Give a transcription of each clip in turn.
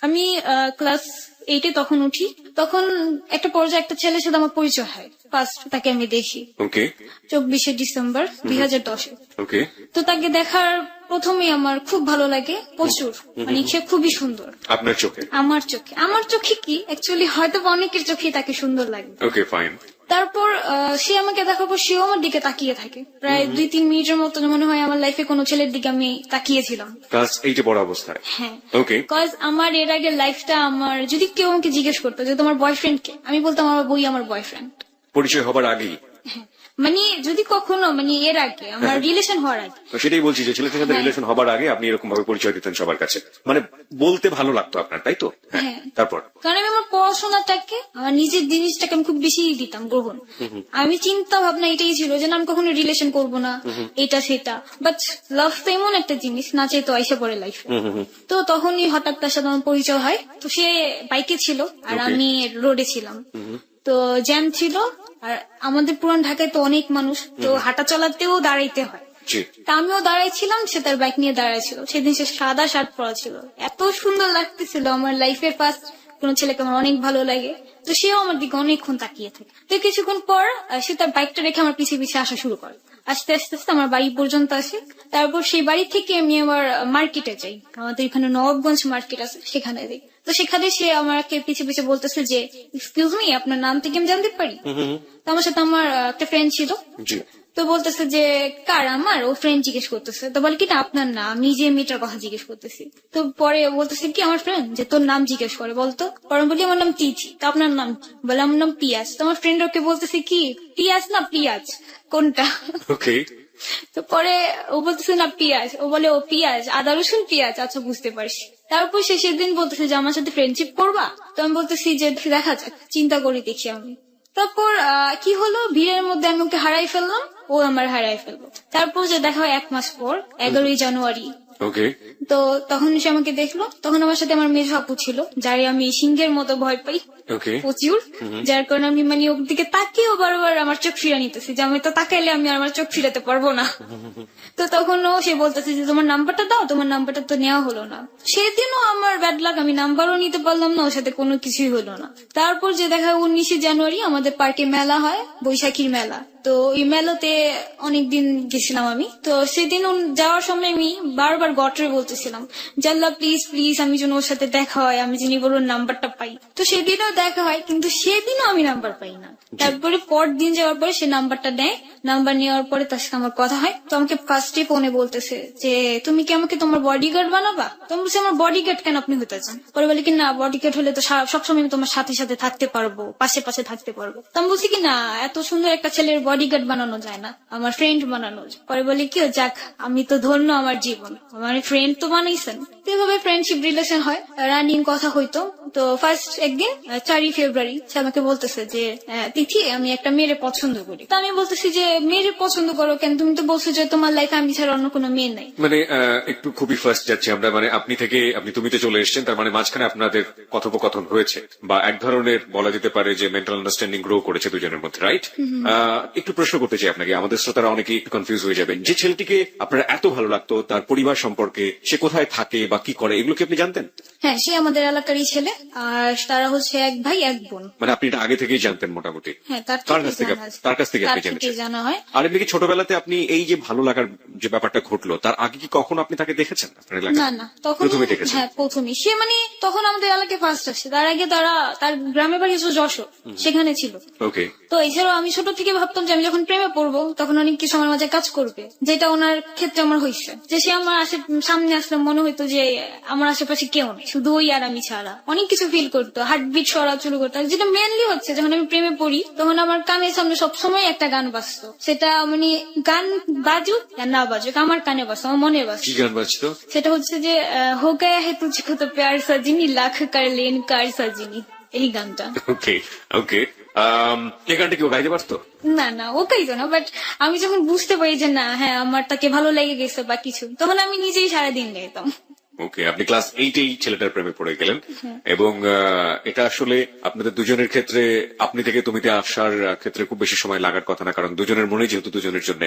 আমি ক্লাস 8-এ তখন উঠি। তখন একটা পর্যায়ে একটা ছেলের সাথে আমার পরিচয় হয়, ফার্স্ট তাকে আমি দেখি। ওকে 24শে ডিসেম্বর 2010-এ। ওকে তো তাকে দেখার প্রথমেই আমার খুব ভালো লাগে, প্রচুর, মানে সে খুবই সুন্দর আপনার চোখে? আমার চোখে কি অ্যাকচুয়ালি হয়তো বা অনেকের চোখেই তাকে সুন্দর লাগে। Okay fine. তারপর সে আমাকে দেখার পর সেও আমার দিকে তাকিয়ে থাকে প্রায় 2-3 মিনিটের মতো। মনে হয় আমার লাইফে কোনো ছেলের দিকে আমি তাকিয়েছিলাম। ক্লাস 8-এ পড়া অবস্থায়? হ্যাঁ, ওকে কজ আমার এর আগে লাইফটা, আমার যদি কেউ আমাকে জিজ্ঞেস করতো যে তোমার বয়ফ্রেন্ড কে, আমি বলতাম আমার বই আমার বয়ফ্রেন্ড। পরিচয় হবার আগেই? হ্যাঁ, মানে যদি কখনো, মানে এর আগে আমার রিলেশন হওয়ার আগে। তো সেটাই বলছি যে ছেলেদের সাথে হ্যাঁ। রিলেশন হবার আগে আপনি এরকম ভাবে পরিচয় দিতেন সবার কাছে, মানে বলতে ভালো লাগতো আপনার, তাই তো? হ্যাঁ। তারপর? কারণ আমি আমার পড়াশোনাটাকে, আমার নিজের জিনিসটাকে আমি খুব বেশি দিতাম গ্রহণ। আমি চিন্তা ভাবনা এটাই ছিল যে না, আমি কখনো রিলেশন করবো না, এটা সেটা। বাট লাভ তো এমন একটা জিনিস, না চাই তো আইসা পড়ে লাইফে। তো তখনই হঠাৎ তার সাথে আমার পরিচয় হয়। তো সে বাইকে ছিল আর Okay. আমি রোডে ছিলাম। তো জ্যাম ছিল, আর আমাদের পুরান ঢাকায় তো অনেক মানুষ, তো হাঁটা চলাতেও দাঁড়াইতে হয়। জি। তা আমিও দাঁড়াইছিলাম, সে তার বাইক নিয়ে দাঁড়াইছিল। সেদিন সে সাদা শার্ট পরা ছিল, এত সুন্দর লাগতেছিল। আমার লাইফের ফার্স্ট কোন ছেলেকে আমার অনেক ভালো লাগে। তো সেও আমার দিকে অনেকক্ষণ তাকিয়ে থাকে। তো কিছুক্ষণ পর সে তার বাইকটা রেখে আমার পিছিয়ে পিছিয়ে আসা শুরু করে। আস্তে আস্তে আস্তে আমার বাড়ি পর্যন্ত আসে। তারপর সেই বাড়ি থেকে আমি আমার মার্কেটে যাই, আমাদের এখানে নবাবগঞ্জ মার্কেট আছে, সেখানে যাই। তো সেখানে সে আমাকে পিছিয়ে পিছিয়ে বলতেছে যে এক্সকিউজ মি, আপনার নাম থেকে আমি জানতে পারি? তো আমার সাথে আমার একটা ফ্রেন্ড ছিল। জি। তো বলতেছে যে কার? আমার ও ফ্রেন্ড জিজ্ঞেস করতেছে। তো বলে কি না, আপনার না, আমি যে মেয়েটার কথা জিজ্ঞেস করতেছি। তো পরে বলতেছে কি আমার ফ্রেন্ড যে তোর নাম জিজ্ঞেস করে বলতো। পরে বলি আমার নাম তিথি। তো আপনার নাম কি? বলে আমার নাম পিয়াজ। তো আমার ফ্রেন্ড ওকে বলতেছে কি পিয়াজ না পিয়াজ কোনটা? ওকে তো পরে ও বলতেছে না পিয়াজ। ও বলে ও পিয়াজ, আদা রসুন পেঁয়াজ, আচ্ছা বুঝতে পারছি। তারপর সে সেদিন বলতেছে যে আমার সাথে ফ্রেন্ডশিপ করবা? তো আমি বলতেছি যে দেখা যাক, চিন্তা করে দেখি আমি। তারপর কি হলো, ভিড়ের মধ্যে আমি ওকে হারাই ফেললাম, ও আমার হারাই ফেললো। তারপর যে দেখা হয় 1 মাস পর, 11ই জানুয়ারি। ওকে তো তখন সে আমাকে দেখলো। তখন আমার সাথে আমার মেজ আপু ছিল, যারে আমি সিংহের মতো ভয় পাই ওকে প্রচুর। যার কারণে আমি মানে ওর দিকে তাকিয়েও বারবার আমার চোখ ফিরা নিতেছি, যে আমি তো তাকাইলে আমি আর আমার চোখ ফিরাতে পারবো না। তো তখন ও সে বলতেছে যে তোমার নাম্বারটা দাও, তোমার নাম্বারটা তো নেওয়া হলো না। সেদিনও আমার ব্যাড লাক, আমি নাম্বারও নিতে পারলাম না, ওর সাথে কোনো কিছুই হলো না। তারপর যে দেখা 19শে জানুয়ারি আমাদের পার্কে মেলা হয়, বৈশাখীর মেলা। তো এই মেলাতে অনেকদিন গেছিলাম আমি। তো সেদিন যাওয়ার সময় আমি বারবার গটরে বলতেছিলাম জাল্লা প্লিজ প্লিজ, আমি যেন ওর সাথে দেখা হয়, আমি যিনি ওর নাম্বারটা পাই। তো সেদিনও দেখা হয়, কিন্তু সেদিনও আমি নাম্বার পাই না। তারপরে পর দিন যাওয়ার পরে সে নাম্বারটা নেয়। নাম্বার নেওয়ার পরে তার সাথে আমার কথা হয়। তো আমাকে ফার্স্টে ফোনে বলতেছে যে তুমি কি আমাকে তোমার বডিগার্ড বানাবা? তো আমি বলছি আমার বডিগার্ড কেন আপনি হতে চান? পরে বলে কি না, বডিগার্ড হলে তো সবসময় আমি তোমার সাথে সাথে থাকতে পারবো, পাশে পাশে থাকতে পারবো। তো আমি বলছি কি না, এত সুন্দর একটা ছেলের বডিগার্ড বানানো যায় না, আমার ফ্রেন্ড বানানো যায়। পরে বলে কি যাক, আমি তো ধন্য আমার জীবন, আমার ফ্রেন্ড তো বানাইছেন। তো এভাবে ফ্রেন্ডশিপ রিলেশন হয়, রানিং কথা হইতো। তো ফার্স্ট একদিন 4ই ফেব্রুয়ারি সে আমাকে বলতেছে যে তিথি, আমি একটা মেয়ের পছন্দ করি। তো আমি বলতেছি যে মেয়ের পছন্দ করো কেন? তুমি তো বলছো যে তোমার লাইফে আমি ছাড়া অন্য কোনো মেয়ে নাই। মানে একটু খুবই ফার্স্ট যাচ্ছি আমরা, মানে আপনি থেকে আপনি তুমিতে চলে এসেছেন, তার মানে মাঝখানে আপনাদের কথোপকথন হয়েছে, বা এক ধরনের বলা যেতে পারে যে মেন্টাল আন্ডারস্ট্যান্ডিং গ্রো করেছে দুজনের মধ্যে, রাইট? একটু প্রশ্ন করতে চাই আপনাকে, আমাদের শ্রোতারা অনেকেই একটু কনফিউজ হয়ে যাবেন। যে ছেলেটিকে আপনার এত ভালো লাগতো, তার পরিবার সম্পর্কে, সে কোথায় থাকে বা কি করে, এগুলো কি আপনি জানতেন? হ্যাঁ, সে আমাদের এলাকারই ছেলে, আর তারা হচ্ছে এক ভাই এক বোন। মানে আপনি এটা আগে থেকেই জানতেন মোটামুটি? হ্যাঁ, তার কাছ থেকে আপনি জেনেছেন? জানা হয়। আর এমনি কি ছোটবেলাতে আপনি এই যে ভালো লাগার যে ব্যাপারটা ঘটলো, তার আগে কি কখনো আপনি তাকে দেখেছেন আপনার এলাকায়? না না, তখন প্রথমে দেখেছেন? হ্যাঁ প্রথমে। সে মানে তখন আমাদের এলাকায় ফার্স্ট আসছে, তার আগে তার গ্রামের বাড়ি হচ্ছে যশোর, সেখানে ছিল। ওকে তো এছাড়াও আমি ছোট থেকে ভাবতাম যে আমি যখন প্রেমে পড়বো তখন অনেক কিছু আমার মাঝে কাজ করবে, যেটা ওনার ক্ষেত্রে আমার হয়েছে। যে সে আমার সামনে আসলে মনে হইতো যে আমার আশেপাশে কেউ নেই, শুধু ওই আর আমি ছাড়া। অনেক কিছু ফিল করতো, হার্টবিট সরা শুরু করতো। আর যেটা মেনলি হচ্ছে, যখন আমি প্রেমে পড়ি তখন আমার কানের সামনে সবসময় একটা গান বাজতো। সেটা মানে গান বাজুক আর না বাজুক, আমার কানে বাজতো, আমার মনে বাজতো। কি গান বাজতো? সেটা হচ্ছে যে হো গয়া হে তুঝকো তো প্যার সাজিনি, লাখ কার লেন কার সাজিনি, এই গানটা। ওকে ওকে এই গানটা কি ও গাইতে পারতো? না না, ওকেই তো না, বাট আমি যখন বুঝতে পারি যে না হ্যাঁ আমার তাকে ভালো লেগে গেছে বা কিছু, তখন আমি নিজেই সারাদিন গাইতাম। ওকে, আপনি ক্লাস 8-এই ছেলেটার প্রেমে পড়ে গেলেন এবং এটা আসলে আপনাদের দুজনের ক্ষেত্রে আপনি থেকে তুমিতে আসার ক্ষেত্রে খুব বেশি সময় লাগার কথা না, কারণ দুজনের মনে যেহেতু দুজনের জন্য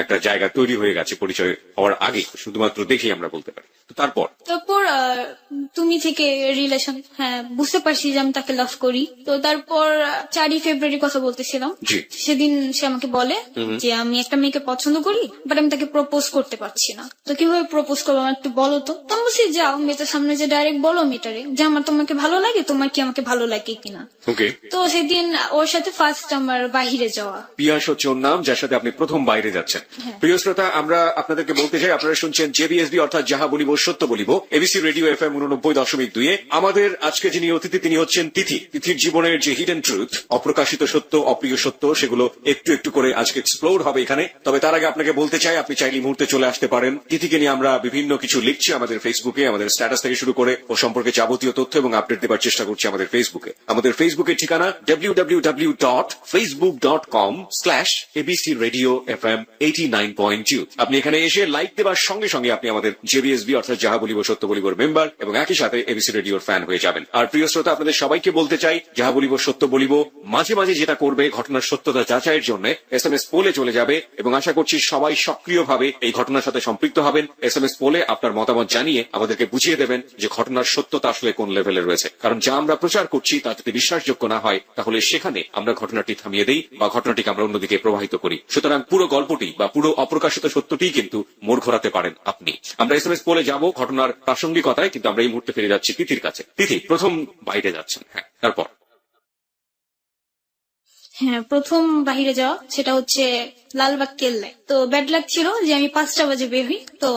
একটা জায়গা তৈরি হয়ে গেছে পরিচয় হওয়ার আগে, শুধুমাত্র দেখেই আমরা বলতে পারি। তো তারপর তুমি থেকে রিলেশন, হ্যাঁ বুঝতে পারছি যে আমি তাকে লাভ করি। তো তারপর 4ই ফেব্রুয়ারি কথা বলতেছিলাম, জি। সেদিন সে আমাকে বলে যে আমি একটা মেয়েকে পছন্দ করি, বাট আমি তাকে প্রপোজ করতে পারছি না। তো কিভাবে প্রপোজ করবো আমার একটু বলো তো। তো আমি বলছি যাও মেয়েটার সামনে যে ডাইরেক্ট বলো মেয়েটারে যে আমার তোমাকে ভালো লাগে, তোমার কি আমাকে ভালো লাগে কিনা। ওকে, তো সেদিন ওর সাথে ফার্স্ট আমার বাহিরে যাওয়া। পিয়াস হচ্ছে ওর নাম, যার সাথে আপনি প্রথম বাইরে যাচ্ছেন। প্রিয় শ্রোতা, আমরা আপনাদেরকে বলতে চাই, আপনারা শুনছেন জেবিএসবি অর্থাৎ যাহা বলিব সত্য বলিব, এবিসি রেডিও FM 89.2। আমাদের আজকে যিনি অতিথি তিনি হচ্ছেন তিথি। তিথির জীবনের যে হিডেন ট্রুথ, অপ্রকাশিত সত্য, অপ্রিয় সত্য, সেগুলো একটু একটু করে আজকে এক্সপ্লোর হবে এখানে। তবে তার আগে আপনাকে বলতে চাই, আপনি চাইলে এই মুহূর্তে চলে আসতে পারেন। তিথিকে নিয়ে আমরা বিভিন্ন কিছু লিখছি আমাদের ফেসবুকে, আমাদের স্ট্যাটাস থেকে শুরু করে ও সম্পর্কে যাবতীয় তথ্য এবং আপডেট দেওয়ার চেষ্টা করছি আমাদের ফেসবুকে। আমাদের ফেসবুকের ঠিকানা www.facebook.com/abcradiofm89.2। আপনি এখানে এসে লাইক দেওয়ার সঙ্গে সঙ্গে আপনি আমাদের জেবিএসবি অর্থাৎ যাহা বলিব সত্য বলিবর মেম্বার এবং একই সাথে এবিসি রেডিওর ফ্যান হয়ে যাবেন। আর প্রিয় শ্রোতা, আপনাদের সবাইকে বলতে চাই, যাহা বলিব সত্য বলিব মাঝে মাঝে যেটা করবে, ঘটনার সত্যতা যাচাইয়ের জন্য SMS পোলে চলে যাবে এবং আশা করছি সবাই সক্রিয়ভাবে এই ঘটনার সাথে সম্পৃক্ত হবেন। SMS পোলে আপনার মতামত জানিয়ে আমাদেরকে বুঝিয়ে দেবেন যে ঘটনার সত্যতা আসলে কোন লেভেলে রয়েছে। কারণ যা আমরা প্রচার করছি তা যদি বিশ্বাসযোগ্য না হয়, তাহলে সেখানে আমরা ঘটনাটি থামিয়ে দেই বা ঘটনাটিকে আমরা অন্যদিকে প্রবাহিত করি। সুতরাং পুরো গল্পটি বা পুরো অপ্রকাশিত সত্যটি কিন্তু মোড় ঘোরাতে পারেন আপনি। আমরা SMS পোলে যাব ঘটনার প্রাসঙ্গিকতায়, কিন্তু আমরা এই মুহূর্তে ফিরে যাচ্ছি তিথির কাছে। তিথি, প্রথম বাইরে যাচ্ছেন, হ্যাঁ, তারপর? হ্যাঁ, প্রথম বাহিরে যাওয়া সেটা হচ্ছে লালবাগ কেল্লায়। তো ব্যাড লাক ছিল যে আমি 5টা বাজে বের হই, তো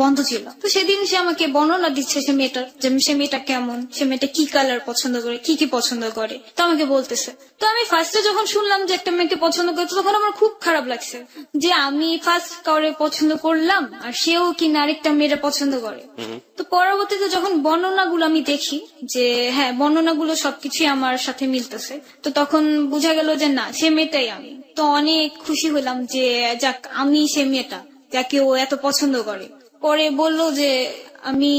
বন্ধ ছিল। তো সেদিন সে আমাকে বর্ণনা দিচ্ছে সে মেয়েটার, যে সে মেয়েটা কেমন, সে মেয়েটা কি কালার পছন্দ করে, কি কি পছন্দ করে, তো আমাকে বলতেছে। তো আমি ফার্স্টে যখন শুনলাম যে একটা মেয়েকে পছন্দ করছে, তখন আমার খুব খারাপ লাগছে যে আমি ফার্স্ট কাউরে পছন্দ করলাম আর সেও কিনা আরেকটা মেয়েটা পছন্দ করে। তো পরবর্তীতে যখন বর্ণনাগুলো আমি দেখি যে হ্যাঁ বর্ণনাগুলো সবকিছুই আমার সাথে মিলতেছে, তো তখন বোঝা গেল যে না, সে মেয়েটাই আমি। তো অনেক খুশি হলাম যে যাক আমি সে মেয়েটা যাকে ও এত পছন্দ করে। পরে বললো যে আমি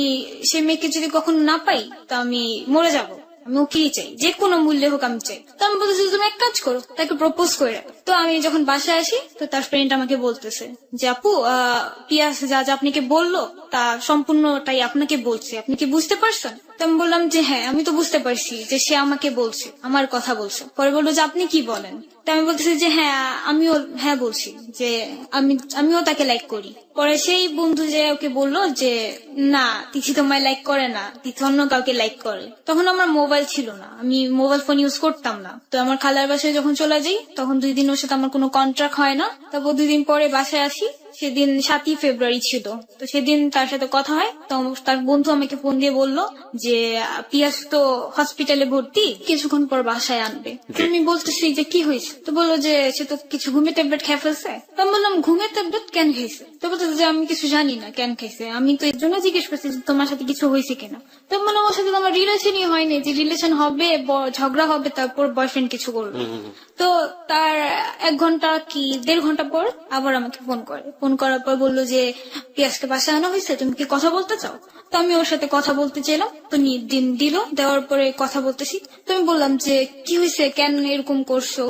সে মেয়েকে যদি কখনো না পাই তা আমি মরে যাব, আমি ওকেই চাই, যে কোনো মূল্যে হোক আমি চাই। তো আমি বলতেছি তুমি এক কাজ করো, তাকে প্রপোজ করে রাখো। তো আমি যখন বাসায় আসি, তো তার ফ্রেন্ড আমাকে বলতেছে যে আপু পিয়াস যা যা আপনাকে বললো তা সম্পূর্ণটাই আপনাকে বলছে, আপনি কি বুঝতে পারছেন? তো আমি বললাম যে হ্যাঁ আমি তো বুঝতে পারছি যে সে আমাকে বলছে, আমার কথা বলছে। পরে বললো যে আপনি কি বলেন? তো আমি বলতেছি যে হ্যাঁ আমিও হ্যাঁ বলছি যে আমিও তাকে লাইক করি। পরে সেই বন্ধু যে ওকে বললো যে না তিথি তোমায় লাইক করে না, তিথি অন্য কাউকে লাইক করে। তখন আমার মোবাইল ছিল না, আমি মোবাইল ফোন ইউজ করতাম না। তো আমার খালার বাসায় যখন চলে যাই, তখন 2 দিন ওর সাথে আমার কোনো কন্ট্রাক্ট হয় না। তারপর 2 দিন পরে বাসায় আসি, সেদিন 7ই ফেব্রুয়ারি ছিল। তো সেদিন তার সাথে কথা হয়, তো তার বন্ধু আমাকে ফোন দিয়ে বললো যে পিয়াস তো হসপিটালে ভর্তি, কিছুক্ষণ পর বাসায় আনবে। তো আমি বলতেছি যে কি হয়েছে? তো বললো যে সে তো কিছু ঘুমের ট্যাবলেট খেয়ে ফেলছে। তো আমি বললাম ঘুমের ট্যাবলেট কেন খাইছে? তো বলতেছে যে আমি কিছু জানি না কেন খাইছে, আমি তো এর জন্য জিজ্ঞেস করছি যে তোমার সাথে কিছু হয়েছে কিনা। তো মানে ওর সাথে আমার রিলেশনই হয়নি, যে রিলেশন হবে ঝগড়া হবে তারপর বয়ফ্রেন্ড কিছু করবে। তো তার 1 ঘন্টা কি 1.5 ঘন্টা পর আবার আমাকে ফোন করে। ফোন করার পর বললো যে পিয়াসকে বাসায় আনা হয়েছে, তুমি কি কথা বলতে চাও? তো আমি ওর সাথে কথা বলতে চাইলাম, তো দিন দিল, দেওয়ার পরে কথা বলতেছি। তো আমি বললাম যে কি হয়েছে, কেন এরকম করছো,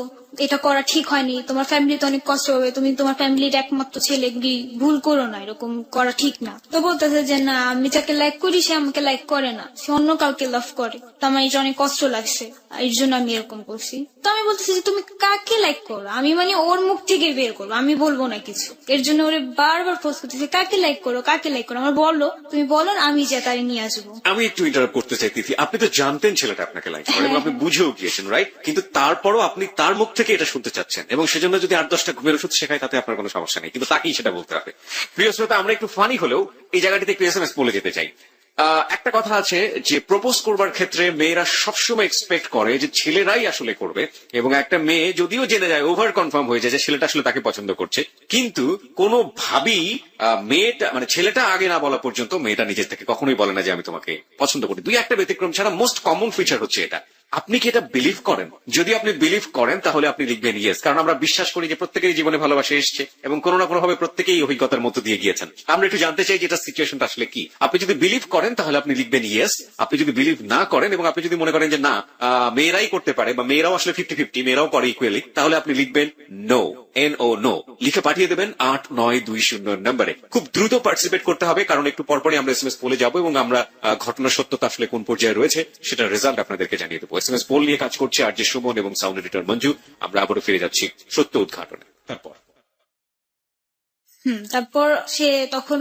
এটা করা ঠিক হয়নি, তোমার ফ্যামিলিতে অনেক কষ্ট হবে, তুমি তোমার ফ্যামিলির একমাত্র ছেলে, ভুল করো না, এরকম করা ঠিক না। তো বলতেছে যে না আমি যাকে লাইক করি সে আমাকে লাইক করে না, সে অন্য কাউকে লাভ করে, তো আমার এটা অনেক কষ্ট লাগছে, এর জন্য আমি এরকম করছি। তো আমি বলতেছি যে তুমি কাকে লাইক করো, আমি মানে ওর মুখ থেকে বের করবো, আমি বলবো না কিছু। এর জন্য ওরে বারবার ফোর্স করতেছি কাকে লাইক করো, কাকে লাইক করো, আমার বলো, তুমি বলো আমি যে তারে নিয়ে আসবো। আমি একটু ইন্টারাপ্ট করতে চাই তিথি, আপনি তো জানতেন ছেলেটা আপনাকে লাইক করে এবং আপনি বুঝেও গিয়েছেন, রাইট? কিন্তু তারপরও আপনি তার মুখ থেকে এটা শুনতে চাচ্ছেন এবং সেজন্য যদি 8-10টা ঘুমের ওষুধ শেখায় তাতে আপনার কোনো সমস্যা নেই, কিন্তু তাকেই সেটা বলতে হবে। প্রিয় শ্রোতা, আমরা একটু ফানি হলেও এই জায়গাটিতে একটু SMS বলে যেতে চাই। একটা কথা আছে যে প্রপোজ করবার ক্ষেত্রে মেয়েরা সবসময় এক্সপেক্ট করে যে ছেলেরাই আসলে করবে, এবং একটা মেয়ে যদিও জেনে যায়, ওভার কনফার্ম হয়ে যায় যে ছেলেটা আসলে তাকে পছন্দ করছে, কিন্তু কোনোভাবেই মেয়েটা মানে ছেলেটা আগে না বলা পর্যন্ত মেয়েটা নিজের থেকে কখনোই বলে না যে আমি তোমাকে পছন্দ করি। 2-1টা ব্যতিক্রম ছাড়া মোস্ট কমন ফিচার হচ্ছে এটা। আপনি কি এটা বিলিভ করেন? যদি আপনি বিলিভ করেন তাহলে আপনি লিখবেন ইয়েস, কারণ আমরা বিশ্বাস করি যে প্রত্যেকেরই জীবনে ভালোবাসা এসছে এবং কোনো না কোনো ভাবে প্রত্যেকেই অভিজ্ঞতার মধ্য দিয়ে গিয়েছেন। আমরা একটু জানতে চাই যে এটা সিচুয়েশনটা আসলে কি। আপনি যদি বিলিভ করেন তাহলে আপনি লিখবেন ইয়েস, আপনি যদি বিলিভ না করেন এবং আপনি যদি মনে করেন যে না মেয়েরাই করতে পারে বা মেয়েরাও আসলে 50-50, মেয়েরাও করে ইকুয়ালি, তাহলে আপনি লিখবেন নো, NO, নো লিখে পাঠিয়ে দেবেন 8920 নম্বরে। খুব দ্রুত পার্টিসিপেট করতে হবে, কারণ একটু পরপরই আমরা SMS পোলে যাবো এবং আমরা ঘটনার সত্যতা আসলে কোন পর্যায়ে রয়েছে সেটার রেজাল্ট আপনাদেরকে জানিয়ে দেবো। SMS পোল নিয়ে কাজ করছে আর যে সুমন এবং সাউন্ড এডিটর মঞ্জু। আমরা আবারও ফিরে যাচ্ছি সত্য উদ্ঘাটনে। তারপর তারপর সে তখন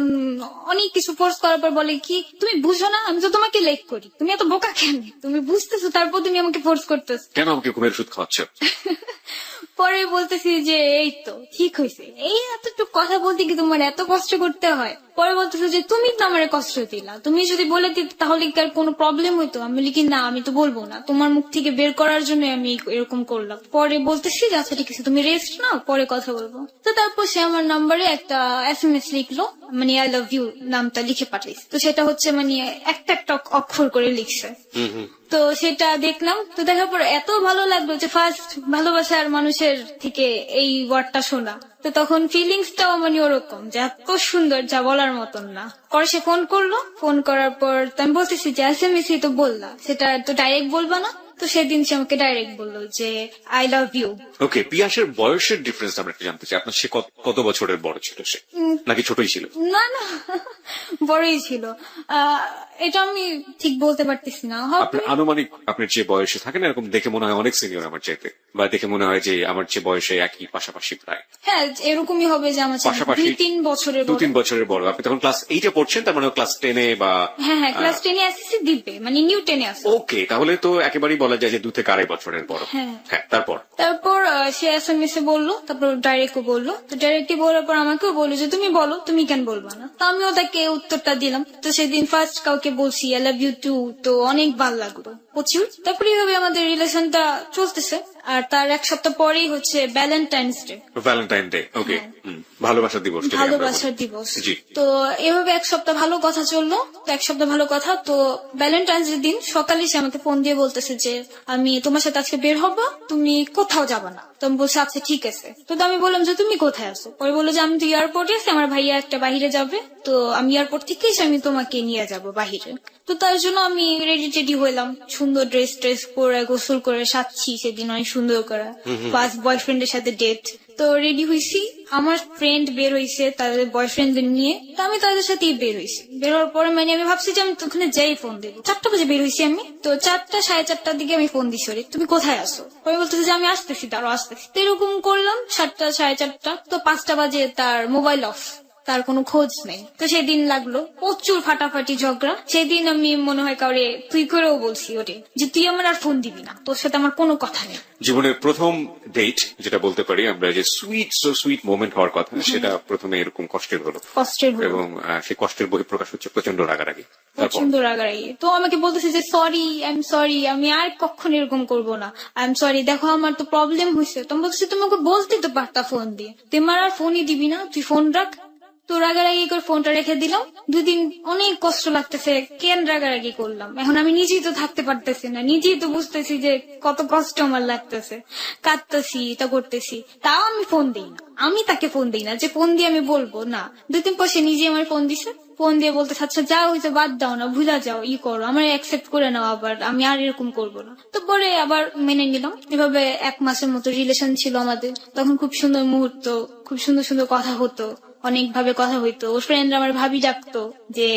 অনেক কিছু ফোর্স করার পর বলে কি, তুমি বুঝো না আমি তো তোমাকে লেক করি, তুমি এত বোকা কেন, তুমি বুঝতেছো তারপর তুমি আমাকে ফোর্স করতেছো কেন আমাকে ঘুমের ওষুধ খাওয়াচ্ছ? পরে বলতেছি যে এই তো ঠিক হয়েছে, এই এতটুকু কথা বলতে কি তোমার এত কষ্ট করতে হয়? পরে বলতেছে যে তুমি তো আমার কষ্ট দিলা, তুমি যদি বলে দিতে তাহলে কি আর কোনো প্রবলেম হইতো? আমি বলি কি না, আমি তো বলবো না, তোমার মুখ থেকে বের করার জন্য আমি এরকম করলাম। পরে বলতেছি যে আচ্ছা ঠিক আছে তুমি রেস্ট নাও, পরে কথা বলবো। তো তারপর সে আমার নাম্বারে একটা SMS লিখলো, মানে আই লাভ ইউ নামটা লিখে পাঠাইছে। তো সেটা হচ্ছে মানে একটা একটা অক্ষর করে লিখছে। তো সেটা দেখলাম, তো দেখার পর এত ভালো লাগলো যে ফার্স্ট ভালোবাসার মানুষের থেকে এই ওয়ার্ডটা শোনা। তো তখন ফিলিংসটাও মানে ওরকম যে এত সুন্দর যা বলার মতন না। পরে সে ফোন করলো, ফোন করার পর তো আমি বলতেছি যে SMS তো বললা, সেটা তো ডাইরেক্ট বলবা না? তো সেদিন সে আমাকে ডাইরেক্ট বললো যে আই লাভ ইউ। ওকে, পিয়াসের বয়সের ডিফারেন্স আমরা একটু জানতে চাই। আপনার সে কত বছরের বড় ছিল সে, নাকি ছোটই ছিল? না না, বড়ই ছিল। এটা আমি ঠিক বলতে পারতেছি না। আপনার আনুমানিক আপনার যে বয়সে থাকেন এরকম দেখে মনে হয় অনেক সিনিয়র আমার চাইতে, বা দেখে মনে হয় যে আমার যে বয়সে একই পাশাপাশি প্রায়। হ্যাঁ এরকমই হবে যে আমার পাশাপাশি 2-3 বছরের বড়। 2-3 বছরের বড়। আপনি তখন ক্লাস 8-এ পড়ছেন, তার মানে ক্লাস 10-এ বা হ্যাঁ ক্লাস 10-এ এসএসসি দিবে, মানে নিউ 10-এ আছে। ওকে, তাহলে তো একেবারেই বলা যায় যে 2 থেকে 2.5 বছরের বড়। হ্যাঁ তারপর সে SMS এ বললো, তারপর ডাইরেক্টও বললো। তো ডাইরেক্টলি বলার পর আমাকেও বললো যে তুমি বলো, তুমি কেন বলবা না? তো আমিও তাকে উত্তরটা দিলাম। তো সেদিন ফার্স্ট কাউকে বলছি আই লাভ ইউ টু, তো অনেক ভালো লাগলো প্রচুর। তারপরে এইভাবে আমাদের রিলেশনটা চলতেছে। আর তার এক সপ্তাহ পরেই হচ্ছে ভ্যালেন্টাইন্স ডে। ভ্যালেন্টাইন ডে, ওকে, ভালোবাসার দিবস। ভালোবাসার দিবস। জি। তো এভাবে এক সপ্তাহ ভালো কথা চললো, তো এক সপ্তাহ ভালো কথা। তো ভ্যালেন্টাইন্স ডে দিন সকালে সে আমাকে ফোন দিয়ে বলতেছে যে আমি তোমার সাথে আজকে বের হবো, তুমি কোথাও যাবা না। তো আমি বলছি আচ্ছা ঠিক আছে। তো আমি বললাম যে তুমি কোথায় আছো? পরে বললো যে আমি তো এয়ারপোর্টে আছি, আমার ভাইয়া একটা বাহিরে যাবে, তো আমি এয়ারপোর্ট থেকে এসে আমি তোমাকে নিয়ে যাব বাহিরে। তো তার জন্য আমি রেডি টেডি হইলাম, সুন্দর ড্রেস পরে গোসল করে সাজছি সেদিন অনেক সুন্দর করে, ফার্স্ট বয়ফ্রেন্ডের সাথে ডেট। তো রেডি হয়েছি, আমার ফ্রেন্ড বের হয়েছে তাদের বয়ফ্রেন্ডদের নিয়ে, তো আমি তাদের সাথেই বের হয়েছি। বের হওয়ার পরে মানে আমি ভাবছি যে আমি ওখানে যাই ফোন দেবো। 4টা বাজে বের হয়েছি আমি, তো 4টা 4:30টার দিকে আমি ফোন দিছি ওরে, তুমি কোথায় আসো? ওই বলতেছে যে আমি আসতেছি, তারও আসতেছি। তো এরকম করলাম 7টা 4:30টা, তো 5টা বাজে তার মোবাইল অফ, তার কোনো খোঁজ নেই। তো সেদিন লাগলো প্রচুর ফাটাফাটি ঝগড়া। সেদিন আমি মনে হয় কাউরে তুই করেও বলছি ওরে যে তুই আমার আর ফোন দিবি না, তোর সাথে আমার কোনো কথা নেই। জীবনের প্রথম ডেট যেটা বলতে পারি আমরা, যে সুইট মোমেন্ট হওয়ার কথা, সেটা প্রথমে এরকম কষ্টের হলো এবং সেই কষ্টের বহিঃপ্রকাশ হচ্ছে প্রচন্ড রাগারাগি। প্রচন্ড রাগারাগি। তো আমাকে বলতেছে যে সরি, আই এম সরি, আমি আর কখনো এরকম করবো না, আই এম সরি, দেখো আমার তো প্রবলেম হয়েছে। তো আমি বলতেছি তুমি ওকে বলতে তো পারতা ফোন দিয়ে, তুই আমার আর ফোনই দিবি না, তুই ফোন রাখ। তো রাগারাগি করে ফোনটা রেখে দিলাম। 2 দিন অনেক কষ্ট লাগতেছে, কেন রাগারাগি করলাম। এখন আমি নিজেই তো থাকতে পারতেছি না, নিজেই তো বুঝতেছি যে কত কষ্ট আমার লাগতেছে, কাঁদতেছি, তা করতেছি, তাও আমি ফোন দিই না, আমি তাকে ফোন দিই না যে ফোন দিয়ে আমি বলবো না। 2 দিন পর সে নিজে আমার ফোন দিছে, ফোন দিয়ে বলতে আচ্ছা যা হয়েছে বাদ দাও না, ভুলা যাও, করো, আমার অ্যাকসেপ্ট করে নাও, আবার আমি আর এরকম করবো না। তো পরে আবার মেনে নিলাম। এভাবে 1 মাসের মতো রিলেশন ছিল আমাদের। তখন খুব সুন্দর মুহূর্ত, খুব সুন্দর সুন্দর কথা হতো, অনেক ভাবে কথা হইতো। ওর ফ্রেন্ডরা আমার ভাবি ডাকতো, যে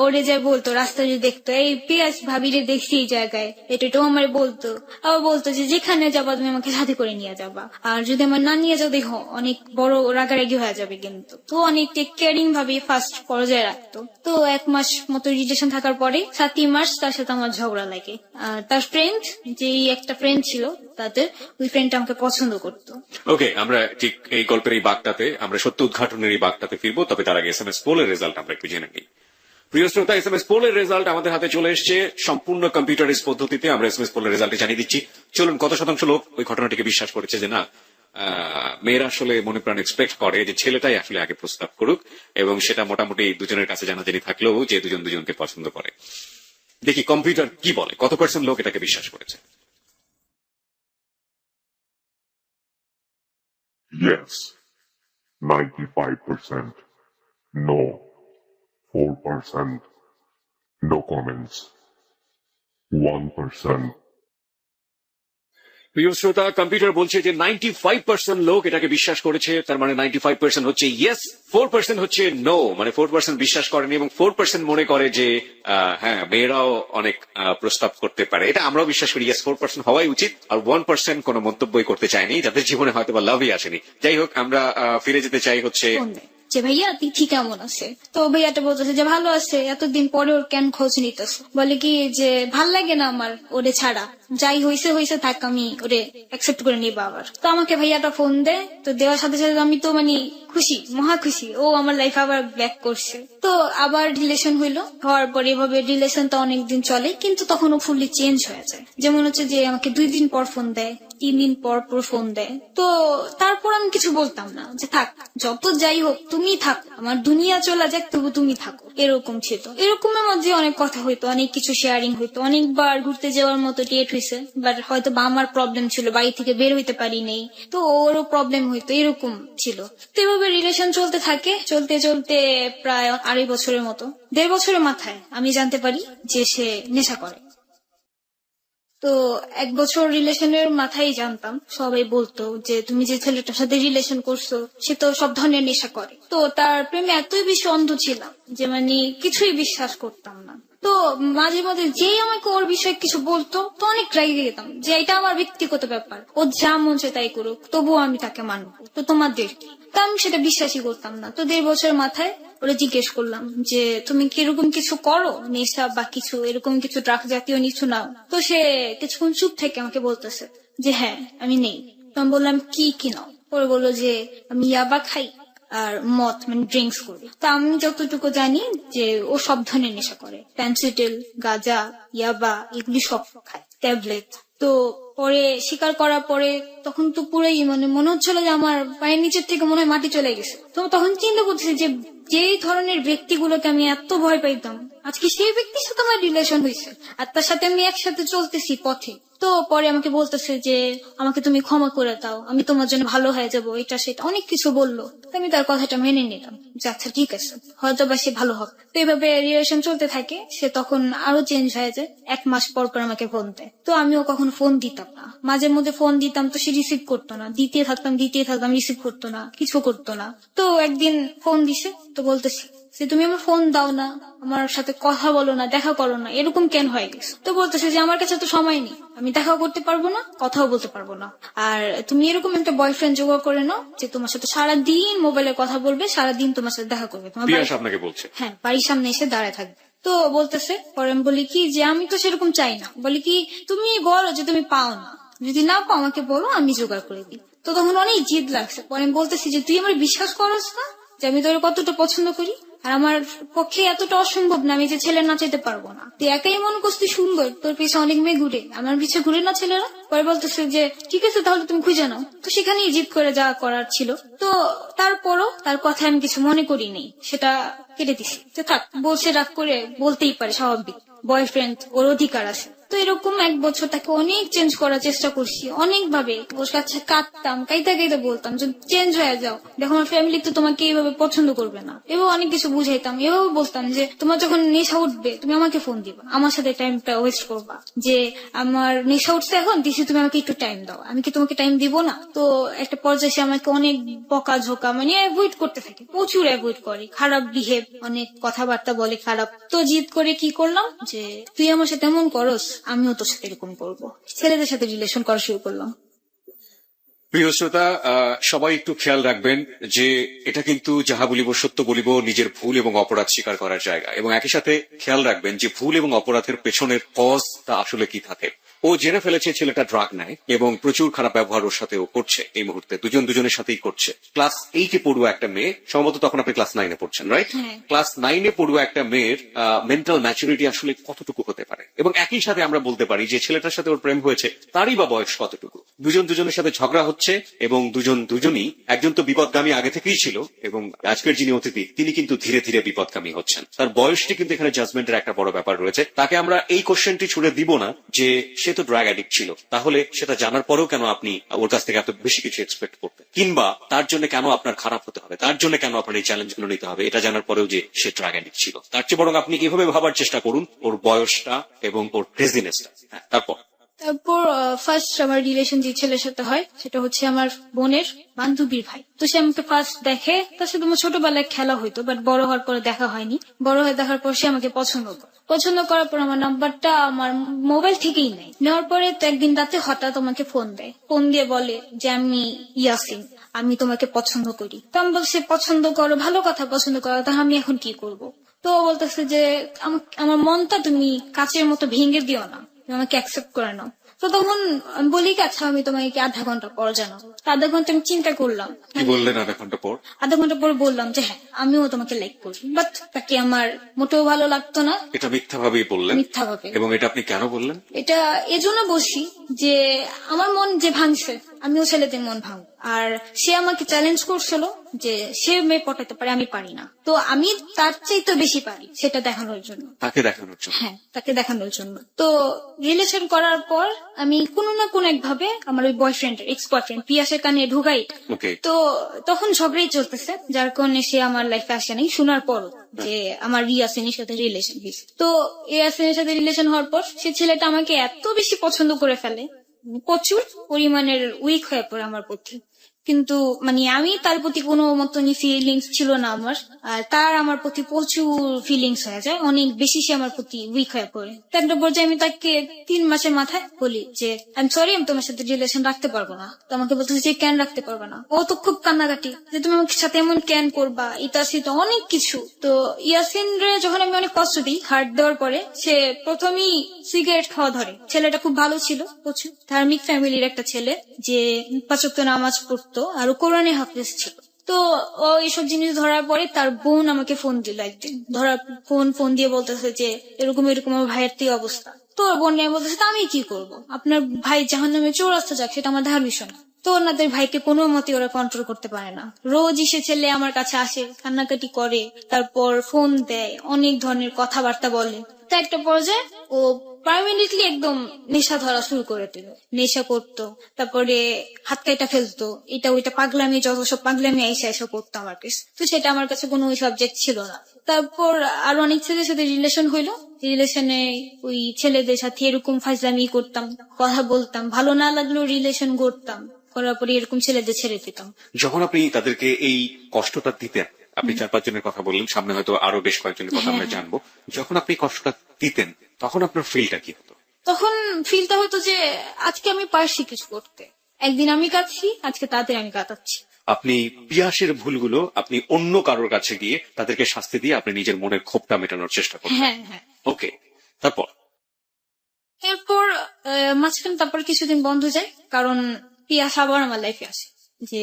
ওরে যে বলতো রাস্তায় যদি দেখতো এই পিয়াস ভাবি রে দেখছি এই জায়গায়, এটাও আমার বলতো। আবার বলতো যে যেখানে যাবা তুমি আমাকে সাথে করে নিয়ে যাবা, আর যদি আমার না নিয়ে যাও দেখো অনেক বড় রাগারাগি হয়ে যাবে কিন্তু। তো অনেক টেক কেয়ারিং ভাবে ফার্স্ট পর্যায়ে রাখতো। তো 1 মাস মতো রিলেশন থাকার পরে 7ই মার্চ তার সাথে আমার ঝগড়া লাগে। আর তার ফ্রেন্ড, যেই একটা ফ্রেন্ড ছিল তাদের, ওই ফ্রেন্ডটা আমাকে পছন্দ করতো। ওকে, আমরা ঠিক এই গল্পের এই বাগটাতে, আমরা সত্য উদ্ঘাটনের এই বাগটাতে ফিরবো, তবে তার আগে SMS পোলের রেজাল্ট আমরা একটু জেনে নিই। প্রিয় শ্রোতা, SMS পোলের রেজাল্ট আমাদের হাতে চলে এসেছে সম্পূর্ণ কম্পিউটারাইজ পদ্ধতিতে। আমরা SMS পোলের রেজাল্ট জানিয়ে দিচ্ছি। চলুন, কত শতাংশ লোক ওই ঘটনাটিকে বিশ্বাস করেছে যে না, মেয়েরা আসলে মনে প্রাণ এক্সপেক্ট করে যে ছেলেটাই আসলে আগে প্রস্তাব করুক, এবং সেটা মোটামুটি দুজনের কাছে জানাজানি থাকলেও যে দুজন দুজনকে পছন্দ করে। দেখি কম্পিউটার কি বলে, কত % লোক এটাকে বিশ্বাস করেছে। Yes, 95%. No, 4%. No comments. 1%. প্রিয় শ্রোতা, কম্পিউটার বলছে যে 95% লোক এটাকে বিশ্বাস করেছে, তার মানে 95% হচ্ছে ইয়েস, 4% হচ্ছে নো, মানে 4% বিশ্বাস করেনি এবং 4% মনে করে যে হ্যাঁ মেয়েরাও অনেক প্রস্তাব করতে পারে। এটা আমরাও বিশ্বাস করি, ইয়েস 4% হওয়াই উচিত। আর 1% কোনো মন্তব্যই করতে চায়নি, যাদের জীবনে হয়তো বা লাভই আসেনি। যাই হোক, আমরা ফিরে যেতে চাই হচ্ছে ফোন দেয় যে ভাইয়া তিথি কেমন আছে, তো ভাইয়াটা বলতেছে যে ভালো আছে, এতদিন পরে ওর কেন খোঁজ নিতেছে, বলে কি যে ভাল লাগে না আমার ওরে ছাড়া, যাই হইছে হইছে থাক, আমি ওরে অ্যাকসেপ্ট করে নিবা আবার। তো আমাকে ভাইয়াটা ফোন দেয়, তো দেওয়ার সাথে সাথে আমি তো মানে খুশি, মহা খুশি, ও আমার লাইফ আবার ব্যাক করছে। তো আবার রিলেশন হইলো, হওয়ার পরে এভাবে রিলেশনটা অনেকদিন চলে, কিন্তু তখন ও ফুললি চেঞ্জ হয়ে যায়। যেমন হচ্ছে যে আমাকে 2 দিন পর ফোন দেয়, 3 দিন পর পর ফোন দেয়। তো তারপর আমি কিছু বলতাম না, যে থাক যত যাই হোক তুমি থাকো, আমার দুনিয়া চলে যাক তবু তুমি থাকো, এরকম ছিল। এরকমের মধ্যে অনেক কথা হইতো, অনেক কিছু শেয়ারিং হইতো, অনেকবার ঘুরতে যাওয়ার মতো ডেট হয়েছে, বাট হয়তো বা আমার প্রবলেম ছিল, বাড়ি থেকে বের হইতে পারি নেই, তো ওরও প্রবলেম হইতো, এরকম ছিল। তো এভাবে রিলেশন চলতে থাকে, চলতে চলতে প্রায় 2.5 বছরের মতো, 1.5 বছরের মাথায় আমি জানতে পারি যে সে নেশা করে। তো 1 বছর রিলেশনের মাথায় জানতাম, সবাই বলতো যে তুমি যে ছেলেটার সাথে রিলেশন করছো সে তো সব ধরনের নেশা করে। তো তার প্রেমে এতই বেশি অন্ধ ছিলাম যে মানে কিছুই বিশ্বাস করতাম না। তো মাঝে মাঝে যেই আমাকে ওর বিষয়ে কিছু বলতো, তো অনেক রেগে যেতাম যে এটা আমার ব্যক্তিগত ব্যাপার, ও যা মন চায় তাই করুক, তবুও আমি তাকে মানবো, তো তোমাদের কি? তা আমি সেটা বিশ্বাসই করতাম না। তো 1.5 বছরের মাথায় ওরা জিজ্ঞেস করলাম যে তুমি কি এরকম কিছু করো, নেশা বা কিছু এরকম কিছু ড্রাগ জাতীয় কিছু নাও? তো সে কিছুক্ষণ চুপ থেকে আমাকে বলতেছে যে হ্যাঁ আমি নেই। তো আমি বললাম কি কি নাও? ওরা বললো যে আমি ইয়াবা খাই আর মদ মানে ড্রিঙ্কস করি। তা আমি যতটুকু জানি যে ও সব ধরনের নেশা করে, প্যান্সিটেল, গাঁজা, ইয়াবা এগুলি সব খায়, ট্যাবলেট। তো পরে স্বীকার করার পরে তখন তো পুরোই মানে মনে হচ্ছিল যে আমার পায়ের নিচের থেকে মনে হয় মাটি চলে গেছে। তো তখন চিন্তা করতেছি যে যেই ধরনের ব্যক্তিগুলোকে আমি এত ভয় পাইতাম, আজকে সেই ব্যক্তির সাথে আমার রিলেশন হয়েছে, আর তার সাথে আমি একসাথে চলতেছি পথে। তো পরে আমাকে বলতেছে যে আমাকে তুমি ক্ষমা করে দাও, আমি তোমার জন্য ভালো হয়ে যাবো, এটা সেটা অনেক কিছু বললো। তো আমি তার কথাটা মেনে নিলাম যে আচ্ছা ঠিক আছে, হয়তো বা সে ভালো হবে। তো এইভাবে রিলেশন চলতে থাকে। সে তখন আরো চেঞ্জ হয়ে যায়, 1 মাস পর পর আমাকে ফোন দেয়। তো আমিও কখনো ফোন দিতাম না, মাঝে মধ্যে ফোন দিতাম তো সে রিসিভ করতো না, দিতে থাকতাম রিসিভ করতো না, কিছু করতো না। তো একদিন ফোন দিছে, তো বলতেছি যে তুমি আমার ফোন দাও না, আমার সাথে কথা বলো না, দেখা করো না, এরকম কেন হয়ে গেছে? তো বলতেছে যে আমার কাছে তো সময় নেই, আমি দেখাও করতে পারবো না, কথাও বলতে পারবো না, আর তুমি এরকম একটা বয়ফ্রেন্ড জোগাড় করে নাও যে তোমার সাথে সারাদিন মোবাইলে কথা বলবে, সারাদিন তোমার সাথে দেখা করবে, তোমার পিয়াস আপনাকে বলছে। হ্যাঁ বাড়ির সামনে এসে দাঁড়ায় থাকবে। তো বলতেছে, পরে আমি বলি কি যে আমি তো সেরকম চাই না, বলি কি তুমি বলো যে তুমি পাও না, যদি না পাও আমাকে বলো, আমি জোগাড় করে দিই। তো তখন অনেক জিদ লাগছে, পরে আমি বলতেছি যে তুই আমার বিশ্বাস করছ না যে আমি তোর কতটা পছন্দ করি, আর আমার পক্ষে এতটা অসম্ভব না আমি যে ছেলে না চাইতে পারবো না, তুই একাই মনে করছিস তুই সুন্দর, তোর পিছে অনেক মেয়ে ঘুরে, আমার পিছে ঘুরে না ছেলেরা? পরে বলতেছে যে ঠিক আছে তাহলে তুমি খুঁজে নাও। তো সেখানেই জিদ করে যা করার ছিল। তো তারপরও তার কথা আমি কিছু মনে করিনি, সেটা কেটে দিছি, যে থাক, বলছে রাগ করে বলতেই পারে, স্বাভাবিক, বয়ফ্রেন্ড, ওর অধিকার আছে। তো এরকম 1 বছর তাকে অনেক চেঞ্জ করার চেষ্টা করছি, অনেক ভাবে ওর কাছে কাঁদতাম, কাইতে বলতাম যে চেঞ্জ হয়ে যাও, দেখো আমার ফ্যামিলি তো তোমাকে এইভাবে পছন্দ করবে না, এভাবে অনেক কিছু বুঝাইতাম। এভাবে বলতাম যে তোমার যখন নেশা উঠবে তুমি আমাকে ফোন দিবা, আমার সাথে টাইমটা ওয়েস্ট করবা, যে আমার নেশা উঠছে এখন দিছি, তুমি আমাকে একটু টাইম দাও, আমি কি তোমাকে টাইম দিব না? তো একটা পর্যায়ে সে আমাকে অনেক বকা ঝোকা মানে অ্যাভয়েড করতে থাকে, প্রচুর অ্যাভয়েড করে, খারাপ বিহেভ, অনেক কথাবার্তা বলে খারাপ। তো জিদ করে কি করলাম যে তুই আমার সাথে এমন করস, আমিও তোর সাথে এরকম করবো, ছেলেদের সাথে রিলেশন করা শুরু করলাম। প্রিয় শ্রোতা, সবাই একটু খেয়াল রাখবেন যে এটা কিন্তু যাহা বলিব সত্য বলিব, নিজের ভুল এবং অপরাধ স্বীকার করার জায়গা, এবং একই সাথে খেয়াল রাখবেন যে ভুল এবং অপরাধের পেছনের কজটা আসলে কি থাকে। ও জেনে ফেলেছে ছেলেটা ড্রাগ নেয় এবং প্রচুর খারাপ ব্যবহার ওর সাথে ও করছে, এই মুহূর্তে দুজনের সাথেই করছে। ক্লাস 8-এ পড়ুয়া একটা মেয়ে, সম্ভবত তখন আপনি ক্লাস 9-এ পড়ছেন, রাইট? ক্লাস 9-এ পড়ুয়া একটা মেয়ের মেন্টাল ম্যাচুরিটি আসলে কতটুকু হতে পারে, এবং একই সাথে আমরা বলতে পারি যে ছেলেটার সাথে ওর প্রেম হয়েছে তারই বা বয়স কতটুকু। দুজন দুজনের সাথে ঝগড়া হচ্ছে এবং দুজনই একজন তো বিপদগামী আগে থেকেই ছিল এবং আজকের যিনি অতিথি তিনি কিন্তু ধীরে ধীরে বিপদগামী হচ্ছেন। তার বয়সটি কিন্তু এখানে জাজমেন্টের একটা বড় ব্যাপার রয়েছে। তাকে আমরা এই কোশ্চেনটি ছুড়ে দিব না যে সে তো ড্রাগ অ্যাডিক্ট ছিল, তাহলে সেটা জানার পরেও কেন আপনি ওর কাছ থেকে এত বেশি কিছু এক্সপেক্ট করতেন, কিংবা তার জন্য কেন আপনার খারাপ হতে হবে, তার জন্য কেন আপনার এই চ্যালেঞ্জগুলো নিতে হবে এটা জানার পরেও যে সে ড্রাগ অ্যাডিক্ট ছিল। তার চেয়ে বরং আপনি এভাবে ভাবার চেষ্টা করুন ওর বয়সটা এবং ওর ক্রেজিনেসটা। তারপর ফার্স্ট আমার রিলেশন যে ছেলের সাথে হয় সেটা হচ্ছে আমার বোনের বান্ধবীর ভাই। তো সে আমাকে ফার্স্ট দেখে, তার সাথে আমার ছোটবেলায় খেলা হইতো, বাট বড় হওয়ার পরে দেখা হয়নি। বড় হয়ে দেখার পর সে আমাকে পছন্দ করার পর আমার নাম্বারটা আমার মোবাইল থেকেই নেয়। নেওয়ার পরে তো একদিন রাতে হঠাৎ আমাকে ফোন দেয়, ফোন দিয়ে বলে যে আমি ইয়াসিন, আমি তোমাকে পছন্দ করি। তো আমি বলছি পছন্দ করো, ভালো কথা, পছন্দ করো, তা আমি এখন কি করব? তো ও বলতেছে যে আমার মনটা তুমি কাচের মতো ভেঙে দিও না, তুমি আমাকে অ্যাকসেপ্ট করে নাও। তো তখন আমি বলি কি আচ্ছা আমি তোমাকে আধা ঘন্টা পর জানাবো। আধা ঘন্টা আমি চিন্তা করলাম, কি বললেন আধা ঘন্টা পর? আধা ঘন্টা পর বললাম যে হ্যাঁ আমিও তোমাকে লাইক করি, বাট তাকে আমার মোটেও ভালো লাগতো না। এটা মিথ্যা ভাবেই বললেন? মিথ্যা ভাবে। এবং এটা আপনি কেন বললেন? এটা এজন্য বলছি যে আমার মন যে ভাঙছে আমিও ছেলেদের মন ভাঙ, আর সে আমাকে চ্যালেঞ্জ করছিল যে সে মেয়ে পটাতে পারে, আমি পারি না। তো আমি তার চাইতে বেশি পারি সেটা দেখানোর জন্য, তাকে দেখানোর জন্য। হ্যাঁ তাকে দেখানোর জন্য। তো রিলেশন করার পর আমি কোনো না কোনো একভাবে আমার ওই বয়ফ্রেন্ড এক্স বয়ফ্রেন্ড পিয়াসের কানে ঢুকাই। ওকে। তো তখন ঝগড়াই চলতেছে, যার কারণে সে আমার লাইফে আসে নাই শোনার পর যে আমার ইয়াসিনের সাথে রিলেশন হয়েছে। তো ইয়াসিনের সাথে রিলেশন হওয়ার পর সে ছেলেটা আমাকে এত বেশি পছন্দ করে ফেলে, প্রচুর পরিমাণের উইক হয়ে পড়ে আমার প্রতি। কিন্তু মানে আমি তার প্রতি কোনো মতনই ফিলিংস ছিল না আমার, আর তার আমার প্রতি প্রচুর ফিলিংস হয়ে যায়, অনেক বেশি সে আমার প্রতি উইক হয়ে পড়ে। তো একটা পর্যায়ে আমি তাকে 3 মাসের মাথায় বলি যে আই এম সরি, আমি তোমার সাথে রিলেশন রাখতে পারবো না। তো আমাকে বলতেছে যে কেন রাখতে পারবে না? ও তো খুব কান্নাকাটি যে তুমি আমার সাথে এমন কেন করবা, এটা সেটা অনেক কিছু। তো ইয়াসিন রে যখন আমি অনেক কষ্ট দিই হার্ট দেওয়ার পরে, সে প্রথমেই সিগারেট খাওয়া ধরে। ছেলেটা খুব ভালো ছিল, প্রচুর ধার্মিক ফ্যামিলির একটা ছেলে, যে 5 ওয়াক্ত নামাজ পড়তো আর কোরআনে হাফেজ ছিল। তো ও এইসব জিনিস ধরার পরে তার বোন আমাকে ফোন দিল একদিন, ফোন দিয়ে বলতেছে যে এরকম এরকম আমার ভাইয়ের তো অবস্থা। তো ওর বোন নিয়ে বলতেছে তা আমি কি করব, আপনার ভাই জাহান্নামে চৌরাস্তা যাক সেটা আমার দেখার বিষয় না। তো ওনাদের ভাইকে কোনো মতে ওরা কন্ট্রোল করতে পারে না। রোজই সে ছেলে আমার কাছে আসে, কান্নাকাটি করে, তারপর ফোন দেয়, অনেক ধরনের কথাবার্তা বলে। তো একটা পর্যায়ে ও পার্মানেন্টলি একদম নেশা ধরা শুরু করে দিল। নেশা করতো, তারপরে হাত কাইটা ফেলতো, এটা ওইটা পাগলামি, যত সব পাগলামি এসে করতো আমার কাছে। তো সেটা আমার কাছে কোনো ওই সাবজেক্ট ছিল না। তারপর আরো অনেক ছেলের সাথে রিলেশন হইলো, রিলেশনে ওই ছেলেদের সাথে এরকম ফাজলামি করতাম, কথা বলতাম, ভালো না লাগলেও রিলেশন করতাম, করার পরে এরকম ছেলেদের ছেড়ে দিতাম। যখন আপনি তাদেরকে এই কষ্টটা দিতেন, আপনি 4-5 জনের কথা বললেন, সামনে হয়তো আরো বেশ কয়েকজনের কথা আমরা জানবো, যখন আপনি কষ্টটা দিতেন তখন আপনার ফিলটা কি হতো? তখন ফিলটা হতো যে আজকে আমি পারছি কিছু করতে, একদিন আমি কাঁদছি, আজকে তাদের আমি কাঁদাচ্ছি। আপনি পিয়াসের ভুলগুলো আপনি অন্য কারোর কাছে গিয়ে তাদেরকে শাস্তি দিয়ে আপনি নিজের মনের ক্ষোভটা মেটানোর চেষ্টা করতেন। হ্যাঁ হ্যাঁ। ওকে, তারপর? এরপর মাঝখানে তারপর কিছুদিন বন্ধ যায়, কারণ পিয়াস আবার আমার লাইফে আসে। যে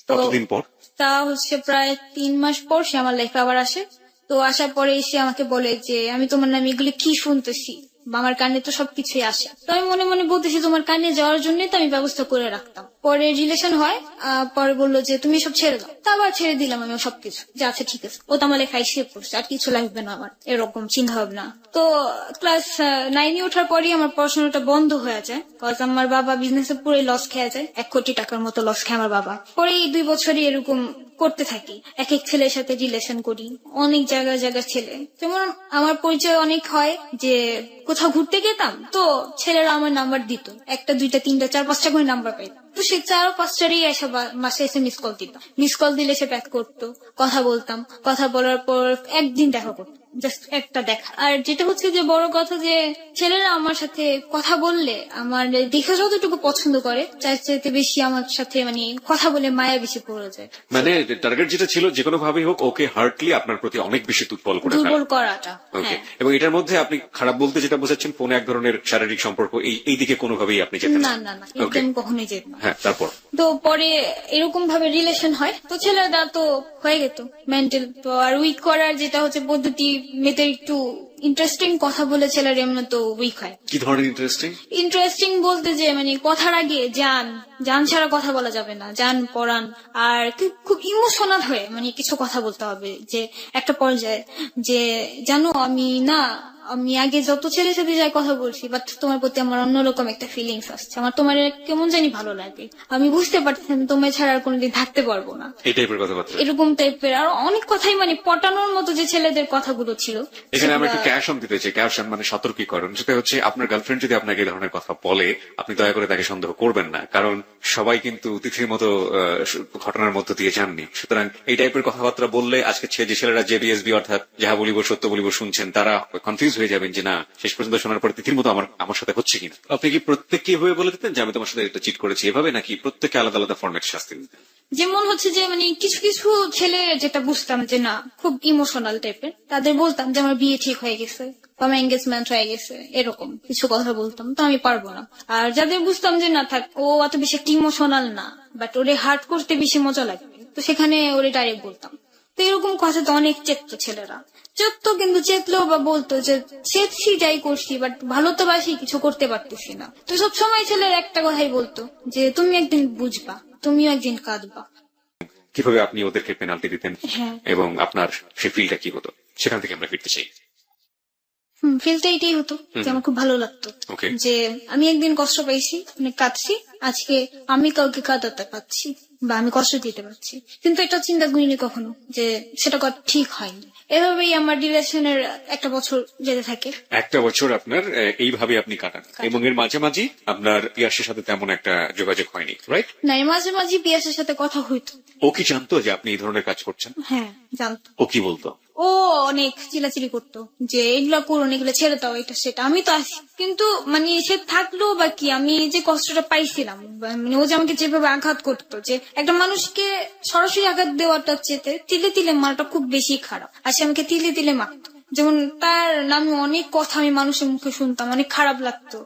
তো কতদিন পর? তা হচ্ছে প্রায় 3 মাস পর সে আমার লাইফে আবার আসে। তো আসার পরে সে আমাকে বলে যে আমি তোমার নামে এগুলো কি শুনতেছি, আমার কানে তো সবকিছুই আসে। তো আমি মনে মনে বলতেছি তোমার কানে যাওয়ার জন্যই তো আমি ব্যবস্থা করে রাখতাম। পরে রিলেশন হয়, পরে বললো যে তুমি সব ছেড়ে দাও। তা আবার ছেড়ে দিলাম আমি সবকিছু, যে আচ্ছা ঠিক আছে, ও তো আমার লেখায় শেষ করছে, আর কিছু লাগবে না আমার, এরকম চিন্তা ভাবনা। তো ক্লাস 9-এ ওঠার পরই আমার পড়াশোনাটা বন্ধ হয়ে যায়, কজ আমার বাবা বিজনেসে পুরো লস খেয়ে যায়, 1 কোটি টাকার মতো লস খায় আমার বাবা। পরে এই 2 বছরই এরকম করতে থাকি, এক এক ছেলের সাথে রিলেশন করি, অনেক জায়গায় ছেলে। যেমন আমার পরিচয় অনেক হয় যে কোথাও ঘুরতে গেতাম, তো ছেলেরা আমার নাম্বার দিত, 1টা 2টা 3টা 4-5টা করে নাম্বার পাইতাম। তো সে 4-5টারই এসে মাসে এসে মিস কল দিতাম, মিস কল দিলে সে ব্যাক করতো, কথা বলতাম, কথা বলার পর একদিন দেখা করতো, জাস্ট একটা দেখা। আর যেটা হচ্ছে যে বড় কথা, যে ছেলেরা আমার সাথে কথা বললে আমার দেখে যতটুকু পছন্দ করে তার চাইতে বেশি আমার সাথে মানে কথা বলে মায়া বেশি পড়ে যায়। মানে টার্গেট যেটা ছিল যে কোনো ভাবেই হোক ওকে হার্টলি আপনার প্রতি অনেক বেশি দুর্বল করে ফেলা। দুর্বল করাটা। ওকে, এবং এটার মধ্যে আপনি খারাপ বলতে যেটা বোঝাচ্ছেন, ফোনে এক ধরনের শারীরিক সম্পর্ক, এই দিকে কোনোভাবেই আপনি যেতেন না না না, একদম কখনোই যেত না। হ্যাঁ, তারপর? তো পরে এরকম ভাবে রিলেশন হয়, তো ছেলেরা তো হয়ে গেত মেন্টাল। তো আর উইক করার যেটা হচ্ছে পদ্ধতি, মেয়েদের একটু ইন্টারেস্টিং কথা বলে ছেলের এমনি তো উইক হয়। কি ধরনের ইন্টারেস্টিং? ইন্টারেস্টিং বলতে যে মানে কথার আগে জান ছাড়া কথা বলা যাবে না, জান পড়ান। আর খুব ইমোশনাল হয়ে মানে কিছু কথা বলতে হবে, যে একটা পর্যায়ে যে জানো আমি আগে যত ছেলের সাথে যাই কথা বলছি, বাট তোমার প্রতি আমার অন্যরকম একটা ফিলিংস আসছে, আমার তোমার কেমন জানি ভালো লাগে, আমি বুঝতে পারছি আমি তোমায় ছাড়া আর কোনোদিন থাকতে পারবো না, এই টাইপের কথাবার্তা। এরকম টাইপের আর অনেক কথাই মানে পটানোর মতো যে ছেলেদের কথাগুলো ছিল। এখানে আমি একটু সেগুলা- ক্যাশন দিতে চাই। ক্যাশন মানে সতর্কীকরণ। সেটা হচ্ছে আপনার গার্লফ্রেন্ড যদি আপনাকে এই ধরনের কথা বলে, আপনি দয়া করে তাকে সন্দেহ করবেন না, কারণ সবাই কিন্তু তিথির মতো ঘটনার মধ্য দিয়ে যাননি। সুতরাং এই টাইপের কথাবার্তা বললে আজকে যে ছেলেরা জেবিএসবি অর্থাৎ যাহা বলিব সত্য বলিব শুনছেন, তারা কনফিউজ হয়ে যাবেন যে না, শেষ পর্যন্ত শোনার পরে তিথির মতো আমার সাথে হচ্ছে কিনা। আপনি কি প্রত্যেককে এভাবে বলে দিতেন যে আমি তোমার সাথে একটা চিট করেছি এভাবে, নাকি প্রত্যেককে আলাদা আলাদা ফর্মেট শাস্তি দিতেন? যেমন হচ্ছে যে মানে কিছু কিছু ছেলে যেটা বুঝতাম যে না খুব ইমোশনাল টাইপের, তাদের বলতাম যে আমার বিয়ে ঠিক হয়ে গেছে, আমার এঙ্গেজমেন্ট হয়ে গেছে, এরকম কিছু কথা বলতাম, তো আমি পারবো না। আর যাদের বুঝতাম যে না থাক, ও অত বেশি একটা ইমোশনাল না, বাট ওরে হার্ট করতে বেশি মজা লাগবে, তো সেখানে ওরে ডাইরেক্ট বলতাম। তো এরকম কথা তো অনেক চেত ছেলেরা, কিন্তু চেতলেও বা বলতো যে চেতছি যাই করছি, বাট ভালো তো বাসি, কিছু করতে পারতেছি না। তো সবসময় ছেলের একটা কথাই বলতো যে তুমি একদিন বুঝবা, তুমিও একদিন কাঁদবা। কিভাবে আপনি ওদেরকে পেনাল্টি দিতেন হ্যাঁ। এবং আপনার সেই ফিলটা কি হতো, সেখান থেকে আমরা ফিরতে চাই। ফিলটা এটাই হতো যে আমার খুব ভালো লাগতো Okay. যে আমি একদিন কষ্ট পাইছি, মানে কাঁদছি, আজকে আমি কাউকে কাঁদাতে পারছি বা আমি কষ্ট দিতে পারছি, কিন্তু এটা চিন্তা করিনি কখনো যে সেটা ঠিক হয়নি। এভাবেই আমার রিলেশনের একটা বছর যেতে থাকে। একটা বছর আপনার এইভাবে আপনি কাটান এবং এর মাঝামাঝি আপনার পিয়াসের সাথে তেমন একটা যোগাযোগ হয়নি, রাইট? না, এর মাঝে মাঝে পিয়াসের সাথে কথা হইতো। ও কি জানতো যে আপনি এই ধরনের কাজ করছেন? হ্যাঁ, জানতো। ও কি বলতো? ও অনেক চিলাচিলি করতো যে এগুলা করুন, এগুলো ছেড়ে দাও, এটা সেটা। আমি তো আছি, কিন্তু মানে সে থাকলো বা কি, আমি যে কষ্টটা পাইছিলাম, মানে ও যে আমাকে যেভাবে আঘাত করতো, যে একটা মানুষকে সরাসরি আঘাত দেওয়াটা চেতে তিলে তিলে মারাটা খুব বেশি খারাপ, আর সে আমাকে তিলে তিলে মারতো। যেমন তার নামে অনেক কথা আমি মানুষের মুখে শুনতাম, অনেক খারাপ লাগতো।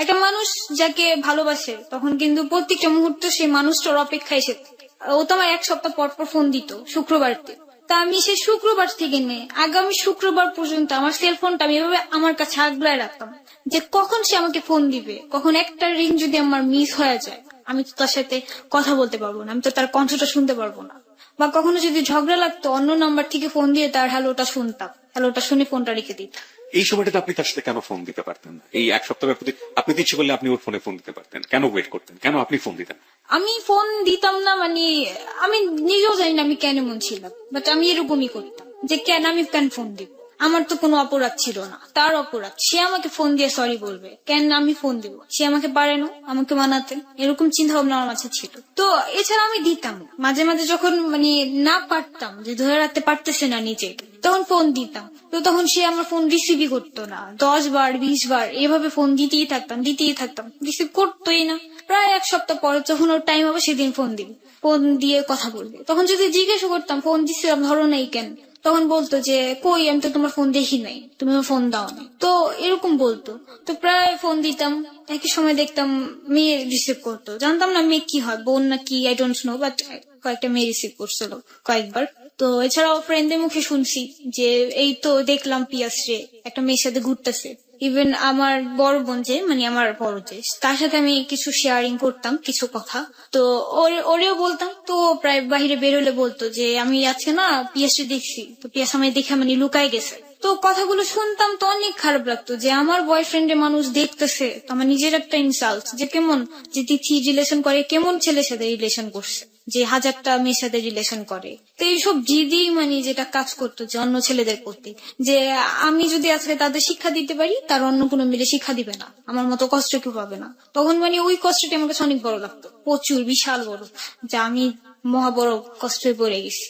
একটা মানুষ যাকে ভালোবাসে তখন কিন্তু প্রত্যেকটা মুহূর্তে সেই মানুষটার অপেক্ষায় সে থাকে। ও তো আমার 1 সপ্তাহ পর পর ফোন দিত শুক্রবারতে, তা আমি সেই শুক্রবার থেকে নিয়ে আগামী শুক্রবার পর্যন্ত আমার সেলফোনটা আমি এভাবে আমার কাছে আগলায় রাখতাম যে কখন সে আমাকে ফোন দিবে, কখন একটা রিং যদি আমার মিস হয়ে যায় আমি তো তার সাথে কথা বলতে পারবো না, আমি তো তার কণ্ঠটা শুনতে পারবো না। বা কখনো যদি ঝগড়া লাগতো অন্য নাম্বার থেকে ফোন দিয়ে তার হ্যালোটা শুনতাম, হ্যালোটা শুনে ফোনটা রেখে দিতাম। এই সময়টাতে আপনি তার সাথে কেন ফোন দিতে পারতেন না? এই এক সপ্তাহ ব্যাপী আপনি তো ইচ্ছে করলে আপনি ওর ফোনে ফোন দিতে পারতেন, কেন ওয়েট করতেন? কেন আপনি ফোন দিতেন? আমি ফোন দিতাম না, মানে আমি নিজেও জানি না আমি কেন এমন ছিলাম, বাট আমি এরকমই করতাম যে আমি কেন ফোন দিব, আমার তো কোনো অপরাধ ছিল না, তার অপরাধ, সে আমাকে ফোন দিয়ে সরি বলবে, কেন আমি ফোন দিব, সে আমাকে পারে না আমাকে মানাতে, এরকম চিন্তা ভাবনা আমার মাঝে ছিল। তো এছাড়া আমি দিতাম না। মাঝে মাঝে যখন মানে না পারতাম, যে ধরে রাখতে পারতেছে না নিজে, তখন ফোন দিতাম, তো তখন সে আমার ফোন রিসিভই করতো না। 10 বার 20 বার এভাবে ফোন দিতেই থাকতাম, রিসিভ করতোই না। প্রায় 1 সপ্তাহ পরে যখন ওর টাইম হবে সেদিন ফোন দিবি, ফোন দিয়ে কথা বলবে। তখন যদি জিজ্ঞাসা করতাম ফোন দিচ্ছিলাম ধরো নাই কেন, তখন বলতো যে কই, আমি তো তোমার ফোন দেখি নাই, তুমি আমার ফোন দাও না, তো এরকম বলতো। তো প্রায় ফোন দিতাম, একই সময় দেখতাম মেয়ে রিসিভ করতো, জানতাম না মেয়ে কি হয়, বোন না কি, আই ডোন্ট নো, বাট কয়েকটা মেয়ে রিসিভ করছিল কয়েকবার। তো এছাড়াও ফ্রেন্ডদের মুখে শুনছি যে এই তো দেখলাম পিয়াস রে একটা মেয়ের সাথে ঘুরতেছে। ইভেন আমার বড় বোন যে মানে আমার বড় যে, তার সাথে আমি কিছু শেয়ারিং করতাম কিছু কথা, তো ওরেও বলতাম। তো প্রায় বাহিরে বের হলে বলতো যে আমি আজকে না পিয়াসে দেখছি, তো পিয়াস আমায় দেখে মানে লুকায় গেছে। তো কথাগুলো শুনতাম তো অনেক খারাপ লাগতো যে আমার বয়ফ্রেন্ডের মানুষ দেখতেছে, তো আমার নিজের একটা ইনসাল্ট যে কেমন যে তিথি রিলেশন করে, কেমন ছেলের সাথে রিলেশন করছে যে 1000টা মেয়ের সাথে রিলেশন করে। তো এইসব জিদি মানে যেটা কাজ করতো যে অন্য ছেলেদের প্রতি, যে আমি যদি আজকে তাদের শিক্ষা দিতে পারি তার অন্য কোনো মিলে শিক্ষা দিবে না, আমার মতো কষ্ট কেউ পাবে না। তখন মানে ওই কষ্টটা আমার কাছে অনেক বড় লাগতো, প্রচুর বিশাল বড়, যে আমি মহা বড় কষ্টে পড়ে গেছি।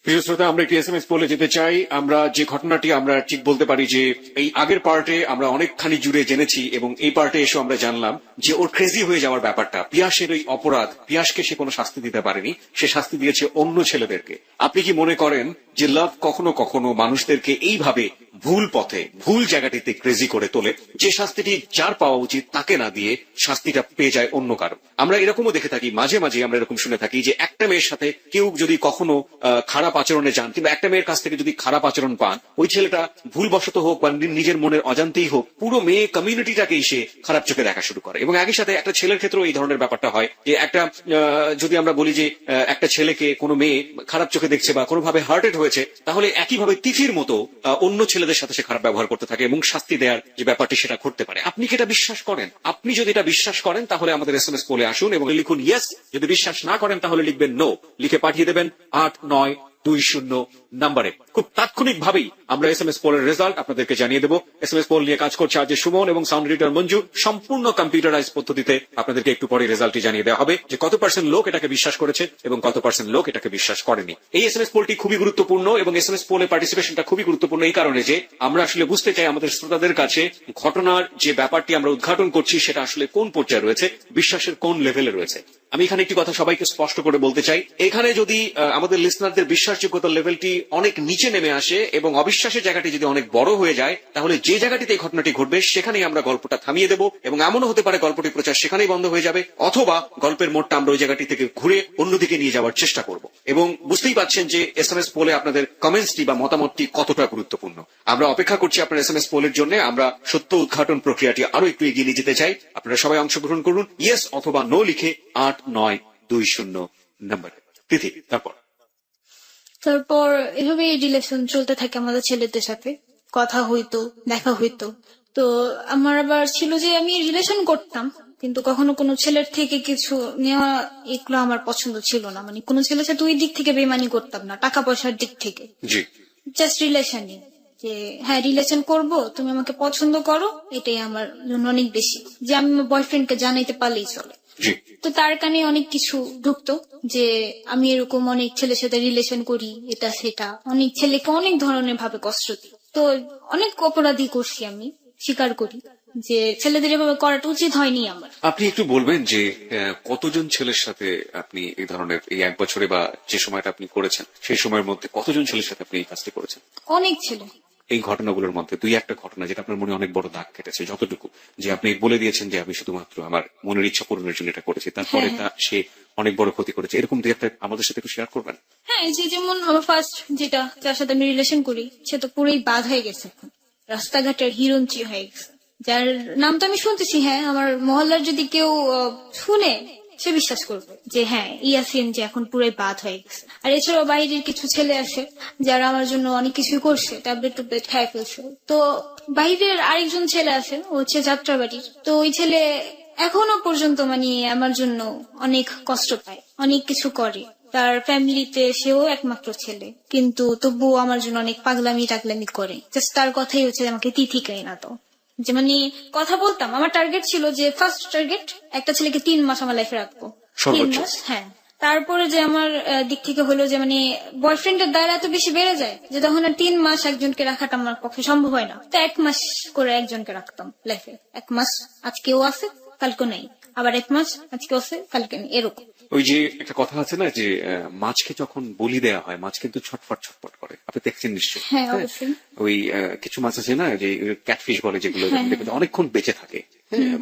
প্রিয় শ্রোতা, আমরা একটি এসএমএস বলে যেতে চাই। আমরা যে ঘটনাটি আমরা ঠিক বলতে পারি যে এই আগের পার্টে আমরা অনেকখানি জুড়ে জেনেছি এবং এই পার্টে এসে আমরা জানলাম যে ওর ক্রেজি হয়ে যাওয়ার ব্যাপারটা, পিয়াসের ওই অপরাধ, পিয়াসকে সে কোনো শাস্তি দিতে পারেনি, সে শাস্তি দিয়েছে অন্য ছেলেদেরকে। আপনি কি মনে করেন যে লাভ কখনো কখনো মানুষদেরকে এইভাবে ভুল পথে ভুল জায়গাটিতে ক্রেজি করে তোলে, যে শাস্তিটি যার পাওয়া উচিত তাকে না দিয়ে শাস্তিটা পেয়ে যায় অন্য কারো? আমরা এরকমও দেখে থাকি, মাঝে মাঝে আমরা এরকম শুনে থাকি যে একটা মেয়ের সাথে কেউ যদি কখনো খারাপ আচরণে যান, কিংবা একটা মেয়ের কাছ থেকে যদি খারাপ আচরণ পান, ওই ছেলেটা ভুলবশত হোক বা নিজের মনের অজান্তেই হোক, পুরো মেয়ে কমিউনিটিটাকেই সে খারাপ চোখে দেখা শুরু করে। এবং একই সাথে একটা ছেলের ক্ষেত্রেও এই ধরনের ব্যাপারটা হয় যে একটা যদি আমরা বলি যে একটা ছেলেকে কোনো মেয়ে খারাপ চোখে দেখছে বা কোনোভাবে হার্টেড হয়েছে, তাহলে একইভাবে তিথির মতো অন্য ছেলেদের সাথে সে খারাপ ব্যবহার করতে থাকে এবং শাস্তি দেওয়ার যে ব্যাপারটি সেটা ঘটতে পারে। আপনি কি এটা বিশ্বাস করেন? আপনি যদি এটা বিশ্বাস করেন তাহলে আমাদের SMS পোলে আসুন এবং লিখুন ইয়েস। যদি বিশ্বাস না করেন তাহলে লিখবেন নো। লিখে পাঠিয়ে দেবেন 8920 নম্বরে। খুব তাৎক্ষণিক ভাবেই আমরা SMS পোলের রেজাল্ট আপনাদেরকে জানিয়ে দেবো। SMS পোল নিয়ে কাজ করছে আজ সুমন এবং সাউন্ড এডিটর মঞ্জু। সম্পূর্ণ কম্পিউটারাইজ পদ্ধতিতে আপনাদেরকে একটু পরে রেজাল্টটি জানিয়ে দেওয়া হবে যে কত % লোক এটাকে বিশ্বাস করেছে এবং কত % লোক এটাকে বিশ্বাস করেনি। এই SMS পোলটি খুবই গুরুত্বপূর্ণ এবং SMS পোলে পার্টিসিপেশনটা খুবই গুরুত্বপূর্ণ এই কারণে যে আমরা আসলে বুঝতে চাই আমাদের শ্রোতাদের কাছে ঘটনার যে ব্যাপারটি আমরা উদ্ঘাটন করছি সেটা আসলে কোন পর্যায়ে রয়েছে, বিশ্বাসের কোন লেভেলে রয়েছে। আমি এখানে একটি কথা সবাইকে স্পষ্ট করে বলতে চাই, এখানে যদি আমাদের লিসনারদের বিশ্বাসযোগ্যতার লেভেলটি অনেক নিচে নেমে আসে এবং অবিশ্বাসের জায়গাটি যদি অনেক বড় হয়ে যায়, তাহলে যে জায়গাটিতে এই ঘটনাটি ঘটবে সেখানেই আমরা গল্পটা থামিয়ে দেব এবং এমনও হতে পারে গল্পটি প্রচার সেখানেই বন্ধ হয়ে যাবে, অথবা গল্পের মোড়টা আমরা ওই জায়গাটি থেকে ঘুরে অন্যদিকে নিয়ে যাওয়ার চেষ্টা করব। এবং বুঝতেই পারছেন যে SMS পোলে আপনাদের কমেন্টসটি বা মতামতটি কতটা গুরুত্বপূর্ণ। আমরা অপেক্ষা করছি আপনার SMS পোলের জন্য। আমরা সত্য উদ্ঘাটন প্রক্রিয়াটি আরো একটু এগিয়ে নিয়ে যেতে চাই। আপনারা সবাই অংশগ্রহণ করুন ইয়েস অথবা নো লিখে 8920 নম্বরে। তিথি, তারপর এভাবেই রিলেশন চলতে থাকে আমাদের ছেলেদের সাথে, কথা হইতো, দেখা হইতো। তো আমার আবার ছিল যে আমি রিলেশন করতাম কিন্তু কখনো কোনো ছেলের থেকে কিছু নেওয়া এগুলো আমার পছন্দ ছিল না। মানে কোনো ছেলের সাথে ওই দিক থেকে বেমানি করতাম না, টাকা পয়সার দিক থেকে, জি জাস্ট রিলেশনে যে হ্যাঁ রিলেশন করব, তুমি আমাকে পছন্দ করো, এটাই আমার জন্য অনেক বেশি। যে আমি আমার বয়ফ্রেন্ডকে জানাইতে পারলেই চলে। জি তো তার কানে অনেক কিছু ঢুকতো যে আমি এরকম অনেক ছেলের সাথে রিলেশন করি, এটা সেটা, অনেক ছেলেকে অনেক ধরনের ভাবে কষ্ট দিই। তো অনেক অপরাধী করছি, আমি স্বীকার করি যে ছেলেদের এভাবে করাটা উচিত হয়নি আমার। আপনি একটু বলবেন যে কতজন ছেলের সাথে আপনি এই ধরনের এই 1 বছরে বা যে সময়টা আপনি করেছেন সেই সময়ের মধ্যে কতজন ছেলের সাথে আপনি এই কাজটি করেছেন? অনেক ছেলে। এই ঘটনাগুলোর মধ্যে 2-1টা ঘটনা যেটা আপনার মনে অনেক বড় দাগ কেটেছে, যতটুকু যে আপনি বলে দিয়েছেন যে আমি শুধুমাত্র আমার মনের ইচ্ছা পূরণের জন্য এটা করেছি, তারপরে তা সে অনেক বড় ক্ষতি করেছে, এরকম 2-1টা আমাদের সাথে একটু শেয়ার করবেন? হ্যাঁ, এই যে যেমন আমার ফার্স্ট যেটা, যার সাথে আমি রিলেশন করি, সে তো পুরোই বাদ হয়ে গেছে, রাস্তাঘাটের হিরঞ্চি হয়ে গেছে, যার নাম তো আমি শুনতেছি। হ্যাঁ, আমার মহল্লার যদি কেউ শুনে সে বিশ্বাস করবে যে হ্যাঁ ইয়াসিন যে এখন পুরোই বাদ হয়ে গেছে। আর এছাড়াও বাইরের কিছু ছেলে আছে যারা আমার জন্য অনেক কিছুই করছে, ট্যাবলেট টুবলেট খাই ফেলছে। তো বাইরের আরেকজন ছেলে আছে, ও হচ্ছে যাত্রাবাড়ির। তো ওই ছেলে এখনো পর্যন্ত মানে আমার জন্য অনেক কষ্ট পায়, অনেক কিছু করে। তার ফ্যামিলিতে সেও একমাত্র ছেলে, কিন্তু তবুও আমার জন্য অনেক পাগলামি টাগলামি করে। জাস্ট তার কথাই হচ্ছে আমাকে তিথি খাই না তো, যে মানে কথা বলতাম। আমার টার্গেট ছিল যে ফার্স্ট টার্গেট একটা ছেলেকে 3 মাস আমার লাইফে রাখবো, 3 মাস। হ্যাঁ, তারপরে যে আমার দিক থেকে হলো যে মানে বয়ফ্রেন্ডের দায়রা এত বেশি বেড়ে যায় যে তখন আর 3 মাস একজনকে রাখাটা আমার পক্ষে সম্ভব হয় না। তো 1 মাস করে একজনকে রাখতাম লাইফে। 1 মাস আজকেও আছে কালকে নেই, আবার 1 মাস আজকে আছে কালকে নেই, এরকম। ওই যে একটা কথা আছে না যে মাছকে যখন বলি দেওয়া হয় মাছ কিন্তু ছটফট ছটফট করে, আপনি দেখছেন নিশ্চয়ই। হ্যাঁ, অবশ্যই। ওই কিছু মাছ আছে না যে ক্যাটফিশ বলে, যেগুলো দেখবেন অনেকক্ষণ বেঁচে থাকে,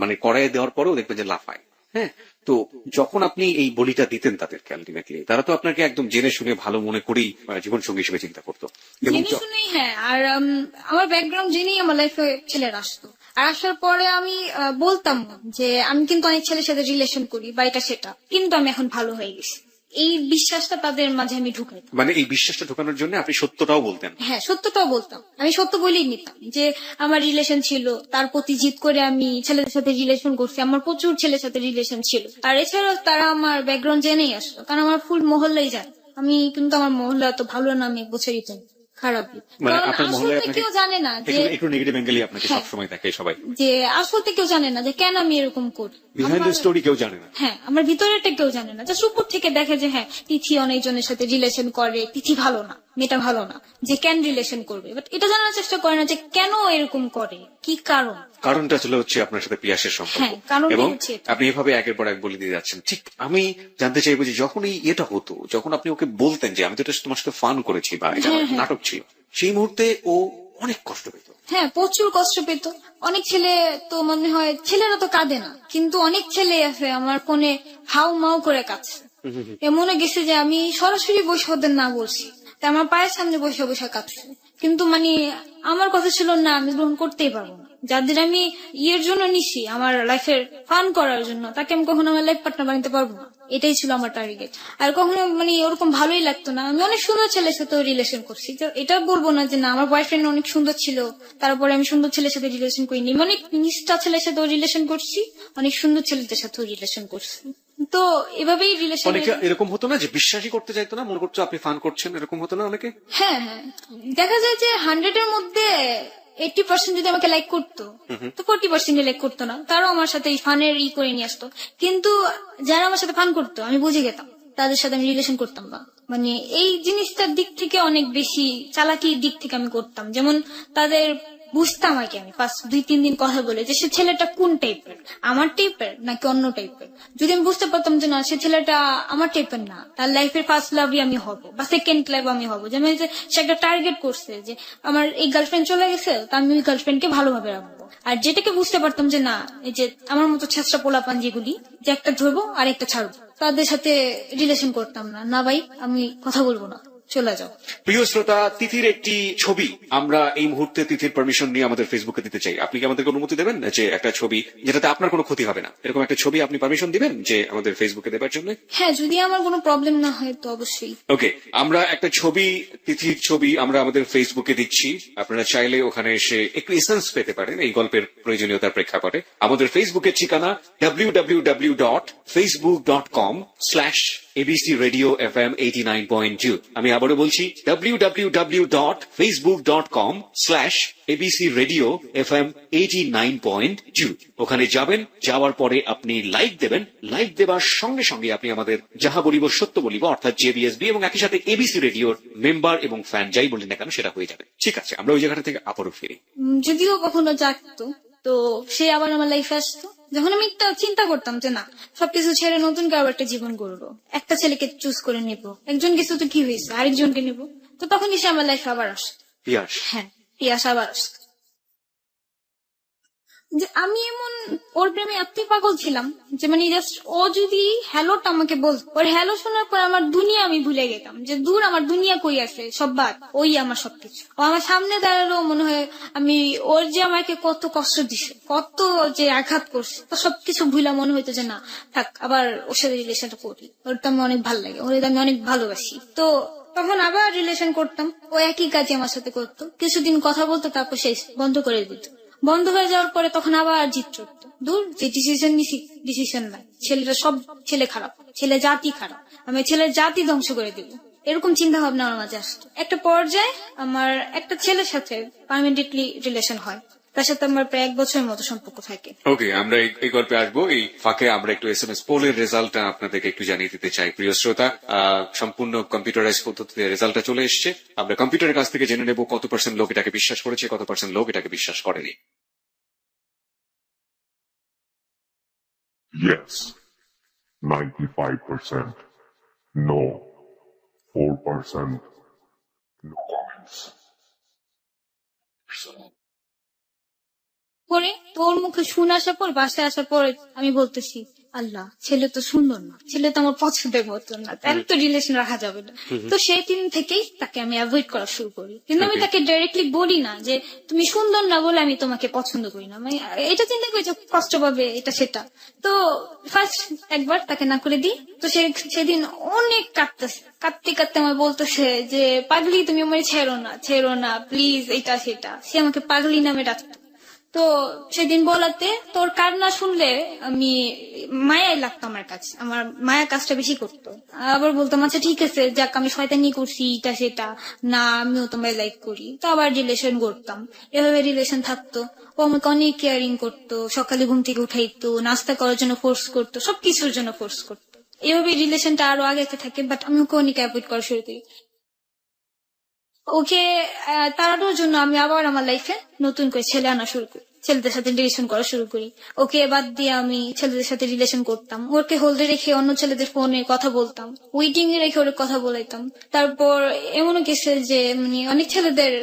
মানে কড়াইয়ে দেওয়ার পরেও দেখবেন যে লাফায়। হ্যাঁ, তো যখন আপনি এই বলিটা দিতেন তাদেরকে, আলটিমেটলি তারা তো আপনাকে একদম জেনে শুনে ভালো মনে করেই জীবন সঙ্গী হিসেবে চিন্তা করতো। এবং জেনে শুনেই, হ্যাঁ। আর আমার ব্যাকগ্রাউন্ড জেনেই আমার লাইফে ছেলেরা আসতো। আর আসার পরে আমি বলতাম যে আমি কিন্তু অনেক ছেলের সাথে রিলেশন করি বা এটা সেটা, কিন্তু আমি এখন ভালো হয়ে গেছি। এই বিশ্বাসটা তাদের মাঝে আমি ঢুকাইতাম। মানে এই বিশ্বাসটা ঢোকানোর জন্য আপনি সত্যটাও বলতেন? হ্যাঁ, সত্যটাও বলতাম। আমি সত্য বলেই নিতাম যে আমার রিলেশন ছিল, তার প্রতি জিদ করে আমি ছেলেদের সাথে রিলেশন করছি। আমার প্রচুর ছেলের সাথে রিলেশন ছিল। আর এছাড়াও তারা আমার ব্যাকগ্রাউন্ড জেনেই আসতো, কারণ আমার ফুল মহল্লাই জানে। আমি কিন্তু আমার মহল্লা তো ভালো নামে বছরই জানি, খারাপ। মানে কারণ আপনার মহল্লায় আসলে কেউ জানে না যে একটু নেগেটিভ অ্যাঙ্গেলই আপনাকে সবসময় দেখে সবাই, যে আসলে কেউ জানে না যে কেন আমি এরকম করি। বিহাইন্ড দ্য স্টোরি কেউ জানে না। হ্যাঁ, আমার ভিতরেটা কেউ জানে না, জাস্ট উপর থেকে দেখে যে হ্যাঁ তিথি অনেকজনের সাথে রিলেশন করে, তিথি ভালো না, মেয়েটা ভালো না, যে কেন রিলেশন করবে। বাট এটা জানার চেষ্টা করে না যে কেন এরকম করে, কি কারণ। কারণটা ছিল হচ্ছে আপনার সাথে পিয়াসের সম্পর্ক। হ্যাঁ, কারণটাই এবং হচ্ছে এটা। আপনি এভাবে একের পর এক বলে দিয়ে যাচ্ছেন। ঠিক আমি জানতে চাইবো যে যখন এটা হতো, যখন আপনি ওকে বলতেন যে আমি তো এটা তোমার সাথে ফান করেছি বা এটা আমার নাটক ছিল, সেই মুহূর্তে ও অনেক কষ্ট পেত। হ্যাঁ, প্রচুর কষ্ট পেত। অনেক ছেলে তো মনে হয়, ছেলেরা তো কাঁদে না, কিন্তু অনেক ছেলে আছে আমার ফোনে হাউ মাউ করে কাঁদছে। মনে গেছে যে আমি সরাসরি বসে ওদের না বলছি, তা আমার পায়ের সামনে বসে বসে কাঁদছে, কিন্তু মানে আমার কথা ছিল না, আমি গ্রহণ করতেই পারবো না। যাদের আমি ইয়ের জন্য নিছি, আমার লাইফের ফান করার জন্য, তাকে আমি কখনো আমার লাইফ পার্টনার বানাতে পারবো না। এটাই ছিল আমার টার্গেট। আর কখনো মানে ওরকম ভালোই লাগতো না। আমি অনেক সুন্দর ছেলের সাথে রিলেশন করছি, তো এটা বলবো না যে না আমার বয়ফ্রেন্ড অনেক সুন্দর ছিল তারপরে আমি সুন্দর ছেলের সাথে রিলেশন করিনি। আমি অনেক নিষ্ঠা ছেলের সাথে রিলেশন করছি, অনেক সুন্দর ছেলেদের সাথে রিলেশন করছি। তো এভাবেই রিলেশন। অনেকে এরকম হতো না যে বিশ্বাসই করতে চাইতো না, মনে করতো আপনি ফান করছেন, এরকম হতো না অনেকে? হ্যাঁ হ্যাঁ, দেখা যায় যে 100 এর মধ্যে 80% যদি আমাকে লাইক করতো, তো 40% লাইক করতো না। তারাও আমার সাথে ফানের করে নিয়ে আসতো। কিন্তু যারা আমার সাথে ফান করতো আমি বুঝে গেতাম, তাদের সাথে আমি রিলেশন করতাম না। মানে এই জিনিসটার দিক থেকে অনেক বেশি চালাকির দিক থেকে আমি করতাম। যেমন তাদের বুঝতাম আর কি, আমি ফার্স্ট 2-3 দিন কথা বলে যে সে ছেলেটা কোন টাইপের, আমার টাইপের নাকি অন্য টাইপের। যদি আমি বুঝতে পারতাম যে না সে ছেলেটা আমার টাইপের না, তার লাইফের ফার্স্ট লাভই আমি হব বা সেকেন্ড লাভ আমি হব। যেমন যে সে একটা টার্গেট করছে যে আমার এই গার্লফ্রেন্ড চলে গেছে, তো আমি ওই গার্লফ্রেন্ডকে ভালোভাবে রাখবো। আর যেটাকে বুঝতে পারতাম যে না, এই যে আমার মতো ছেঁচড়া পোলাপান যেগুলি, যে একটা ধরবো আর একটা ছাড়বো, তাদের সাথে রিলেশন করতাম না। না ভাই, আমি কথা বলবো না, চলে যাও। প্রিয় শ্রোতা, তিথির একটি ছবি আমরা এই মুহূর্তে তিথির পারমিশন নিয়ে আমাদের ফেসবুকে দিতে চাই। আপনি কি আমাদেরকে অনুমতি দেবেন যে একটা ছবি যেটাতে আপনার কোনো ক্ষতি হবে না, এরকম একটা ছবি আপনি পারমিশন দিবেন যে আমাদের ফেসবুকে দেবার জন্য? হ্যাঁ, যদি আমার কোনো প্রবলেম না হয় তো অবশ্যই। ওকে, আমরা একটা ছবি, তিথির ছবি আমরা আমাদের ফেসবুকে দিচ্ছি। আপনারা চাইলে ওখানে এসে একটু এসেন্স পেতে পারেন এই গল্পের প্রয়োজনীয়তার প্রেক্ষাপটে। আমাদের ফেসবুকের ঠিকানা www.facebook.com/ABC Radio FM 89.2। আমি আবারও বলছি www.facebook.com/ABC Radio FM 89.2। ওখানে যাবেন, যাওয়ার পরে আপনি লাইক দেবেন। লাইক দেবার সঙ্গে সঙ্গে আপনি আমাদের যাহা বলিব সত্য বলিব অর্থাৎ JBSB এবং একই সাথে ABC রেডিওর মেম্বার এবং ফ্যান যাই বলি না কেন সেটা হয়ে যাবে। ঠিক আছে, আমরা ওই জায়গাটা থেকে আবারও ফিরি। যদিও কখনো জাগতো, তো সে আবার আমার লাইফে আসতো। যখন আমি একটা চিন্তা করতাম যে না, সবকিছু ছেড়ে নতুন কারো একটা জীবন গড়বো, একটা ছেলেকে চুজ করে নিবো, একজন কিছু তো কি হয়েছে আরেকজনকে নিবো, তো তখনই সে আমার লাইফে আবার আসতো। পিয়াস, হ্যাঁ, পিয়াস আবার আসতো। যে আমি এমন ওর প্রেমে এতই পাগল ছিলাম যে মানে জাস্ট ও যদি হ্যালোটা আমাকে বলতো, ওর হ্যালো শোনার পর আমার দুনিয়া আমি ভুলে গেতাম, যে দূর আমার দুনিয়া কই আছে, সব বাদ, ওই আমার সবকিছু। ও আমার সামনে দাঁড়ালো, মনে হয় আমি ওর যে আমাকে কত কষ্ট দিছে, কত যে আঘাত করছে, তো সবকিছু ভুলা মনে হইতো যে না থাক, আবার ওর সাথে রিলেশনটা করি, ওর তো আমি অনেক ভালো লাগে, ওর আমি অনেক ভালোবাসি। তো তখন আবার রিলেশন করতাম, ও একই কাজে আমার সাথে করতো, কিছুদিন কথা বলতো, তারপর শেষ বন্ধ করে দিত। বন্ধ হয়ে যাওয়ার পরে তখন আবার জিত চড়তো, দূর যে ডিসিশন নিছি, ডিসিশন নাই, ছেলেটা সব ছেলে খারাপ, ছেলে জাতি খারাপ, আমি ছেলের জাতি ধ্বংস করে দিব, এরকম চিন্তা ভাবনা আমার মাঝে আসতো। একটা পর্যায়ে আমার একটা ছেলের সাথে পার্মানেন্টলি রিলেশন হয়, তার সাথে আমার প্রায় 1 বছরের মতো সম্পর্ক থাকে। ওকে, আমরা এই গল্পে আসবো। এই ফাঁকে আমরা একটু SMS পোলের রেজাল্টটা আপনাদেরকে একটু জানিয়ে দিতে চাই প্রিয় শ্রোতা। সম্পূর্ণ কম্পিউটারাইজ পদ্ধতিতে রেজাল্টটা চলে এসছে। আমরা কম্পিউটারের কাছ থেকে জেনে নেব কত % লোক এটাকে বিশ্বাস করেছে, কত % লোক এটাকে বিশ্বাস করেনি। Yes, 95%. No, 4%. No comments. পরে তোর মুখে শুনে আসার পর, বাসায় আসার পর আমি বলতেছি আল্লাহ, ছেলে তো সুন্দর না, ছেলে তো আমার পছন্দের মতো না, তাহলে তো রিলেশন রাখা যাবে না। তো সেই দিন থেকেই তাকে আমি অ্যাভয়েড করা শুরু করি। কিন্তু আমি তাকে ডাইরেক্টলি বলি না যে তুমি সুন্দর না বলে আমি তোমাকে পছন্দ করি না, মানে এটা চিন্তা করি যে কষ্ট পাবে এটা সেটা। তো ফার্স্ট একবার তাকে না করে দিই, তো সেদিন অনেক কাঁদতেছে, কাঁদতে কাঁদতে আমার বলতেছে যে পাগলি তুমি আমার ছেড়ো না প্লিজ, এটা সেটা। সে আমাকে পাগলি নামে ডাকতো। তো সেদিন বলাতে তোর কান্না শুনলে আমি মায়াই লাগতো, আমার কাছে আমার মায়া কাজটা বেশি করতো। আবার বলতাম আচ্ছা ঠিক আছে, যাক আমি শয়তানি করছি এটা সেটা না, আমিও তোমায় লাইক করি। তো আবার রিলেশন করতাম, এভাবে রিলেশন থাকতো। ও আমাকে অনেক কেয়ারিং করতো, সকালে ঘুম থেকে উঠাইতো, নাস্তা করার জন্য ফোর্স করতো, সবকিছুর জন্য ফোর্স করতো। এভাবে রিলেশনটা আরো আগে থাকে, বাট আমি ওকে অনেক অ্যাভয়েড করা শুরু করি। ওকে তাড়ানোর জন্য আমি আবার আমার লাইফে নতুন করে ছেলে আনা শুরু করি, ছেলেদের সাথে রিলেশন করা শুরু করি। ওকে বাদ দিয়ে আমি ছেলেদের সাথে রিলেশন করতাম, ওকে হোল্ডে রেখে অন্য ছেলেদের ফোনে কথা বলতাম, ওয়েটিং এ রেখে ওর কথা বলাইতাম। তারপর এমনও গেছে যে মানে অনেক ছেলেদের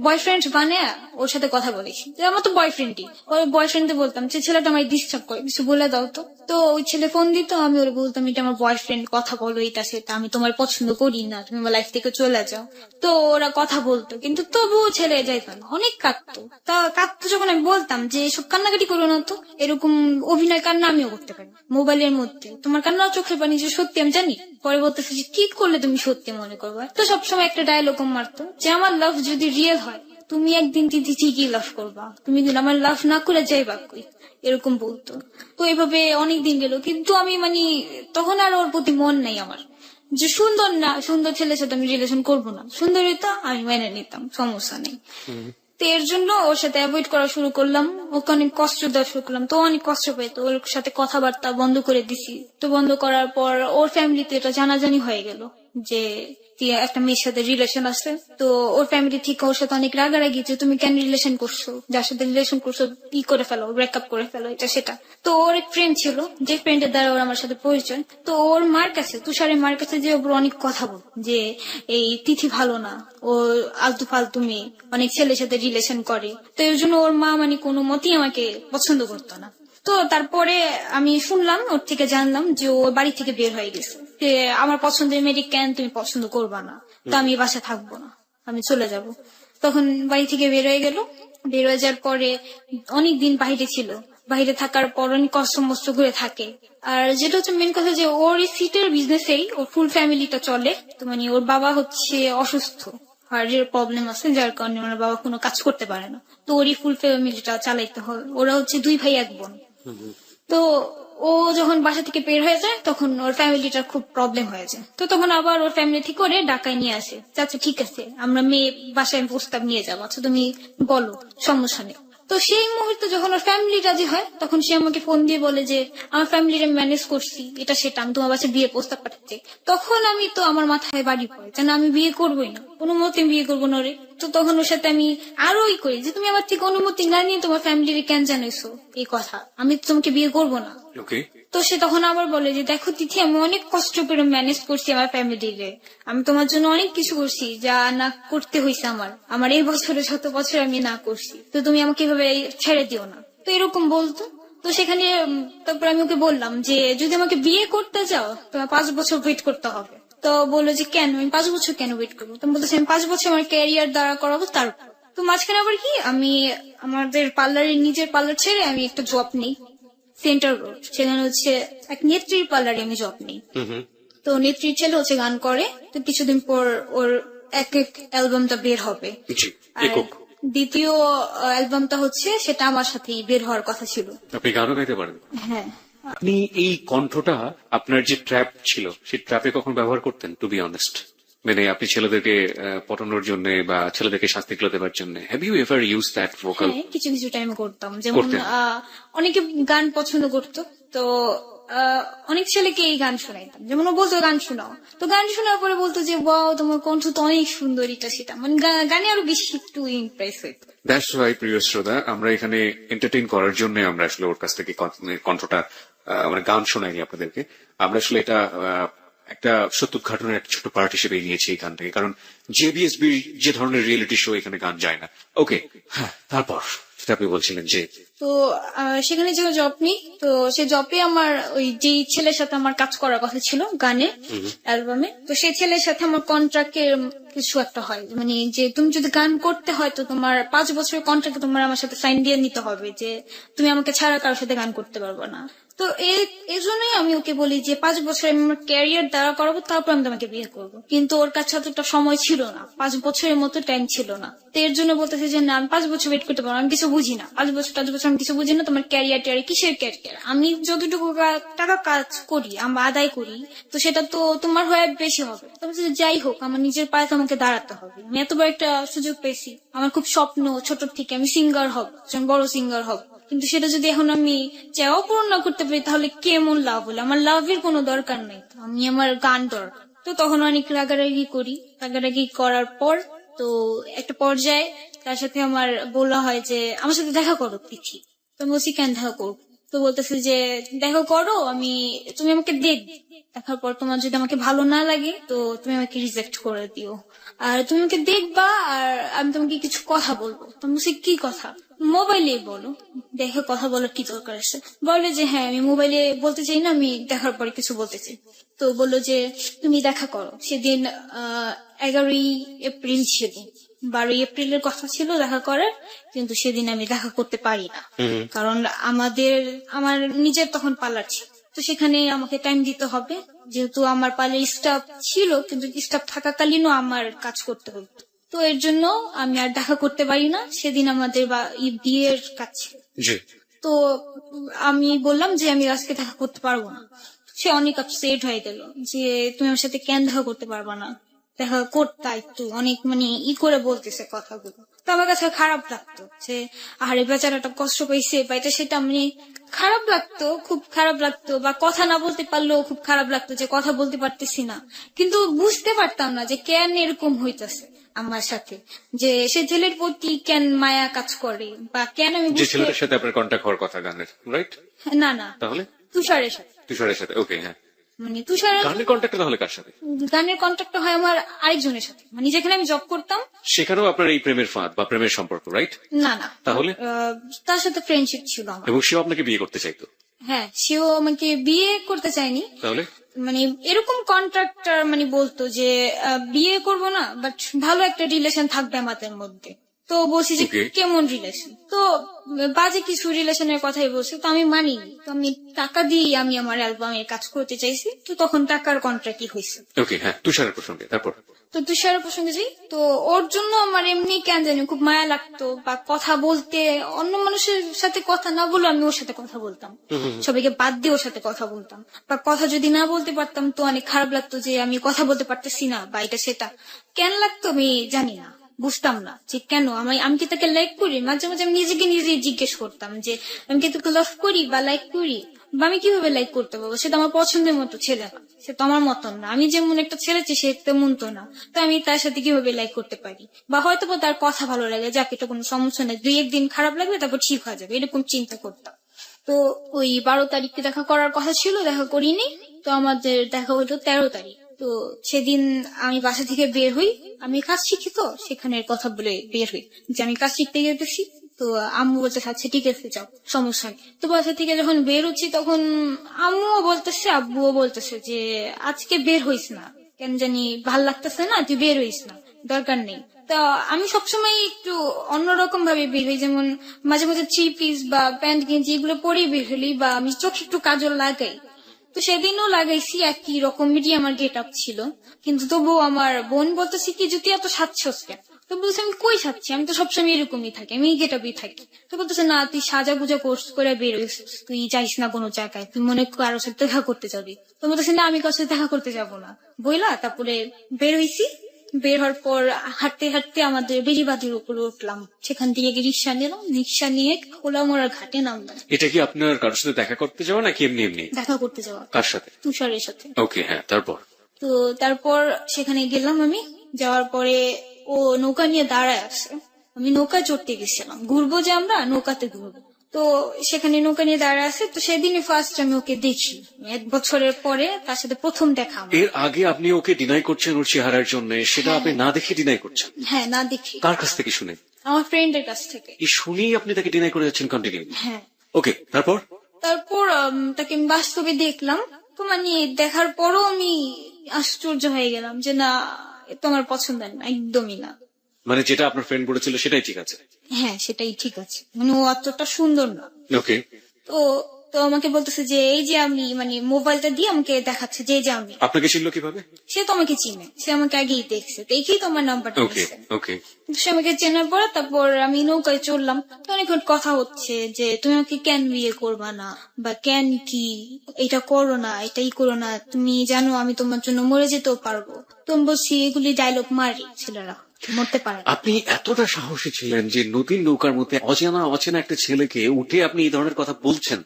বয়ফ্রেন্ড বানিয়ে ওর সাথে কথা বলেছি, যে আমার তো বয়ফ্রেন্ডই, ওর বয়ফ্রেন্ডে বলতাম যে ছেলেটা আমার ডিস্টার্ব করে, কিছু বলে দাও তো। তো ওই ছেলে ফোন দিত, আমি ওরা বলতাম এটা আমার বয়ফ্রেন্ড, কথা বলো এটা সেটা, আমি তোমার পছন্দ করি না, তুমি আমার লাইফ থেকে চলে যাও। তো ওরা কথা বলতো, কিন্তু তবুও ছেলে যাইতো না, অনেক কাঁদতো। তা কাঁদতো যখন আমি বলতাম যে এসব কান্নাকাটি করো না তো, এরকম অভিনয় কান্না আমিও করতে পারি মোবাইলের মধ্যে, তোমার কান্না চোখের পানি যে সত্যি আমি জানি। পরে বলতেছে যে কি করলে তুমি সত্যি মনে করবা। তো সবসময় একটা ডায়লগ মারতো যে আমার লাভ যদি রিয়েল হয় তুমি একদিন দিদি ঠিকই লাভ করবা, তুমি কিন্তু আমার লাভ না করে যাইবা কই, এরকম বলতো। তো এভাবে অনেক দিন গেল, কিন্তু আমি মানে তখন আর ওর প্রতি মন নাই আমার, যে সুন্দর না, সুন্দর ছেলের সাথে আমি রিলেশন করবো না, সুন্দরিতা আমি মেনে নিতাম, সমস্যা নেই। তো এর জন্য ওর সাথে অ্যাভয়েড করা শুরু করলাম, ওকে অনেক কষ্ট দেওয়া শুরু করলাম, তো অনেক কষ্ট পেতো, ওর সাথে কথাবার্তা বন্ধ করে দিছি। তো বন্ধ করার পর ওর ফ্যামিলিতে এটা জানাজানি হয়ে গেল যে একটা মেয়ের সাথে রিলেশন আছে। তো ওর ফ্যামিলি থেকে ওর সাথে অনেক রাগারাগি যে তুমি কেন রিলেশন করছো, যার সাথে রিলেশন করছো ই করে ফেলো, ব্রেকআপ করে ফেলো, এটা সেটা। তো ওর এক ফ্রেন্ড ছিল, যে ফ্রেন্ডের দ্বারা ওর আমার সাথে পরিচয়। তো ওর মার কাছে, তুষারের মার কাছে যে ওর অনেক কথা বল যে এই তিথি ভালো না, ও আলতু ফালতু মেয়ে, অনেক ছেলের সাথে রিলেশন করে। তো এর জন্য ওর মা মানে কোনো মতেই আমাকে পছন্দ করতো না। তো তারপরে আমি শুনলাম, ওর থেকে জানলাম যে ও বাড়ি থেকে বের হয়ে গেছে, যে আমার পছন্দের মেয়ে কেন তুমি পছন্দ করবা না, তো আমি বাসায় থাকবো না, আমি চলে যাব। তখন বাড়ি থেকে বের হয়ে গেল। বের হয়ে যাওয়ার পরে অনেকদিন বাইরে ছিল, বাইরে থাকার পর অনেক কষ্ট মষ্ট করে থাকে। আর যেটা হচ্ছে মেন কথা যে ওর এই সিটের বিজনেসেই ওর ফুল ফ্যামিলিটা চলে। তো মানে ওর বাবা হচ্ছে অসুস্থ, হার্টের প্রবলেম আছে, যার কারণে ওর বাবা কোনো কাজ করতে পারে না। তো ওরই ফুল ফ্যামিলিটা চালাইতে হয়। ওরা হচ্ছে 2 ভাই 1 বোন। তো ও যখন বাসা থেকে বের হয়ে যায় তখন ওর ফ্যামিলিটার খুব প্রবলেম হয়ে যায়। তো তখন আবার ওর ফ্যামিলি থেকে করে ঢাকায় নিয়ে আসে, আচ্ছা ঠিক আছে আমরা মেয়ে বাসায় প্রস্তাব নিয়ে যাবো, আচ্ছা তুমি বলো, সমস্যা নেই। তো সেই মুহূর্তে যখন ওর ফ্যামিলি রাজি হয় তখন সে আমাকে ফোন দিয়ে বলে যে আমার ফ্যামিলির ম্যানেজ করছি, এটা সেটা, আমি তোমার বাসায় বিয়ে প্রস্তাব পাঠাচ্ছি। তখন আমি তো আমার মাথায় বাড়ি পড়ে যেন আমি বিয়ে করবোই না, কোনো মতে বিয়ে করবো না রে। তো তখন ওর সাথে আমি আরো করি যে তুমি আমার থেকে অনুমতি না নিয়ে তোমার ফ্যামিলির কেন জানাইছো এই কথা, আমি তো তোমাকে বিয়ে করবো না। ওকে, তো সে তখন আবার বলে যে দেখো তিথি, আমি অনেক কষ্ট করে ম্যানেজ করছি আমার ফ্যামিলিরে, আমি তোমার জন্য অনেক কিছু করছি যা না করতে হয়েছে আমার এই বছরে 7 বছর আমি না করছি, তো তুমি আমাকে এভাবে ছেড়ে দিও না। তো এরকম বলতো। তো সেখানে তারপর আমি ওকে বললাম যে যদি আমাকে বিয়ে করতে চাও তোমার 5 বছর ওয়েট করতে হবে। তো বললো যে কেন, আমি 5 বছর কেন ওয়েট করবো? তো বলতেছি আমি 5 বছর আমার ক্যারিয়ার দাঁড়া করাবো তারপর। তো মাঝখানে আবার কি, আমি আমাদের পার্লারের নিজের পার্লার ছেড়ে আমি একটা জব নেই সেন্টার রোড, সেখানে হচ্ছে এক নেত্রীর পার্লারে আমি জব নেই। তো নেত্রীর ছেলে হচ্ছে গান করে, তো কিছুদিন পর ওর এক অ্যালবামটা বের হবে। জি, আর একক। দ্বিতীয় অ্যালবামটা হচ্ছে সেটা আমার সাথেই বের হওয়ার কথা ছিল। আপনি গানও গাইতে পারেন। হ্যাঁ, আপনি এই কণ্ঠটা আপনার যে ট্র্যাপ ছিল সেই ট্র্যাপে কখন ব্যবহার করতেন? টু বি অনেস্ট, মানে আপনি ছেলেদেরকে পটানোর জন্য বা ছেলেদেরকে শাস্তি গুলো দেওয়ার জন্য, have you ever use that vocal? হ্যাঁ, কিছু কিছু টাইমে করতাম। যেমন করতেন? অনেকে গান পছন্দ করতো, তো অনেক ছেলেকে এই গান শোনাইতাম, যেমন ও বলতো গান শোনাও, তো গান শোনার পরে বলতো যে ওয়াও তোমার কণ্ঠ তো অনেক সুন্দর, এটা সেটা, মানে গানে আরো বেশি একটু ইমপ্রেস হইতো। দ্যাটস ওয়াই প্রিয় শ্রোতা, আমরা এখানে এন্টারটেইন করার জন্য আমরা আসলে ওর কাছ থেকে কণ্ঠটা মানে গান শোনাইনি আপনাদেরকে। আমরা আসলে এটা একটা সত্য ঘটনার একটা ছোট পার্ট হিসেবে নিয়েছি এই গানটাকে, কারণ জেবিএসবি যে ধরনের রিয়েলিটি শো, এখানে গান যায় না। ওকে, হ্যাঁ, তারপর সেটা আপনি বলছিলেন যে তো সেখানে যে জব নিই, তো সে জবে আমার ওই যেই ছেলের সাথে আমার কাজ করার কথা ছিল গানে অ্যালবামে, তো সেই ছেলের সাথে আমার কন্ট্রাক্টের কিছু একটা হয়, মানে যে তুমি যদি গান করতে হয় তো তোমার 5 বছরের কন্ট্রাক্টে তোমার আমার সাথে সাইন দিয়ে নিতে হবে যে তুমি আমাকে ছাড়া কারোর সাথে গান করতে পারবে না। তো এই জন্যই আমি ওকে বলি যে 5 বছর আমি আমার ক্যারিয়ার দাঁড়া করাবো, তারপর আমি তোমাকে বিয়ে করবো। কিন্তু ওর কাছে অতটা সময় ছিল না, 5 বছরের মতো টাইম ছিল না। তো এর জন্য বলতেছে যে না আমি 5 বছর ওয়েট করতে পারবো, আমি কিছু বুঝি না, 5 বছর আমি কিছু বুঝি না, তোমার ক্যারিয়ার কিসের ক্যারিয়ার, আমি যতটুকু টাকা কাজ করি আমরা আদায় করি তো সেটা তো তোমার হয়ে বেশি হবে। তবে যাই হোক, আমার নিজের পায়ে তো আমাকে দাঁড়াতে হবে, আমি এতবার একটা সুযোগ পেয়েছি, আমার খুব স্বপ্ন ছোট থেকে আমি সিঙ্গার হব, বড় সিঙ্গার হব, কিন্তু সেটা যদি এখন আমি চাও পূরণ না করতে পারি তাহলে কেমন লাভ হলো? আমার লাভের কোনো দরকার নেই, আমি আমার গান দরকার। তো তখন অনেক রাগারাগি করি, রাগারাগি করার পর তো একটা পর্যায়ে তার সাথে আমার বলা হয় যে আমার সাথে দেখা করো তিথি। তো আমি বলছি কেন দেখা করবো? তো বলতেছে যে দেখো করো, তুমি আমাকে দেখার পর তোমার যদি আমাকে ভালো না লাগে তো তুমি আমাকে রিজেক্ট করে দিও, আর তুমি আমাকে দেখবা আর আমি তোমাকে কিছু কথা বলবো। তো আমি বলছি কি কথা? মোবাইলে বলো, দেখে কথা বলার কি দরকার আছে? বলে যে হ্যাঁ আমি মোবাইলে বলতে চাই না, আমি দেখার পরে কিছু বলতে চাই। তো বললো যে তুমি দেখা করো। সেদিন 11ই এপ্রিল ছিল, 12ই এপ্রিলের কথা ছিল দেখা করার, কিন্তু সেদিন আমি দেখা করতে পারি না, কারণ আমার নিজের তখন পার্লার ছিল, তো সেখানে আমাকে টাইম দিতে হবে, যেহেতু আমার পার্লার স্টাফ ছিল, কিন্তু স্টাফ থাকাকালীনও আমার কাজ করতে হবে। তো এর জন্য আমি আর দেখা করতে পারি না। সেদিন আমাদের বিয়ের কাজ ছিল। জি। তো আমি বললাম যে আমি আজকে দেখা করতে পারবো না। সে অনেক আপসেট হয়ে গেল যে তুমি আমার সাথে কেন দেখা করতে পারবা না, দেখা করতে একটু অনেক করে বলতেছে কথাগুলো। তো আমার কাছে খারাপ লাগতো যে আরে বেচারাটা কষ্ট পাইছে বা এটা সেটা, খারাপ লাগতো, খুব খারাপ লাগতো। বা কথা না বলতে পারলেও খুব খারাপ লাগতো যে কথা বলতে পারতেছি না, কিন্তু বুঝতে পারতাম না যে কেন এরকম হইতেছে আমার সাথে, যে সে ছেলের প্রতি কেন মায়া কাজ করে বা কেন আমি যে ছেলেটার সাথে আপনার কন্ট্যাক্ট হওয়ার কথা গানের, রাইট? না তাহলে তুষারের সাথে। তুষারের সাথে, ওকে, হ্যাঁ। তুষার গানের কন্ট্যাক্ট তাহলে কার সাথে? গানের কন্ট্যাক্ট হয় আমার আরেকজনের সাথে, যেখানে আমি জব করতাম সেখানেও আপনার এই প্রেমের ফাঁদ বা প্রেমের সম্পর্ক, রাইট? না তাহলে তার সাথে ফ্রেন্ডশিপ ছিল আমার। এবং সেও আপনাকে বিয়ে করতে চাইতো? হ্যাঁ, সেও আমাকে বিয়ে করতে চায়নি। তাহলে এরকম কন্ট্রাক্টর বলতো যে বিয়ে করব না, বাট ভালো একটা রিলেশন থাকবে আমাদের মধ্যে। তো বলছি যে Okay. কেমন রিলেশন? তো বাজে কিছু রিলেশনের কথাই বলছে, তো আমি মানিনি। তো আমি টাকা দিয়ে আমি আমার অ্যালবামের কাজ করতে চাইছি, তো তখন টাকার কন্ট্রাক্টই হয়েছে। ওকে, হ্যাঁ, তুষারের প্রসঙ্গে তারপর? তো তুষারের প্রসঙ্গে যাই, তো ওর জন্য আমার এমনি কেন জানি খুব মায়া লাগতো, বা কথা বলতে অন্য মানুষের সাথে কথা না বলে আমি ওর সাথে কথা বলতাম, সবাইকে বাদ দিয়ে ওর সাথে কথা বলতাম। বা কথা যদি না বলতে পারতাম তো অনেক খারাপ লাগতো যে আমি কথা বলতে পারতেছি না, বা এটা সেটা কেন লাগতো আমি জানি না, বুঝতাম না যে কেন। আমি কি তাকে লাইক করি? মাঝে মাঝে আমি নিজেকে নিজে জিজ্ঞেস করতাম যে আমি কি তোকে লাভ করি বা লাইক করি, বা আমি কিভাবে লাইক করতে পারবো? সে তো আমার পছন্দের মতো ছেলে না, সে তো আমার মতন না, আমি যেমন একটা ছেলে চাই সে তেমন তো না। তো আমি তার সাথে কিভাবে লাইক করতে পারি? বা হয়তো বা তার কথা ভালো লাগে, যাক এটা কোনো সমস্যা নেই, 2-1 দিন খারাপ লাগবে তারপর ঠিক হয়ে যাবে, এরকম চিন্তা করতাম। তো ওই 12 তারিখে দেখা করার কথা ছিল, দেখা করিনি। তো আমাদের দেখা হলো 13 তারিখ। তো সেদিন আমি বাসা থেকে বের হই, আমি কাজ শিখি, তো সেখানে কথা বলে বের হই যে আমি কাজ শিখতে গেতেছি। তো আম্মু বলতে আচ্ছা ঠিক আছে যাও, সমস্যা নেই। তো বাসা থেকে যখন বের হচ্ছি তখন আম্মুও বলতেছে আব্বুও বলতেছে যে আজকে বের হইস না, কেন জানি ভাল লাগতেছে না, তুই বের হইস না, দরকার নেই। তা আমি সবসময় একটু অন্যরকম ভাবে বের হই, যেমন মাঝে মাঝে 3 পিস বা প্যান্ট গেঞ্জি এগুলো পরেই বের হলি, বা আমি চোখে একটু কাজল লাগাই। তো সেদিনও লাগাইছি, একই রকমেরই আমার গেট আপ ছিল। কিন্তু তবুও আমার বোন বলতেছে কি যদি এত সাজছস কেন? তো বলছে আমি কই সাজছি, আমি তো সবসময় এরকমই থাকি, আমি গেট আপই থাকি। তো বলতেছে না তুই সাজা গুজা কোর্স করে বের হইস, তুই যাইস না কোনো জায়গায়, তুই মনে কর কারোর সাথে দেখা করতে যাবি। তো বলতেছে না আমি কারোর সাথে দেখা করতে যাবো না, বইলা তারপরে বের হইছি। বের হওয়ার পর হাঁটতে হাঁটতে আমাদের বেড়িবাঁধের উপরে উঠলাম, সেখান থেকে রিক্সা নিলাম, রিক্সা নিয়ে খোলামোড়া ঘাটে নামলাম। এটা কি আপনার কারোর সাথে দেখা করতে যাওয়া নাকি এমনি এমনি? দেখা করতে যাওয়া। কার সাথে? তুষারের সাথে। ওকে, হ্যাঁ, তারপর? তো তারপর সেখানে গেলাম, আমি যাওয়ার পরে ও নৌকা নিয়ে দাঁড়ায় আছে, আমি নৌকা চড়তে গেছিলাম, ঘুরবো যে আমরা নৌকাতে ঘুরবো। তো সেখানে নৌকা নিয়ে দাঁড়ায় আছে। তো সেদিনই ফার্স্ট আমি ওকে দেখি, 1 বছরের পরে তার সাথে প্রথম দেখা আমার। এর আগে আপনি ওকে ডিনাই করছেন ওর চেহারার জন্য, সেটা আপনি না দেখে ডিনাই করছেন? হ্যাঁ, না দেখি। কার কাছ থেকে শুনে? আমার ফ্রেন্ডের কাছ থেকে। এই শুনেই আপনি তাকে ডিনাই করে যাচ্ছেন কন্টিনিউ? হ্যাঁ। ওকে, তারপর? তারপর তাকে আমি বাস্তবে দেখলাম। তো দেখার পরও আমি আশ্চর্য হয়ে গেলাম যে না, এ তো আমার পছন্দ না, একদমই না। মানে যেটা আপনার ফ্রেন্ড বলেছিল সেটাই ঠিক আছে? হ্যাঁ, সেটাই ঠিক আছে, ও অতটা সুন্দর না। ওকে। তো তো আমাকে বলতেছে যে এই যে আমি মোবাইলটা দিয়ে আমাকে দেখাচ্ছে যে এই যে আমি। আপনাকে চিনলো কিভাবে? সে তো আমাকে চিনে, সে আমাকে আগেই দেখছে, দেখেই তো আমার নাম্বারটা ওকে, দিয়েছে। ওকে। সে আমাকে চেনার পরে তারপর আমি নৌকায় চললাম। তো অনেকক্ষণ কথা হচ্ছে যে তুমি আমাকে কেন বিয়ে করবা না, বা কেন কি এটা করো না, এটাই করো না, তুমি জানো আমি তোমার জন্য মরে যেতেও পারবো। তুমি বলছি এগুলি ডায়লগ মারি, ছেলেরা মরতে পারে না। আপনি এতটা সাহসী ছিলেন যে নতুন নৌকার মধ্যে অচেনা একটা ছেলেকে উঠে আপনি এই ধরনের কথা বলছেন?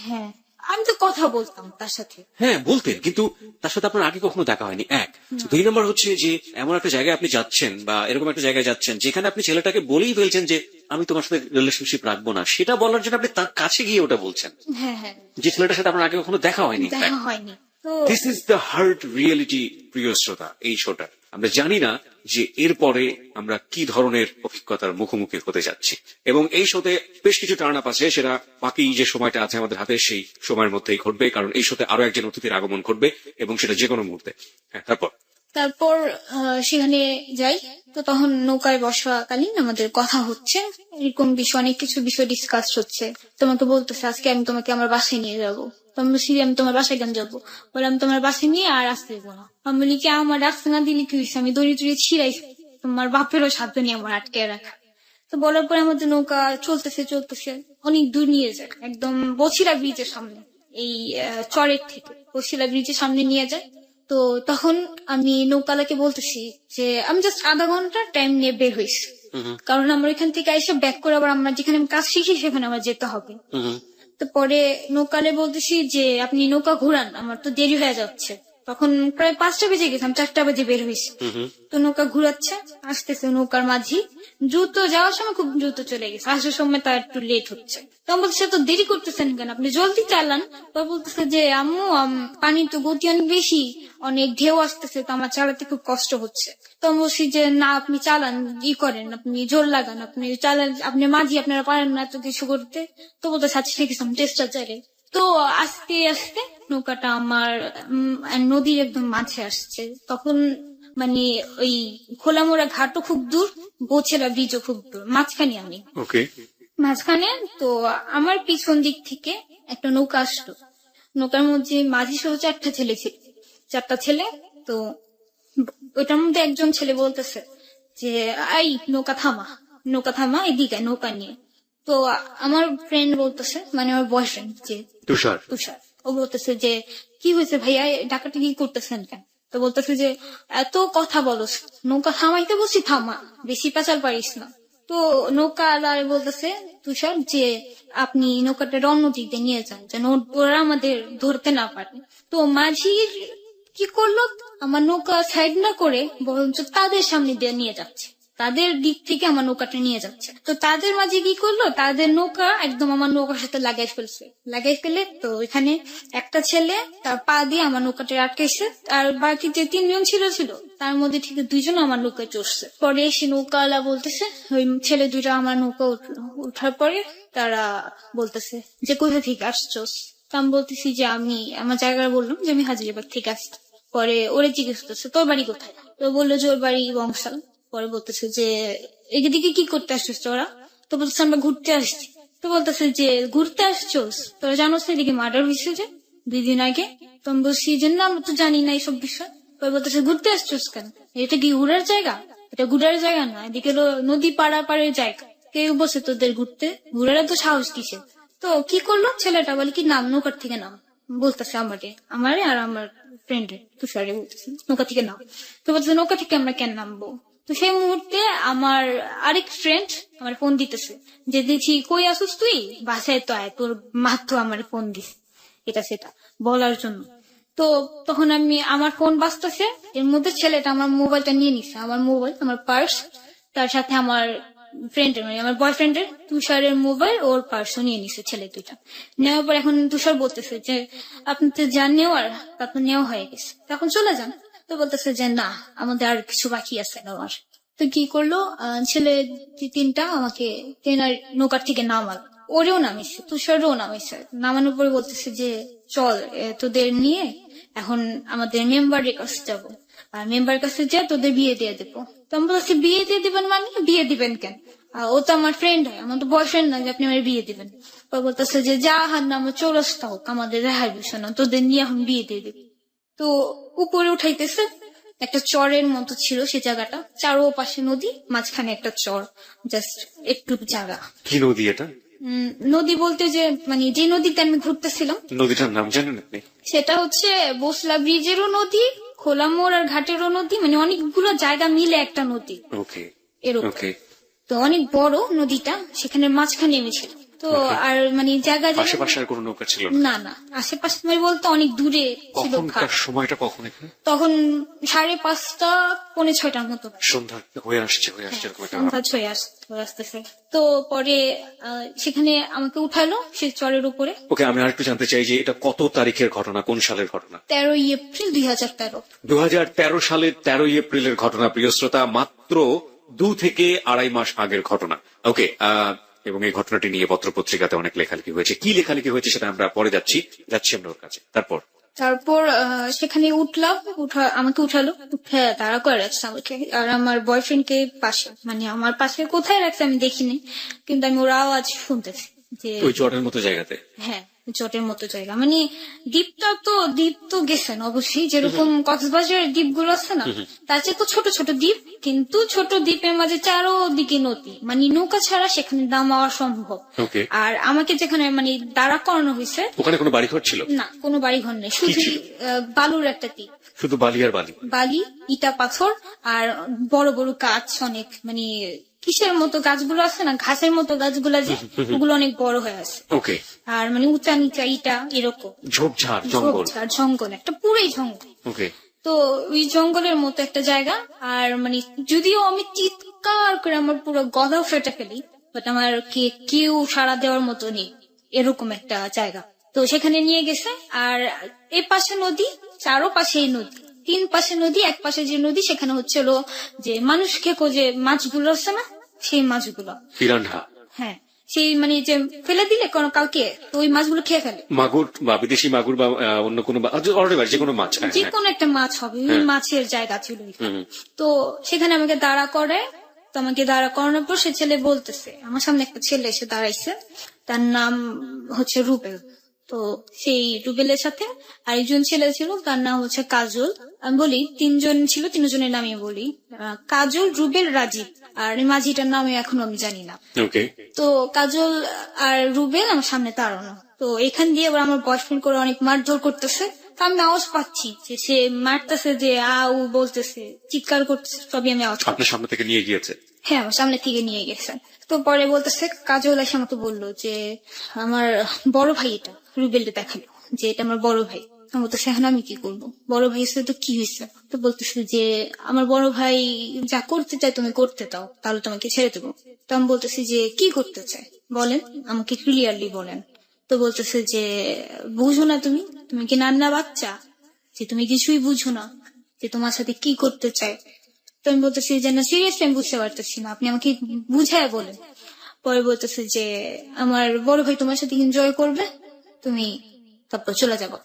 হ্যাঁ, আমি তো কথা বলতাম তার সাথে। হ্যাঁ বলতেন, কিন্তু তার সাথে আপনার আগে কখনো দেখা হয়নি, এক। দুই নম্বর হচ্ছে যে এমন একটা জায়গায় আপনি যাচ্ছেন বা এরকম একটা জায়গায় যাচ্ছেন যেখানে আপনি ছেলেটাকে বলেই ফেলছেন যে আমি তোমার সাথে রিলেশনশিপ রাখবো না, সেটা বলার জন্য আপনি তার কাছে গিয়ে ওটা বলছেন, হ্যাঁ হ্যাঁ, যে ছেলেটার সাথে আপনার আগে কখনো দেখা হয়নি। দেখা হয়নি তো। This is the hard reality, প্রিয় শ্রোতা। এই শোটা আমরা জানি না যে এরপরে আমরা কি ধরনের অভিজ্ঞতার মুখোমুখি হতে যাচ্ছি, এবং এই শোতে বেশ কিছু টার্ন আপ আছে, সেটা বাকি যে সময়টা আছে আমাদের হাতে সেই সময়ের মধ্যেই ঘটবে, কারণ এই শোতে আরো একজন অতিথির আগমন ঘটবে এবং সেটা যে কোনো মুহূর্তে। হ্যাঁ, তারপর সেখানে যাই, তো তখন নৌকায় বসাকালীন আমাদের কথা হচ্ছে, এরকম বিষয় অনেক কিছু বিষয় ডিসকাস হচ্ছে। তোমাকে বলতেছে আজকে আমি তোমাকে আমার বাসায় নিয়ে যাবো। তো আমি বলছি আমি তোমার বাসায় কেন যাবো? বলে আমি তোমার বাসায় নিয়ে আর আসতে দেবো না। আমি বলি কি আমার রাস্তা না দিলে কি হয়েছে, আমি দড়ি টড়ি ছিঁড়াইছি, তোমার বাপেরও সাধ্য নিয়ে আমার আটকে রাখা। তো বলার পরে আমাদের নৌকা চলতেছে চলতেছে অনেক দূর নিয়ে যায়, একদম বছিলা ব্রিজের সামনে, এই চরের থেকে বছিলা ব্রিজের সামনে নিয়ে যায়। তো তখন আমি নৌকালাকে বলতেছি যে আমি জাস্ট আধা ঘন্টা টাইম নিয়ে বের হয়েছি, কারণ আমার এখান থেকে এসে ব্যাক করে আবার আমরা যেখানে আমি কাজ শিখি সেখানে আমার যেতে হবে। তো পরে নৌকালে বলতেছি যে আপনি নৌকা ঘুরান, আমার তো দেরি হয়ে যাচ্ছে। তখন প্রায় 5টা বেজে গেছে, আমি 4টা বাজে বের হয়েছি। তো নৌকা ঘুরাচ্ছে, আসতেছে নৌকার মাঝি দ্রুত, যাওয়ার সময় খুব দ্রুত চলে গেছে, আসার সময় তার একটু লেট হচ্ছে। তখন বলছে তো দেরি করতেছেন কেন, আপনি জলদি চালান। তো বলতেছে যে আম্মু পানি তো গতি অনেক বেশি, অনেক ঢেউ আসতেছে, তো আমার চালাতে খুব কষ্ট হচ্ছে। তো আমি বলছি যে না আপনি চালান, ই করেন, আপনি জোর লাগান, আপনি চালান, আপনি মাঝি, আপনারা পারেন না এত কিছু করতে। তো বলতে আচ্ছা ঠিক আছে আমি চেষ্টা চালাই। তো আস্তে আস্তে নৌকাটা আমার নদীর একদম মাঝে আসছে। তখন মানে ওই খোলামোড়া ঘাটও খুব দূর, বোছেলা ব্রিজও খুব দূর, মাঝখানে আমি। ওকে। মাঝখানে তো আমার পিছন দিক থেকে একটা নৌকা আসলো, নৌকার মধ্যে মাঝি সহ 4টা ছেলে ছিল, 4টা ছেলে। তো ওইটার মধ্যে একজন ছেলে বলতেছে যে এই নৌকা থামা, নৌকা থামা, এদিকে নৌকা নিয়ে। তো আমার ফ্রেন্ড বলতেছে, মানে আমার বয়ফ্রেন্ড যে তুষার। তুষার, ও বলতেছে যে কি হয়েছে ভাইয়া, ডাকাটি কি করতেছেন কেন? তো বলতেছে যে এত কথা বলস, নৌকা থামাইতে বলছি থামা, বেশি পেঁচাল পারিস না। তো নৌকা আলারে বলতেছে তুষার যে আপনি নৌকাটা অন্য দিক দিয়ে নিয়ে যান, যেন ওরা আমাদের ধরতে না পারে। তো মাঝির কি করলো, আমার নৌকা সাইড না করে বরঞ্চ তাদের সামনে দিয়ে নিয়ে যাচ্ছে, তাদের দিক থেকে আমার নৌকাটা নিয়ে যাচ্ছে। তো তাদের মাঝে কি করলো, তাদের নৌকা একদম আমার নৌকার সাথে লাগাই ফেলছে, লাগাই ফেলে তো এখানে একটা ছেলে তার পা দিয়ে আমার নৌকাটা আটকাইছে, আর বাকি যে 3জন ছিল তার মধ্যে ঠিক 2জন আমার নৌকায় চড়ছে। পরে এসে নৌকাওয়ালা বলতেছে, ওই ছেলে 2টা আমার নৌকা উঠার পরে তারা বলতেছে যে কোথা থেকে আসছোস। তো আমি বলতেছি যে আমি আমার জায়গা বললাম যে আমি হাজিরাবাদ থেকে আসছি। পরে ওরে জিজ্ঞেস করছে তোর বাড়ি কোথায়, তো বললো যে ওর বাড়ি বংশাল। পরে বলতেছে যে এদিকে কি করতে আসছিস তোরা? তো বলতেছে আমরা ঘুরতে আসছি। তো বলতেছে যে ঘুরতে আসছোস, তোরা জানোস না এদিকে মার্ডার হয়েছে যে 2 দিন আগে? তো আমি বলছি যে না আমরা তো জানি না এইসব বিষয়। পরে বলতেছে ঘুরতে আসছোস কেন, এটা কি ঘুরার জায়গা? এটা ঘুরার জায়গা না, এদিকে হলো নদী পাড়াপাড়ের জায়গা, কেউ বসে তোদের ঘুরতে, ঘুরার তো সাহস কিসে? তো কি করলো ছেলেটা, বলে কি নাম, নৌকার থেকে নাম। বলতেছে আমারে আর আমার ফ্রেন্ডে তুষারে বলতেছে নৌকা থেকে নাম। তো বলতেছে নৌকা থেকে আমরা কেন নামবো? তো সেই মুহূর্তে আমার আরেক ফ্রেন্ড আমার ফোন দিতেছে যে দেখি কই আসুস তুই, বাসায় তো আয়, তোর মা তো আমার ফোন দিস এটা সেটা বলার জন্য। তো তখন আমি, আমার ফোন বাজতেছে, এর মধ্যে ছেলেটা আমার মোবাইলটা নিয়ে নিছে, আমার মোবাইল, আমার পার্স, তার সাথে আমার ফ্রেন্ডের মানে আমার বয়ফ্রেন্ডের তুষারের মোবাইল, ওর পার্সও নিয়ে নিছে ছেলে 2টা। নেওয়ার পর এখন তুষার বলতেছে যে আপনি তো যান নেওয়ার, তা তো নেওয়া হয়ে গেছে, তখন চলে যান। তো বলতেছে যে না আমাদের আর কিছু বাকি আছে নেওয়ার। তো কি করলো, ছেলে 3টা আমাকে ট্রেনার নৌকার থেকে নামাল, ওরেও নামিয়েছে, তুষারও নামিয়েছে। নামানোর পরে বলতেছে যে চল তোদের নিয়ে এখন আমাদের মেম্বারের কাছে যাবো, আর মেম্বারের কাছে যা তোদের বিয়ে দিয়ে দেবো। তো আমি বলছি বিয়ে দিয়ে দিবেন মানে, বিয়ে দিবেন কেন? ও তো আমার ফ্রেন্ড হয়, আমার তো বয়ফ্রেন্ড না যে আপনি আমার বিয়ে দিবেন। তো বলতেছে যে যা হার নাম চৌরাস্তা হোক, আমাদের রেহাই বিষয় না, তোদের নিয়ে এখন বিয়ে দিয়ে দিবি। তো উপরে উঠাইতেছে, একটা চরের মতো ছিল সে জায়গাটা, চারো পাশে নদী, মাঝখানে একটা চর, জাস্ট একটু জায়গা। কি নদী এটা? নদী বলতে যে মানে যে নদীতে আমি ঘুরতেছিলাম, নদীটার নাম জানেন আপনি? সেটা হচ্ছে বসলা ব্রিজেরও নদী, খোলামোড় আর ঘাটেরও নদী, মানে অনেকগুলো জায়গা মিলে একটা নদী ওকে এরকম। ওকে। তো অনেক বড় নদীটা, সেখানে মাঝখানে আমি ছিলাম। তো আর মানে জায়গা আশেপাশে আর কোনো নৌকা ছিল না? না না, আশেপাশে মানে বলতে অনেক দূরে ছিল কখনকার ঘাট। সময়টা কখন এখানে? তখন 5:30 পৌনে 6টার মতো। সন্ধ্যা হয়ে আসছে এরকম একটা সন্ধ্যা ছয় আসতেছে। তো পরে সেখানে আমাকে উঠালো সে চরের উপরে। ওকে, আমি আরেকটু জানতে চাই যে এটা কত তারিখের ঘটনা, কোন সালের ঘটনা? 13 এপ্রিল 2013। 2013 সালের 13 এপ্রিলের ঘটনা, প্রিয় শ্রোতা, মাত্র 2 থেকে আড়াই মাস আগের ঘটনা। ওকে, এবং এই ঘটনাটি নিয়ে পত্রপত্রিকাতে অনেক লেখালেখি হয়েছে। কি লেখালেখি হয়েছে সেটা আমরা পরে যাচ্ছি আমরা ওর কাছে। তারপর সেখানে উঠলাম, আমাকে উঠালো, উঠে তারা করে রাখছে আমাকে আর আমার বয়ফ্রেন্ডকে পাশে, মানে আমার পাশে কোথায় রাখছে আমি দেখিনি, কিন্তু আমি ওর আওয়াজ শুনতেছি যে ওই চটের মতো জায়গাতে। হ্যাঁ, জটের মতো জায়গা, মানে দ্বীপ তো গেছেন অবশ্যই, যেরকম কক্সবাজারের দ্বীপগুলো আছে না, তার চেয়ে তো ছোট ছোট দ্বীপ, কিন্তু ছোট দ্বীপের মাঝে চারোদিকে নদী, মানে নৌকা ছাড়া সেখানে নামা অসম্ভব। ওকে। আর আমাকে যেখানে মানে দাঁড়া করানো হয়েছে, ওখানে কোনো বাড়িঘর ছিল না কোনো বাড়িঘর নেই, শুধু বালুর একটা দ্বীপ, শুধু বালি আর বালি, বালি, ইটা পাথর, আর বড় বড় গাছ অনেক, মানে কিসের মতো গাছগুলো আছে না, ঘাসের মতো গাছগুলো, যে ওগুলো অনেক বড় হয়ে আছে। ওকে। আর মানে উঁচা নিচা ইটা এরকম ঝোপঝাড় জঙ্গল, জঙ্গল, একটা পুরোই জঙ্গল। ওকে। তো ওই জঙ্গলের মতো একটা জায়গা, আর মানে যদিও আমি চিৎকার করে আমার পুরো গলা ফেটে ফেলি, বাট আমার কেউ সাড়া দেওয়ার মতো নেই, এরকম একটা জায়গা। তো সেখানে নিয়ে গেছে, আর এই পাশে নদী, চারো পাশেই নদী, 3 পাশে নদী, এক পাশে যে নদী সেখানে হচ্ছিল যে মানুষ খেকো যে মাছগুলো আছে না, সেই মাছগুলো, পিরানহা। হ্যাঁ সেই মানে যে ফেলে দিলে কাউকে, তো ওই মাছগুলো খেয়ে ফেলে। মাগুর বা বিদেশি মাগুর বা অন্য কোনো যে কোনো মাছ, যে কোনো একটা মাছ হবে, ওই মাছের জায়গা ছিল ওইখানে। তো সেখানে আমাকে দাঁড়া করে, তো আমাকে দাঁড়া করানোর পর সে ছেলে বলতেছে, আমার সামনে একটা ছেলে এসে দাঁড়াইছে, তার নাম হচ্ছে রুবেল। তো সেই রুবেলের সাথে আরেকজন ছেলে ছিল, তার নাম হচ্ছে কাজল। আমি বলি 3 জন ছিল, 3 জনের নামই বলি, কাজল, রুবেল, রাজীব, আর এই মাঝিটার নামে এখনো আমি জানি না। ওকে। তো কাজল আর রুবেল আমার সামনে দাঁড়ানো, তো এখান দিয়ে এবার আমার বয়ফ্রেন্ড করে অনেক মারধর করতেছে, তো আমি আওয়াজ পাচ্ছি যে সে মারতেছে, যে আউ বলতেছে, চিৎকার করতেছে, সবই আমি আওয়াজ পাচ্ছি। আপনার সামনে থেকে নিয়ে গিয়েছে? হ্যাঁ, আমার সামনে থেকে নিয়ে গেছে। তো পরে বলতেছে, কাজল এসে আমাকে বললো যে আমার বড় ভাই, এটা রুবেলটা দেখালো যে এটা আমার বড় ভাই। আমি বলতেছে, হ্যাঁ আমি কি করবো, বড় ভাই এসে তো কি হয়েছে? তো বলতেছে যে আমার বড় ভাই যা করতে চায় তুমি করতে দাও, তাহলে তোমাকে ছেড়ে দেবো। তো আমি বলতেছি যে কি করতে চায় বলেন, আমাকে ক্লিয়ারলি বলেন। তো বলতেছে যে বুঝো না তুমি কি নান্না বাচ্চা, যে তুমি কিছুই বুঝো না, যে তোমার সাথে কি করতে চায়। তো আমি বলতেছি যে না, সিরিয়াসলি আমি বুঝতে পারতেছি না, আপনি আমাকে বুঝায় বলেন। পরে বলতেছে যে আমার বড় ভাই তোমার সাথে এনজয় করবে, তুমি তারপর চলে যাবো।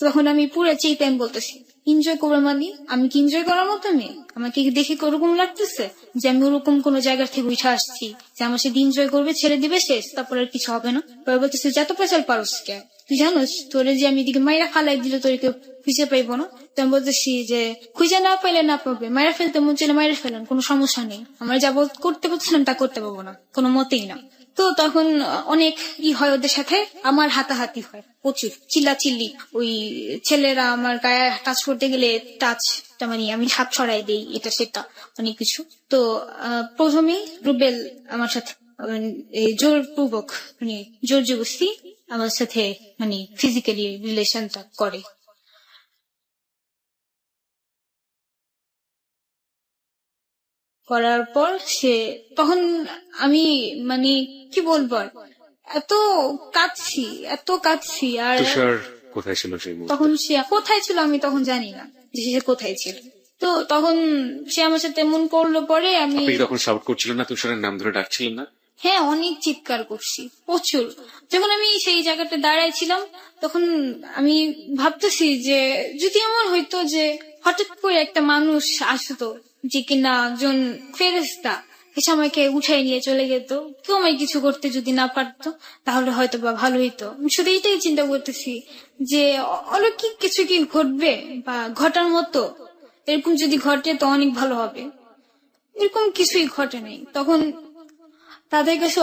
তখন আমি পুরো চেয়ে আমি বলতেছি, এনজয় করবো মানে আমি কি এনজয় করার মতো মেয়ে? আমাকে দেখে ওরকম লাগতেছে যে আমি ওরকম কোন জায়গা থেকে উঠে আসছি যে আমার সাথে এনজয় করবে, ছেড়ে দিবে, শেষ, তারপর আর কিছু হবে না। পরে বলতেছে যত পেশাল পারস কে, তুই জানোস তোরে যে আমি এদিকে মাইরা ফালাই দিলে তোর কেউ খুঁজে পাইবো না। তো আমি বলতেছি যে খুঁজে না পাইলে না পাবে, মাইরা ফেলতে মন চাইলে মাইরা ফেলেন, কোনো সমস্যা নেই, আমার যা করতে পারছিলাম তা করতে পারবো না, কোনো মতেই না। তো তখন অনেক হয় ওদের সাথে, আমার হাতাহাতি হয় প্রচুর, চিল্লাচিল্লি, ওই ছেলেরা আমার গায়ে টাচ করতে গেলে টাচটা মানে আমি হাত ছড়াই দেই, এটা সেটা অনেক কিছু। তো প্রথমেই রুবেল আমার সাথে জোরপূর্বক মানে জোর জবরদস্তি আমার সাথে মানে ফিজিক্যালি রিলেশনটা করে। করার পর সে তখন আমি মানে কি বলবো আর, এত কাঁদছি আর তুষার কোথায় ছিল সেই মুহূর্তে? তখন সে কোথায় ছিল আমি তখন জানি না যে সে কোথায় ছিল। তো তখন সে আমার সাথে এমন করলো, পরে আমি আপনি তখন শাউট করছিলেন না, তুষারের নাম ধরে ডাকছিলেন না? হ্যাঁ অনেক চিৎকার করছি প্রচুর। যখন আমি সেই জায়গাটা দাঁড়াইছিলাম তখন আমি ভাবতেছি যে যদি এমন হইতো যে হঠাৎ করে একটা মানুষ আসতো, যে কিনা একজন ফেরেশতা এসে আমাকে উঠাই নিয়ে চলে যেত, কেউ আমায় কিছু করতে যদি না পারতো, তাহলে হয়তো বা ভালো হইতো। আমি শুধু এইটাই চিন্তা করতেছি যে অলৌকিক কিছু কি ঘটবে বা ঘটার মতো, এরকম যদি ঘটে তো অনেক ভালো হবে। এরকম কিছুই ঘটে নাই। তখন তাদের কাছে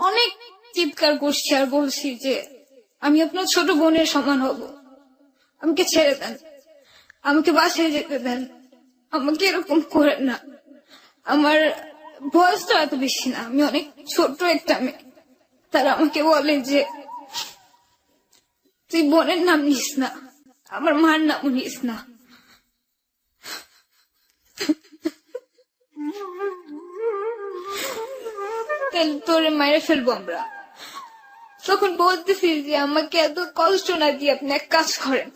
অনেক চিৎকার করছি আর বলছি যে আমি আপনার ছোট বোনের সমান হব, আমাকে ছেড়ে দেন, আমাকে বাসায় যেতে দেন, আমাকে এরকম করেন না। আমার বয়সটা এত বেশি না, আমি অনেক ছোট একটা মেয়ে। তারা আমাকে বলে যে তুই বোনের নাম নিস না, আমার মার নাম নিস না। তাহলে তোরে মেরে ফেলবো আমরা। তখন বলতেছি যে আমাকে এত কষ্ট না দিয়ে আপনি এক কাজ করেন,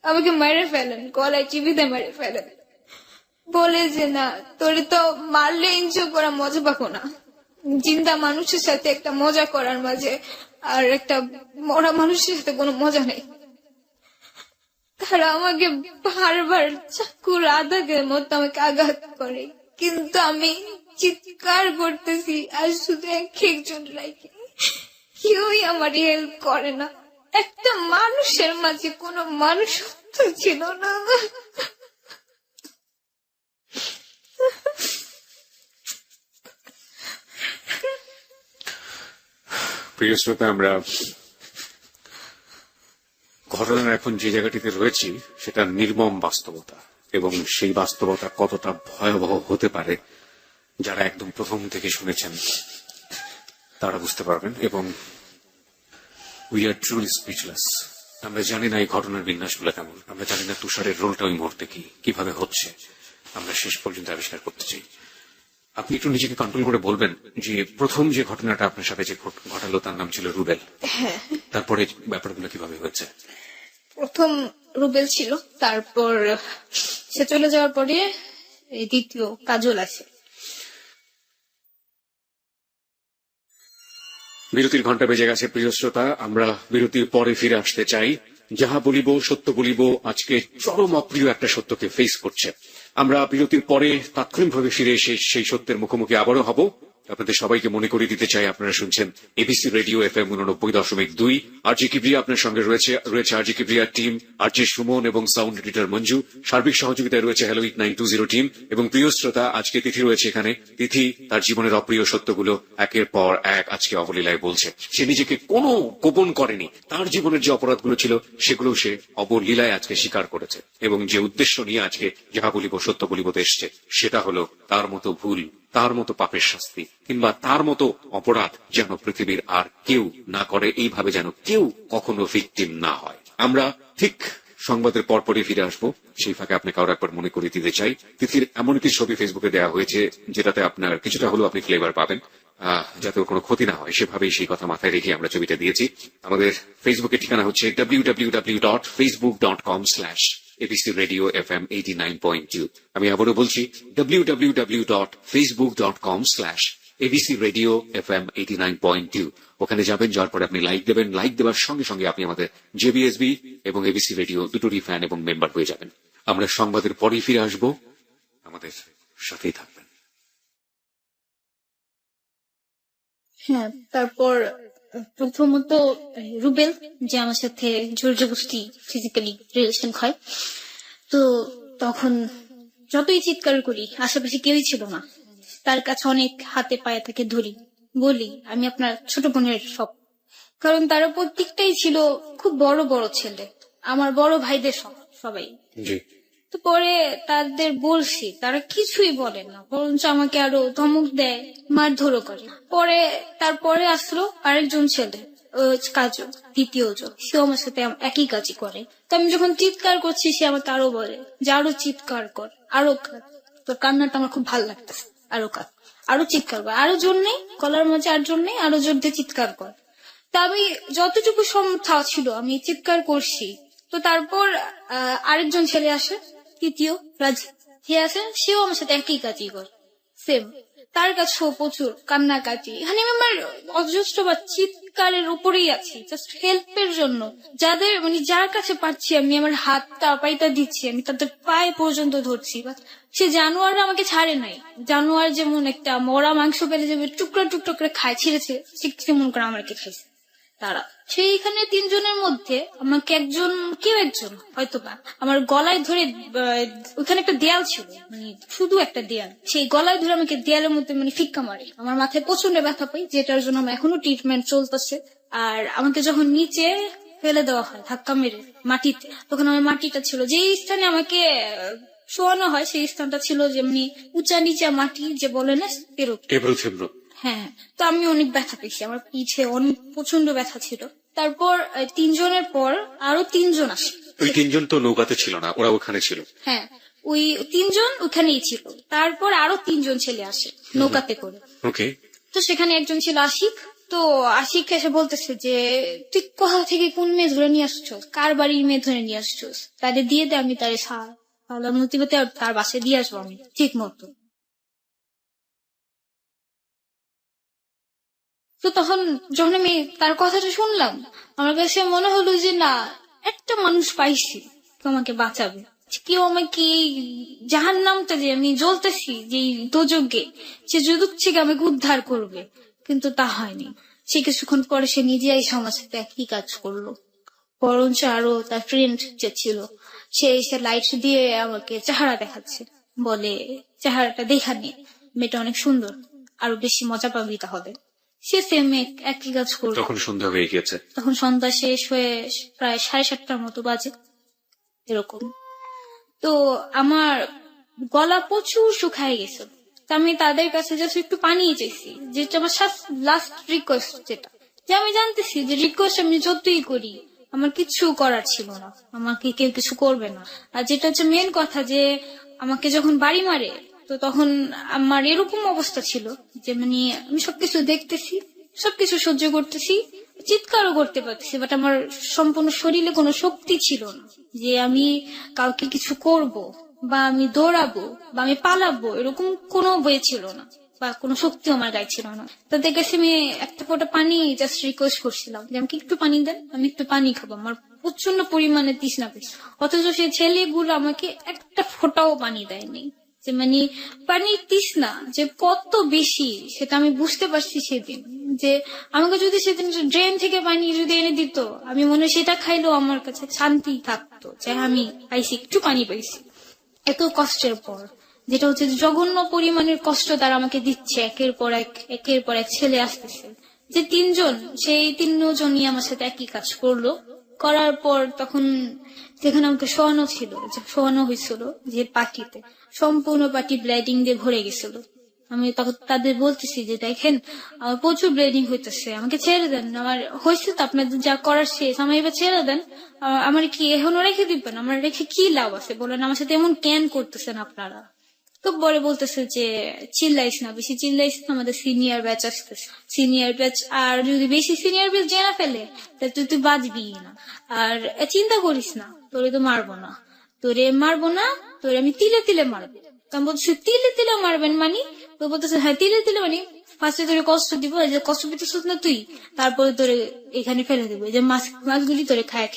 আমাকে মেরে ফেলেন, গলায় চিবিতে মেরে ফেলেন। বলে যে না, তোরে তো মারলে এনজয় করা মজা পাবো না, জিন্দা মানুষের সাথে একটা মজা করার মাঝে আর একটা মরা মানুষের সাথে কোনো মজা নেই। তারা আমাকে বারবার চাকুর আঘাতের মতো আমাকে আঘাত করে, কিন্তু আমি চিৎকার করতেছি আর শুধু একজন রাখি, কেউই আমার হেল্প করে না। একটা মানুষের মাঝে কোনো মানুষত্ব ছিল না। প্রিয় শ্রোতা, আমরা ঘটনার এখন যে জায়গাটিতে রয়েছি সেটা নির্মম বাস্তবতা, এবং সেই বাস্তবতা কতটা ভয়াবহ হতে পারে যারা একদম প্রথম থেকে শুনেছেন তারা বুঝতে পারবেন। এবং উই আর ট্রুলি স্পিচলেস। আমরা জানি না এই ঘটনার বিন্যাসগুলো কেমন, আমরা জানি না তুষারের রোলটা ওই মুহূর্তে কিভাবে হচ্ছে। আমরা শেষ পর্যন্ত আবিষ্কার করতে চাই। আপনি একটু নিজেকে কন্ট্রোল করে বলবেন যে প্রথম যে ঘটনাটা আপনার সাথে যে ঘটালো তার নাম ছিল রুবেল, তারপরে ব্যাপারগুলো কিভাবে হয়েছে? প্রথম রুবেল ছিল, তারপর সে চলে যাওয়ার পরে এই দ্বিতীয় কাজল আসে। বিরতির ঘন্টা বেজে গেছে প্রিয় শ্রোতা, আমরা বিরতির পরে ফিরে আসতে চাই। যাহা বলিব সত্য বলিব আজকে চরম অপ্রিয় একটা সত্যকে ফেস করছে। আমরা বিরতির পরে তাৎক্ষণিকভাবে ফিরে এসে সেই সত্যের মুখোমুখি আবারও হব। আপনাদের সবাইকে মনে করিয়ে দিতে চাই, আপনারা শুনছেন এবিসি রেডিও FM 89.2। আরজি কিবরিয়া আপনার সঙ্গে রয়েছে আরজি কিবরিয়ার টিম, আরজি সুমন এবং সাউন্ড এডিটর মঞ্জু। সার্বিক সহযোগিতায় রয়েছে হ্যালো 920 টিম। এবং প্রিয় শ্রোতা, আজকে তিথি রয়েছে এখানে। তিথি তার জীবনের অপ্রিয় সত্যগুলো একের পর এক আজকে অবলীলায় বলছে। সে নিজেকে কোনো গোপন করেনি, তার জীবনের যে অপরাধগুলো ছিল সেগুলো সে অবলীলায় আজকে স্বীকার করেছে। এবং যে উদ্দেশ্য নিয়ে আজকে যাহা বলিব সত্য বলিবতে এসছে সেটা হলো তার মতো ভুল, তার মতো পাপের শাস্তি কিংবা তার মতো অপরাধ যেন পৃথিবীর আর কেউ না করে, এইভাবে যেন কেউ কখনো ভিকটিম না হয়। আমরা ঠিক সংবাদের পরপরই ফিরে আসবো। সেই ফাঁকে আপনাকে আরো একবার মনে করিয়ে দিতে চাই, তিথির এমন একটি ছবি ফেসবুকে দেওয়া হয়েছে যেটাতে আপনার কিছুটা হলেও আপনি ফ্লেভার পাবেন, যাতে ওর কোনো ক্ষতি না হয় সেভাবেই সেই কথা মাথায় রেখে আমরা ছবিটা দিয়েছি। আমাদের ফেসবুকের ঠিকানা হচ্ছে www.facebook.com/ABC Radio FM 89.2। আমি আবারও বলছি www.facebook.com/ABC Radio FM 89.2। ওখানে যাবেন, যাওয়ার পরে আপনি লাইক দেবেন। লাইক দেওয়ার সঙ্গে সঙ্গে আপনি আমাদের জেবিএসবি এবং এবিসি রেডিও দুটোরই ফ্যান এবং মেম্বার হয়ে যাবেন। আমরা সংবাদের পরেই ফিরে আসবো, আমাদের সাথেই থাকবেন। হ্যাঁ, তারপর প্রথমত রুবেল যে আমার সাথে জোর জবরদস্তি ফিজিক্যালি রিলেশন হয়, তো তখন যতই চিৎকার করি আশেপাশে কেউই ছিল না। তার কাছে অনেক হাতে পায়ে থেকে ধরি, বলি আমি আপনার ছোট বোনের সব, কারণ তারা প্রত্যেকটাই ছিল খুব বড় বড় ছেলে, আমার বড় ভাইদের সবাই। তো পরে তাদের বলছি, তারা কিছুই বলে না, বরঞ্চ আমাকে আরো ধমক দেয়, মারধরও করে। তারপরে আসলো আরেকজন ছেলে, কাজল, দ্বিতীয় জন, সে আমার সাথে একই কাজই করে। তো আমি যখন চিৎকার করছি সে আমাকে আরো বলে যে আরো চিৎকার কর, আরো কাঁদ, তোর কান্নাটা আমার খুব ভালো লাগতেছে, আরো কাঁদ, আরো চিৎকার কর, আরো জোর নেই, গলার মাঝে আর জোর নেই, আরো জোর দিয়ে চিৎকার কর। তা আমি যতটুকু ক্ষমতা ছিল আমি চিৎকার করছি। তো তারপর আরেকজন ছেলে আসে, তৃতীয় রাজি, সে আসে, সেও আমার সাথে একই কাজই করে, সেম। তার কাছেও প্রচুর কান্নাকাটি। এখানে আমি আমার অজস্র বা চিৎকারের উপরেই আছি, জাস্ট হেল্পের জন্য। যার কাছে পাচ্ছি আমি আমার হাতটা পাইটা দিচ্ছি, আমি তাদের পায়ে পর্যন্ত ধরছি। সে জানোয়াররা আমাকে ছাড়ে নাই। জানোয়ার যেমন একটা মরা মাংস পেলে যাবে টুকরা টুকরা করে খায়, ছিঁড়েছে, তেমন করে আমাকে খাইছে তারা। সেইখানে তিনজনের মধ্যে আমাকে কেউ একজন হয়তোবা আমার গলায় ধরে, ওখানে একটা দেয়াল ছিল, শুধু একটা দেয়াল, সেই গলায় ধরে আমাকে দেয়ালের মধ্যে ফিক্কা মারে। আমার মাথায় প্রচন্ড ব্যথা পাই, যেটার জন্য আমার এখনো ট্রিটমেন্ট চলতেছে। আর আমাকে যখন নিচে ফেলে দেওয়া হয় ধাক্কা মেরে মাটিতে, তখন আমার মাটিটা ছিল যেই স্থানে আমাকে শোয়ানো হয় সেই স্থানটা ছিল যেমনি উঁচা নিচা মাটি যে বলে না এরকম। এবড়ো থেবড়ো। হ্যাঁ, তো আমি অনেক ব্যথা পেয়েছি, আমার পিঠে অনেক প্রচন্ড ব্যথা ছিল। তারপর 3 জনের পর আরো 3 জন আসে। ওই 3 জন তো নৌকাতে ছিল না, ওরা ওখানে ছিল। হ্যাঁ, ওই 3 জন ওখানেই ছিল। তারপর আরো 3 জন ছেলে আসে নৌকাতে করে। ওকে। তো সেখানে একজন ছিল আশিক। তো আশিক এসে বলতেছে যে তুই কোথা থেকে কোন মেয়ে ধরে নিয়ে আসছো, কার বাড়ির মেয়ে ধরে নিয়ে আসছো, তাদের দিয়ে দে, আমি তাদের মতিবতে তার বাসায় দিয়ে আসবো আমি ঠিক মতো। তো তখন যখন আমি তার কথাটা শুনলাম, আমার কাছে মনে হলো যে না, একটা মানুষ পাইছি তোমাকে বাঁচাবে, কেউ আমাকে জাহান্নামটা যে আমি জ্বলতেছি যে দোজগে, সে যুদুক থেকে আমাকে উদ্ধার করবে। কিন্তু তা হয়নি। সে কিছুক্ষণ পরে সে নিজেই আমার সাথে একই কাজ করলো। বরঞ্চ আরো তার ফ্রেন্ড যে ছিল সে এসে লাইট দিয়ে আমাকে চেহারা দেখাচ্ছে, বলে চেহারাটা দেখা নিয়ে মেয়েটা অনেক সুন্দর, আরো বেশি মজা পাবি তাহলে। সে সেম একই কাজ করলো। তখন সন্ধ্যা হয়ে গিয়েছে। তখন সন্ধ্যা শেষ হয়ে প্রায় 7:30টার মতো বাজে এরকম। তো আমার গলা প্রচুর শুকায় গেছে। তা আমি তাদের কাছে জাস্ট একটু পানি চাইছি, যেটা আমার লাস্ট রিকোয়েস্ট, যেটা যে আমি জানতেছি যে রিকোয়েস্ট আমি যতই করি আমার কিছু করার ছিল না, আমাকে কেউ কিছু করবে না। আর যেটা হচ্ছে মেন কথা, যে আমাকে যখন বাড়ি মারে তো তখন আমার এরকম অবস্থা ছিল যে মানে আমি সবকিছু দেখতেছি, সবকিছু সহ্য করতেছি, চিৎকারও করতে পারতেছি, বাট আমার সম্পূর্ণ শরীরে কোনো শক্তি ছিল না যে আমি কাউকে কিছু করব বা আমি দৌড়াবো বা আমি পালাবো, এরকম কোনো বই ছিল না বা কোনো শক্তি আমার গায়ে ছিল না। তাদের কাছে আমি একটা ফোঁটা পানি জাস্ট রিকোয়েস্ট করছিলাম যে আমাকে একটু পানি দেন, আমি একটু পানি খাবো, আমার প্রচন্ড পরিমাণে তৃষ্ণা পেয়েছে। অথচ সেই ছেলেগুলো আমাকে একটা ফোঁটাও পানি দেয়নি। যে মানে পানির তৃষ্ণা যে কত বেশি সেটা আমি বুঝতে পারছি সেদিন। যে আমাকে যদি সেদিন ড্রেন থেকে পানি যদি এনে দিত, আমি মনে হয় সেটা খাইলেও আমার কাছে শান্তি থাকতো, যে আমি পাইছি, একটু পানি পাইছি এত কষ্টের পর। যেটা হচ্ছে জঘন্য পরিমাণের কষ্ট তারা আমাকে দিচ্ছে, একের পর এক ছেলে আসতেছে, যে 3 জন, সেই 3 জনই আমার সাথে একই কাজ করলো। করার পর তখন যেখানে আমাকে শোয়ানো হয়েছিল যে পাটিতে, সম্পূর্ণ পাটি ব্লিডিং দিয়ে ভরে গেছিল। আমি তখন তাদের বলতেছি যে দেখেন আমার প্রচুর ব্লিডিং হইতেছে, আমাকে ছেড়ে দেন, আমার হয়েছে তো আপনাদের যা করার শেষ, আমার এবার ছেড়ে দেন, আমার কি এখনো রেখে দিবেন, আমার রেখে কি লাভ আছে বলেন, আমার সাথে এমন কেন করতেছেন আপনারা। তো পরে বলতেছে যে চিল্লাইস না, বেশি চিল্লাইস না, আমাদের সিনিয়র ব্যাচ আসতেছে, সিনিয়র ব্যাচ, আর যদি বেশি সিনিয়র ব্যাচ জেনা ফেলে তাহলে তুই বাঁচবি না, আর চিন্তা করিস না, তোরে তো মারবো না, তোরে আমি তিলে তিলে মারবো। তখন বলতেছে তিলে তিলে মারবেন মানে? তো বলতেছে হ্যাঁ তিলে তিলে মানে ফার্স্টে তোরে কষ্ট দিব, এই যে কষ্ট পেতেছিস না তুই, তারপরে তোরে এখানে ফেলে দেবো, এই যে মাছগুলি তোরে খায়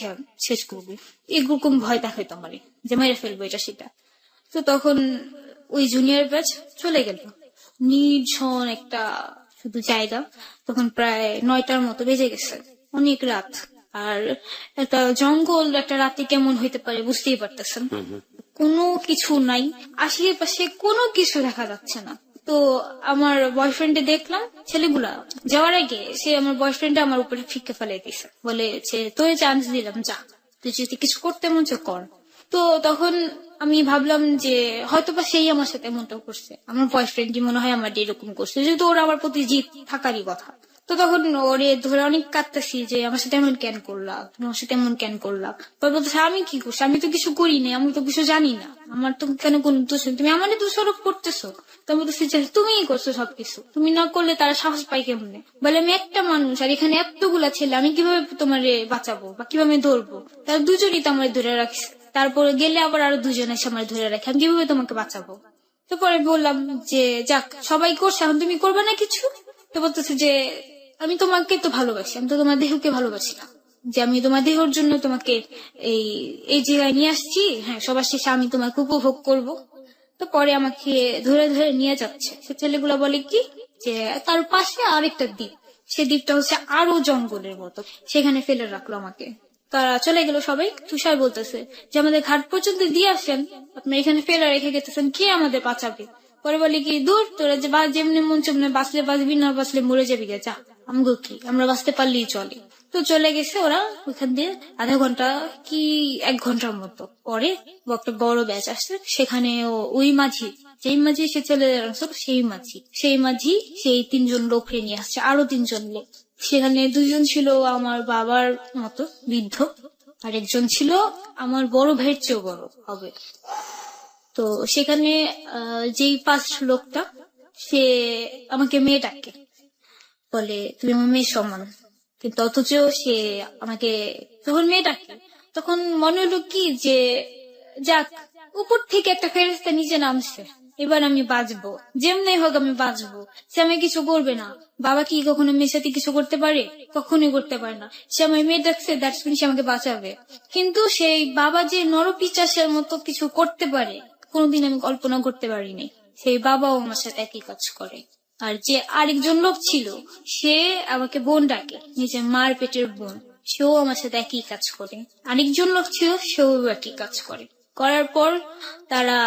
শেষ করবি, এরকম ভয় দেখাইতো আমারে যে মেরে ফেলবো এটা সেটা। তো তখন ওই জুনিয়র ব্যাচ চলে গেল নির্জন একটা শুধু জায়গা। তখন প্রায় 9টার মতো বেজে গেছে, অনেক রাত। আর একটা জঙ্গল একটা রাতে কেমন হইতে পারে বুঝতেই পারতেছেন। কোনো কিছু নাই, আশেপাশে কোনো কিছু দেখা যাচ্ছে না। তো আমার বয়ফ্রেন্ডে দেখলাম, ছেলেগুলা যাওয়ার আগে সে আমার বয়ফ্রেন্ড আমার উপরে ফিকে ফেলে দিছে, বলে যে তোর চান্স দিলাম, যা, তুই যদি কিছু করতে মন চায় কর। তো তখন আমি ভাবলাম যে হয়তোবা সেই আমার সাথে এমনটা করছে, আমার বয়ফ্রেন্ডই মনে হয় আমার এরকম করছে, যেহেতু ওর আমার প্রতি জিদ থাকারই কথা। তো তখন ওরে ধরে অনেক কাঁদতেছি যে আমার সাথে এমন কেন করলা, তুমি আমার সাথে এমন কেন করলা। বলতেছে আমি কি করছি, আমি তো কিছু করি না, আমি তো কিছু জানি না, আমার তো কেন কোন দোষ নেই, তুমি আমারই দোষারোপ করতেছো। তো বলতেছি যে তুমিই করছো সবকিছু, তুমি না করলে তারা সাহস পায় কেমনে। বলে আমি একটা মানুষ, আর এখানে এতগুলা ছেলে, আমি কিভাবে তোমারে বাঁচাবো বা কিভাবে ধরবো, তারা দুজনই তো আমার ধরে রাখছে, তারপরে গেলে আবার আরো 2 জন এসে আমার ধরে রাখে, আমি কিভাবে তোমাকে বাঁচাবো। তো পরে বললাম যে যাক সবাই করছে, এখন তুমি করবে না কিছু। তো বলতেছে যে আমি তোমাকে তো ভালোবাসি, আমি তো তোমার দেহকে ভালোবাসি না, যে আমি তোমার দেহর জন্য তোমাকে এই জায়গায় নিয়ে আসছি, হ্যাঁ সবার শেষে আমি তোমাকে উপভোগ করব। তো পরে আমাকে ধরে ধরে নিয়ে যাচ্ছে। সে ছেলেগুলো বলে কি যে তার পাশে আরেকটা দ্বীপ, সে দ্বীপটা হচ্ছে আরো জঙ্গলের মতো, সেখানে ফেলে রাখলো আমাকে। তারা চলে গেল সবাই। তুষার বলতেছে যে আমাদের ঘাট পর্যন্ত দিয়ে আসেন, আপনি এখানে ফেলে রেখে গেতেছেন, কে আমাদের বাঁচাবে। পরে বলি কি দূর, তোরা যে যেমনি মন চেমনে বাঁচলে বাঁচবি, না বাঁচলে মরে যাবি গে, যা, আমগো কি, আমরা বাঁচতে পারলেই চলে। তো চলে গেছে ওরা ওইখান দিয়ে আধা ঘন্টা কি 1 ঘন্টার মতো পরে একটা বড় ব্যাচ আসছে, সেখানে ওই মাঝি, যেই মাঝি সে ছেলে আনছিল, সেই মাঝি সেই 3 জন লোককে নিয়ে আসছে, আরো 3 জন লোক। সেখানে 2 জন ছিল আমার বাবার মতো বৃদ্ধ, আর একজন ছিল আমার বড় ভাইয়ের চেয়েও বড় হবে। তো সেখানে যেই 5 লোকটা, সে আমাকে মেয়ে ডাকে, বলে তুমি আমার মেয়ের সমান, কিন্তু অথচ সে আমাকে যখন মেয়ে ডাকে তখন মনে হলো কি যে যাক, উপর থেকে একটা ফেরেশতা নিচে নামছে, এবার আমি বাঁচবো, যেমনি হোক আমি বাঁচবো। সে আমায় কিছু করবে না। বাবা কি কখনো মেয়ের সাথে কিছু করতে পারে? কখনোই করতে পারে না। সে আমায় মেয়ে ডাকছে, দ্যাটস মিন সে আমাকে বাঁচাবে। কিন্তু সেই বাবা যে নরপিশাচের মতো কিছু করতে পারে, কোনোদিন আমি কল্পনা করতে পারিনি। সেই বাবাও আমার সাথে একই কাজ করে। আর যে আরেকজন লোক ছিল, সে আমাকে বোন ডাকে, নিজের মার পেটের বোন, সেও আমার সাথে একই কাজ করে। আরেকজন লোক ছিল, সেও একই কাজ করে। করার পর তারা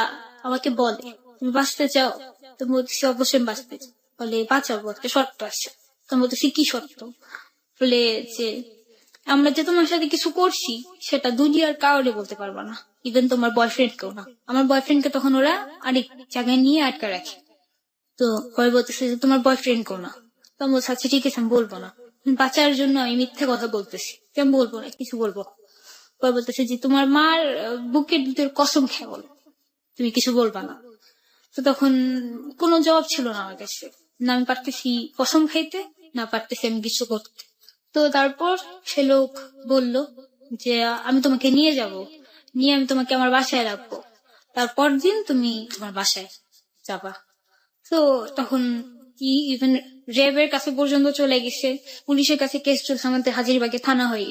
আমাকে বলে তুমি বাঁচতে চাও? তুমি বলতেছি অবশ্যই বাঁচতে চাও। বলে বাঁচাবো, একটা শর্ত আছে। তুমি বলতেছি কি শর্ত? বলে যে আমরা যে তোমার সাথে কিছু করছি সেটা দুনিয়ার কাউরে বলতে পারবা না, ইভেন তোমার বয়ফ্রেন্ডকেও না। আমার বয়ফ্রেন্ডকে তখন ওরা আরেক জায়গায় নিয়ে আটকা রাখে। তো পরে বলতেছে যে তোমার বয়ফ্রেন্ড কেউ না। তো আমি বলছি আচ্ছা ঠিক আছে, আমি বলবো না, বাঁচার জন্য আমি মিথ্যে কথা বলতেছি, আমি বলবো না, কিছু বলবো না। পরে বলতেছে যে তোমার মার বুকের দুধের কসম খেয়ে বলো, তুমি কিছু বলবা না। তো তখন কোনো জবাব ছিল না আমার কাছে, না আমি পারতেছি কসম খাইতে, না পারতেছি আমি কিছু করতে। তো তারপর সে লোক বলল যে আমি তোমাকে নিয়ে যাব, নিয়ে আমি তোমাকে আমার বাসায় রাখবো, তারপর দিন তুমি তোমার বাসায় যাবা। তো তখন কি ইভেন র্যাবের কাছে পর্যন্ত চলে গেছে, পুলিশের কাছে কেস চলছে, আমাদের হাজিরবাগে থানা হয়ে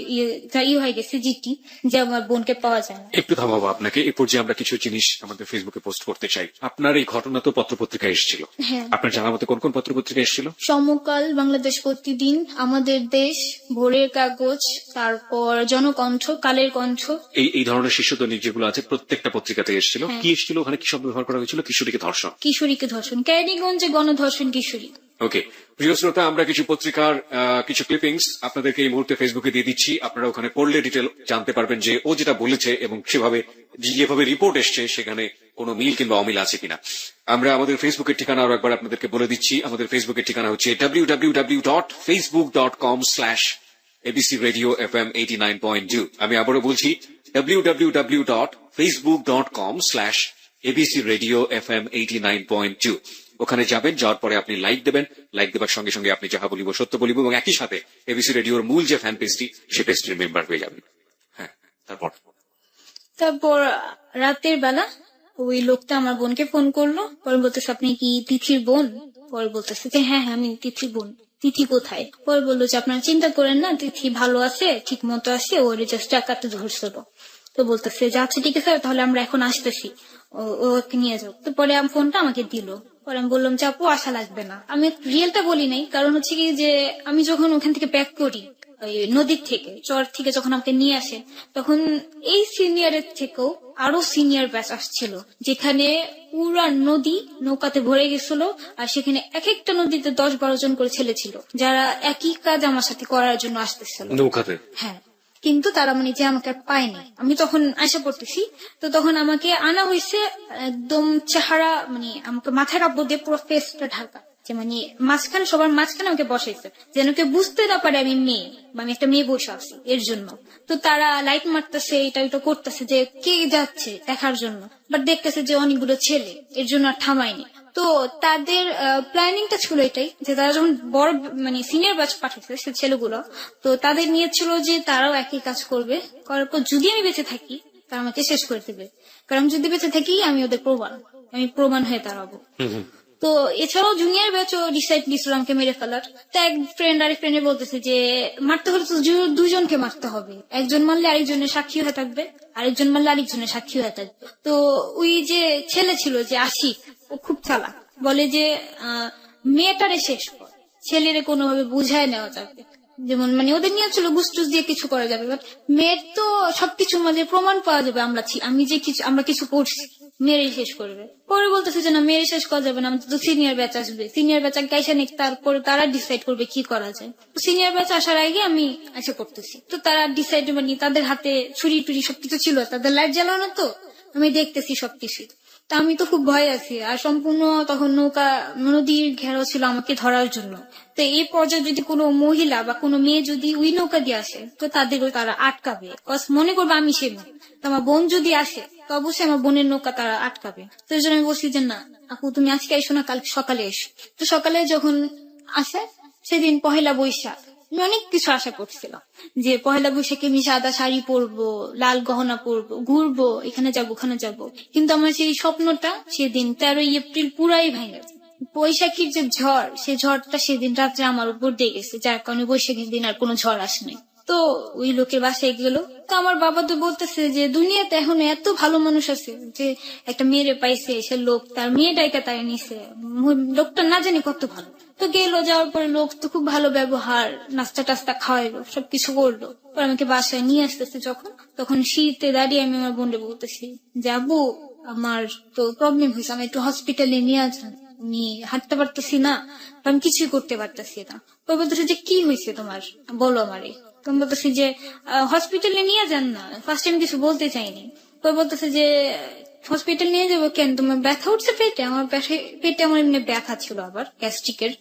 গেছে জিটি, যে আমার বোনকে পাওয়া যায় না। একটু থামাবো আপনাকে। এই পর্যায়ে আমরা কিছু জিনিস আমাদের ফেসবুকে পোস্ট করতে চাই। আপনার এই ঘটনা তো পত্রপত্রিকা এসেছিল, হ্যাঁ। আপনার জানার মতে কোন কোন পত্রপত্রিকা এসেছিল? সমকাল, বাংলাদেশ প্রতিদিন, আমাদের দেশ, ভোরের কাগজ, তারপর জনকণ্ঠ, কালের কণ্ঠ। এই ধরনের শীর্ষ দৈনিক যেগুলো আছে প্রত্যেকটা পত্রিকাতে এসেছিল। হ্যাঁ। কি এসেছিল ওখানে? কি শব্দ ব্যবহার করা হয়েছিল? কিশোরীকে ধর্ষণ। কিশোরীকে ধর্ষণ, ক্যারিগঞ্জে গণধর্ষণ কিশোরী। ওকে, প্রিয় শ্রোতা, আমরা কিছু পত্রিকার কিছু ক্লিপিংস আপনাদেরকে এই মুহূর্তে ফেসবুকে দিয়ে দিচ্ছি। আপনারা ওখানে পড়লে ডিটেল জানতে পারবেন যে ও যেটা বলেছে এবং সেভাবে যেভাবে রিপোর্ট এসছে সেখানে কোনো মিল কিংবা অমিল আছে কিনা। আমরা আমাদের ফেসবুকের ঠিকানা আরো একবার আপনাদেরকে বলে দিচ্ছি। আমাদের ফেসবুকের ঠিকানা হচ্ছে www.facebook.com/abcradiofm89.2। আমি আবারও বলছি www.facebook.com/abcradiofm89.2। ওখানে যাবেন, যাওয়ার পরে আপনি লাইক দেবেন, লাইক দেবার সঙ্গে সঙ্গে আপনি যাহা বলিব সত্য বলিব, এবং একই সাথে এবিসি রেডিওর মূল যে ফ্যান পেজটি, সে পেজটির মেম্বার হয়ে যাবেন। হ্যাঁ, তারপর রাতের বেলা ওই লোকটা আমার বোনকে ফোন করলো, পরে বলতেছে আপনি কি তিথির বোন? পরে বলতেছে যে হ্যাঁ আমি তিথির বোন। তিথি কোথায়? পরে বললো যে আপনারা চিন্তা করেন না, তিথি ভালো আছে, ঠিক মতো আছে, ওর জাস্ট টাকাতে ধরছিল। তো বলতেছে যে আচ্ছা ঠিক আছে, তাহলে আমরা এখন আসতেছি, ওকে নিয়ে যাও। তো পরে ফোনটা আমাকে দিল। পরে আমি বললাম যে আপু আসা লাগবে না। আমি রিয়েলটা বলি নাই, কারণ হচ্ছে কি যে আমি যখন ওখান থেকে ব্যাক করি ওই নদীর থেকে, চর থেকে যখন আমাকে নিয়ে আসে, তখন এই সিনিয়রের থেকেও আরো সিনিয়র ব্যাচ আসছিল, যেখানে পুরা নদী নৌকাতে ভরে গেছিল। আর সেখানে এক একটা নদীতে 10-12 জন করে ছেলে ছিল, যারা একই কাজ আমার সাথে করার জন্য আসতেছিল নৌকাতে। হ্যাঁ, কিন্তু তারা মানে যে আমাকে পায়নি। আমি তখন আশা করতেছি, তো তখন আমাকে আনা হয়েছে একদম চেহারা, মানে আমাকে মাথার কাপড় দিয়ে পুরো ফেসটা ঢাকা, যে মানে মাঝখানে, সবার মাঝখানে আমাকে বসাইছে, যেন কেউ বুঝতে না পারে আমি মেয়ে, বা আমি একটা মেয়ে বসে আছি এর জন্য। তো তারা লাইট মারতেছে, এটা ওটা করতেছে যে কে যাচ্ছে দেখার জন্য, বাট দেখতেছে যে অনেকগুলো ছেলে, এর জন্য আর থামায়নি। তো তাদের প্ল্যানিংটা ছিল এটাই, যে তারা যখন বড় মানে সিনিয়র ব্যাচ পাঠিয়েছে সে ছেলেগুলো, তো তাদের নিয়ে ছিল যে তারাও একই কাজ করবে, করার পর যদি আমি বেঁচে থাকি তারা আমাকে শেষ করে দেবে, কারণ যদি বেঁচে থাকি আমি ওদের আমি প্রমাণ হয়ে দাঁড়াবো। তো এছাড়াও জুনিয়র ব্যাচও ডিসাইড দিয়েছিল আমাকে মেরে ফেলার। তো এক ফ্রেন্ড আরেক ফ্রেন্ডে বলতেছে যে মারতে হলে তো দুজনকে মারতে হবে, একজন মারলে আরেকজনের সাক্ষী হয়ে থাকবে, আরেকজন মারলে আরেকজনের সাক্ষী হয়ে থাকবে। তো ওই যে ছেলে ছিল যে আশিক, ও খুব চালাক, বলে যে মেয়েটারে শেষ কর, ছেলেরে কোনোভাবে বুঝায় নেওয়া যাবে, যেমন মানে ওদের নিয়ে ছিল গুসটুস দিয়ে কিছু করা যাবে, বাট মেয়ের তো সবকিছুর মাঝে প্রমাণ পাওয়া যাবে আমরা কিছু করছি। মেরে শেষ করবে। পরে বলতেছে যে না, মেরে শেষ করা যাবে না, আমাদের তো সিনিয়র ব্যাচ আসবে, সিনিয়র ব্যাচ আগে আইসা নিক, তারপরে তারা ডিসাইড করবে কি করা যায়। সিনিয়র ব্যাচ আসার আগে আমি এসে পড়তেছি, তো তারা ডিসাইড মানে তাদের হাতে ছুরি টুরি সবকিছু ছিল, তাদের লাইট জ্বালানো, তো আমি দেখতেছি সবকিছু। তা আমি তো খুব ভয় আছি, আর সম্পূর্ণ তখন নৌকা নদীর ঘেরাও ছিল আমাকে ধরার জন্য। তো এই পর্যায়ে যদি কোনো মহিলা বা কোনো মেয়ে যদি ওই নৌকা দিয়ে আসে, তো তাদেরও তারা আটকাবে, মনে করবে আমি সে মেয়ে। তো আমার বোন যদি আসে, তো অবশ্যই আমার বোনের নৌকা তারা আটকাবে। তো এই জন্য আমি বলছি যে না আপু, তুমি আজকে এসো না, কাল সকালে এসো। তো সকালে যখন আসে, সেদিন পহেলা বৈশাখ, আমি অনেক কিছু আশা করছিলাম যে পহেলা বৈশাখে আমি সাদা শাড়ি পরবো, লাল গহনা পরবো, ঘুরবো, এখানে যাবো ওখানে যাবো। কিন্তু আমার সেই স্বপ্নটা সেদিন 13 এপ্রিল পুরাই ভেঙে গেছে। বৈশাখীর যে ঝড়, সেই ঝড়টা সেদিন রাত্রে আমার উপর দিয়ে গেছে, যার কারণে বৈশাখীর দিন আর কোনো ঝড় আসেনি। তো ওই লোকের বাসায় গেল, তো আমার বাবা তো বলতেছে যে দুনিয়াতে এখন এত ভালো মানুষ আছে যে একটা মেয়েরে পাইছে, সে লোক তার মেয়েটাকে তাই নিছে, লোকটা না জানি কত ভালো। তো গেল, যাওয়ার পরে লোক তো খুব ভালো ব্যবহার, নাস্তা টাস্তা খাওয়াইলো, সবকিছু করলো। পরে আমাকে বাসায় নিয়ে আসতেছে যখন, তখন শীতে দাঁড়িয়ে আমি আমার বোনকে বলতেছি যে আব্বু, আমার তো প্রবলেম হয়েছে, আমি একটু হসপিটালে নিয়ে আসেন, আমি হাঁটতে পারতেছি না, আমি কিছুই করতে পারতেছি না। ওই বলতেছে যে কি হয়েছে তোমার, বলো আমারে। তুমি বলতেছি যে হসপিটালে নিয়ে যান না, ফার্স্ট টাইম কিছু বলতে চাইনি। ওই বলতেছে যে হসপিটাল নিয়ে যাবো কেন, তোমার ব্যথা উঠছে পেটে? আমার পেটে আমার এমনি ব্যথা ছিল আবার গ্যাস্ট্রিকের।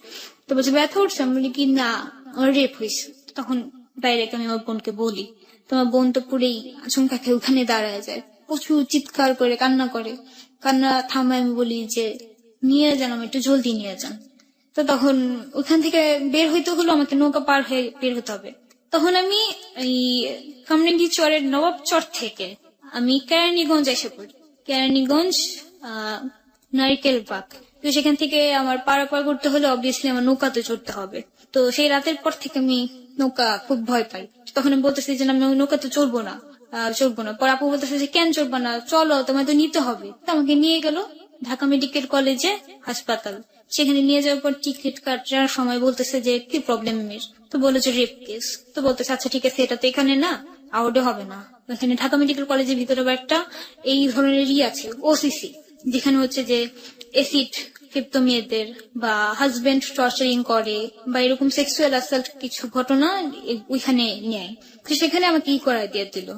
তো বলছে ব্যথা উঠছে, আমি বলি কি না, আমার রেপ হয়েছে। তখন ডাইরেক্ট আমি আমার বোনকে বলি, তোমার বোন তো পুরেই আচমকা খেয়ে ওখানে দাঁড়ায় যায়, প্রচুর চিৎকার করে কান্না করে। কান্না থামায় আমি বলি যে নিয়ে যান, আমি একটু জলদি নিয়ে যান। তো তখন ওখান থেকে বের হইতে হলো, আমাকে নৌকা পার হয়ে বের হতে হবে। তখন আমি এই কামরাঙ্গি চরের নবাব চর থেকে আমি কেরানীগঞ্জ এসে পড়ি। কেরানীগঞ্জ নারিকেল বাগ। তো সেখান থেকে আমার পারাপার করতে হলে অবভিয়াসলি আমার নৌকাতে চড়তে হবে। তো সেই রাতের পর থেকে আমি নৌকা খুব ভয় পাই। তখন আমি বলতেছি যে আমি নৌকাতে চড়বো না, চড়বো না। পর আপু বলতেছে যে কেন চড়বো না, চলো তোমায় তো নিতে হবে। তো আমাকে নিয়ে গেল ঢাকা মেডিকেল কলেজে হাসপাতাল। সেখানে নিয়ে যাওয়ার পর টিকিট কাটার সময় বলতেছে যে কি প্রবলেম এর, তো বলে যে রেপ কেস। তো বলতেছে আচ্ছা ঠিক আছে, এটা তো এখানে না, আউটে হবে না, এখানে ঢাকা মেডিকেল কলেজের ভিতরে একটা এই ধরনের আছে ওসিসি, যেখানে হচ্ছে যে এসিড ক্ষিপ্ত মেয়েদের বা হাজবেন্ড টর্চারিং করে বা এরকম সেক্সুয়াল অ্যাসাল্ট কিছু ঘটনা ওইখানে নেয়। তো সেখানে আমাকে কি করাই দিয়ে দিল,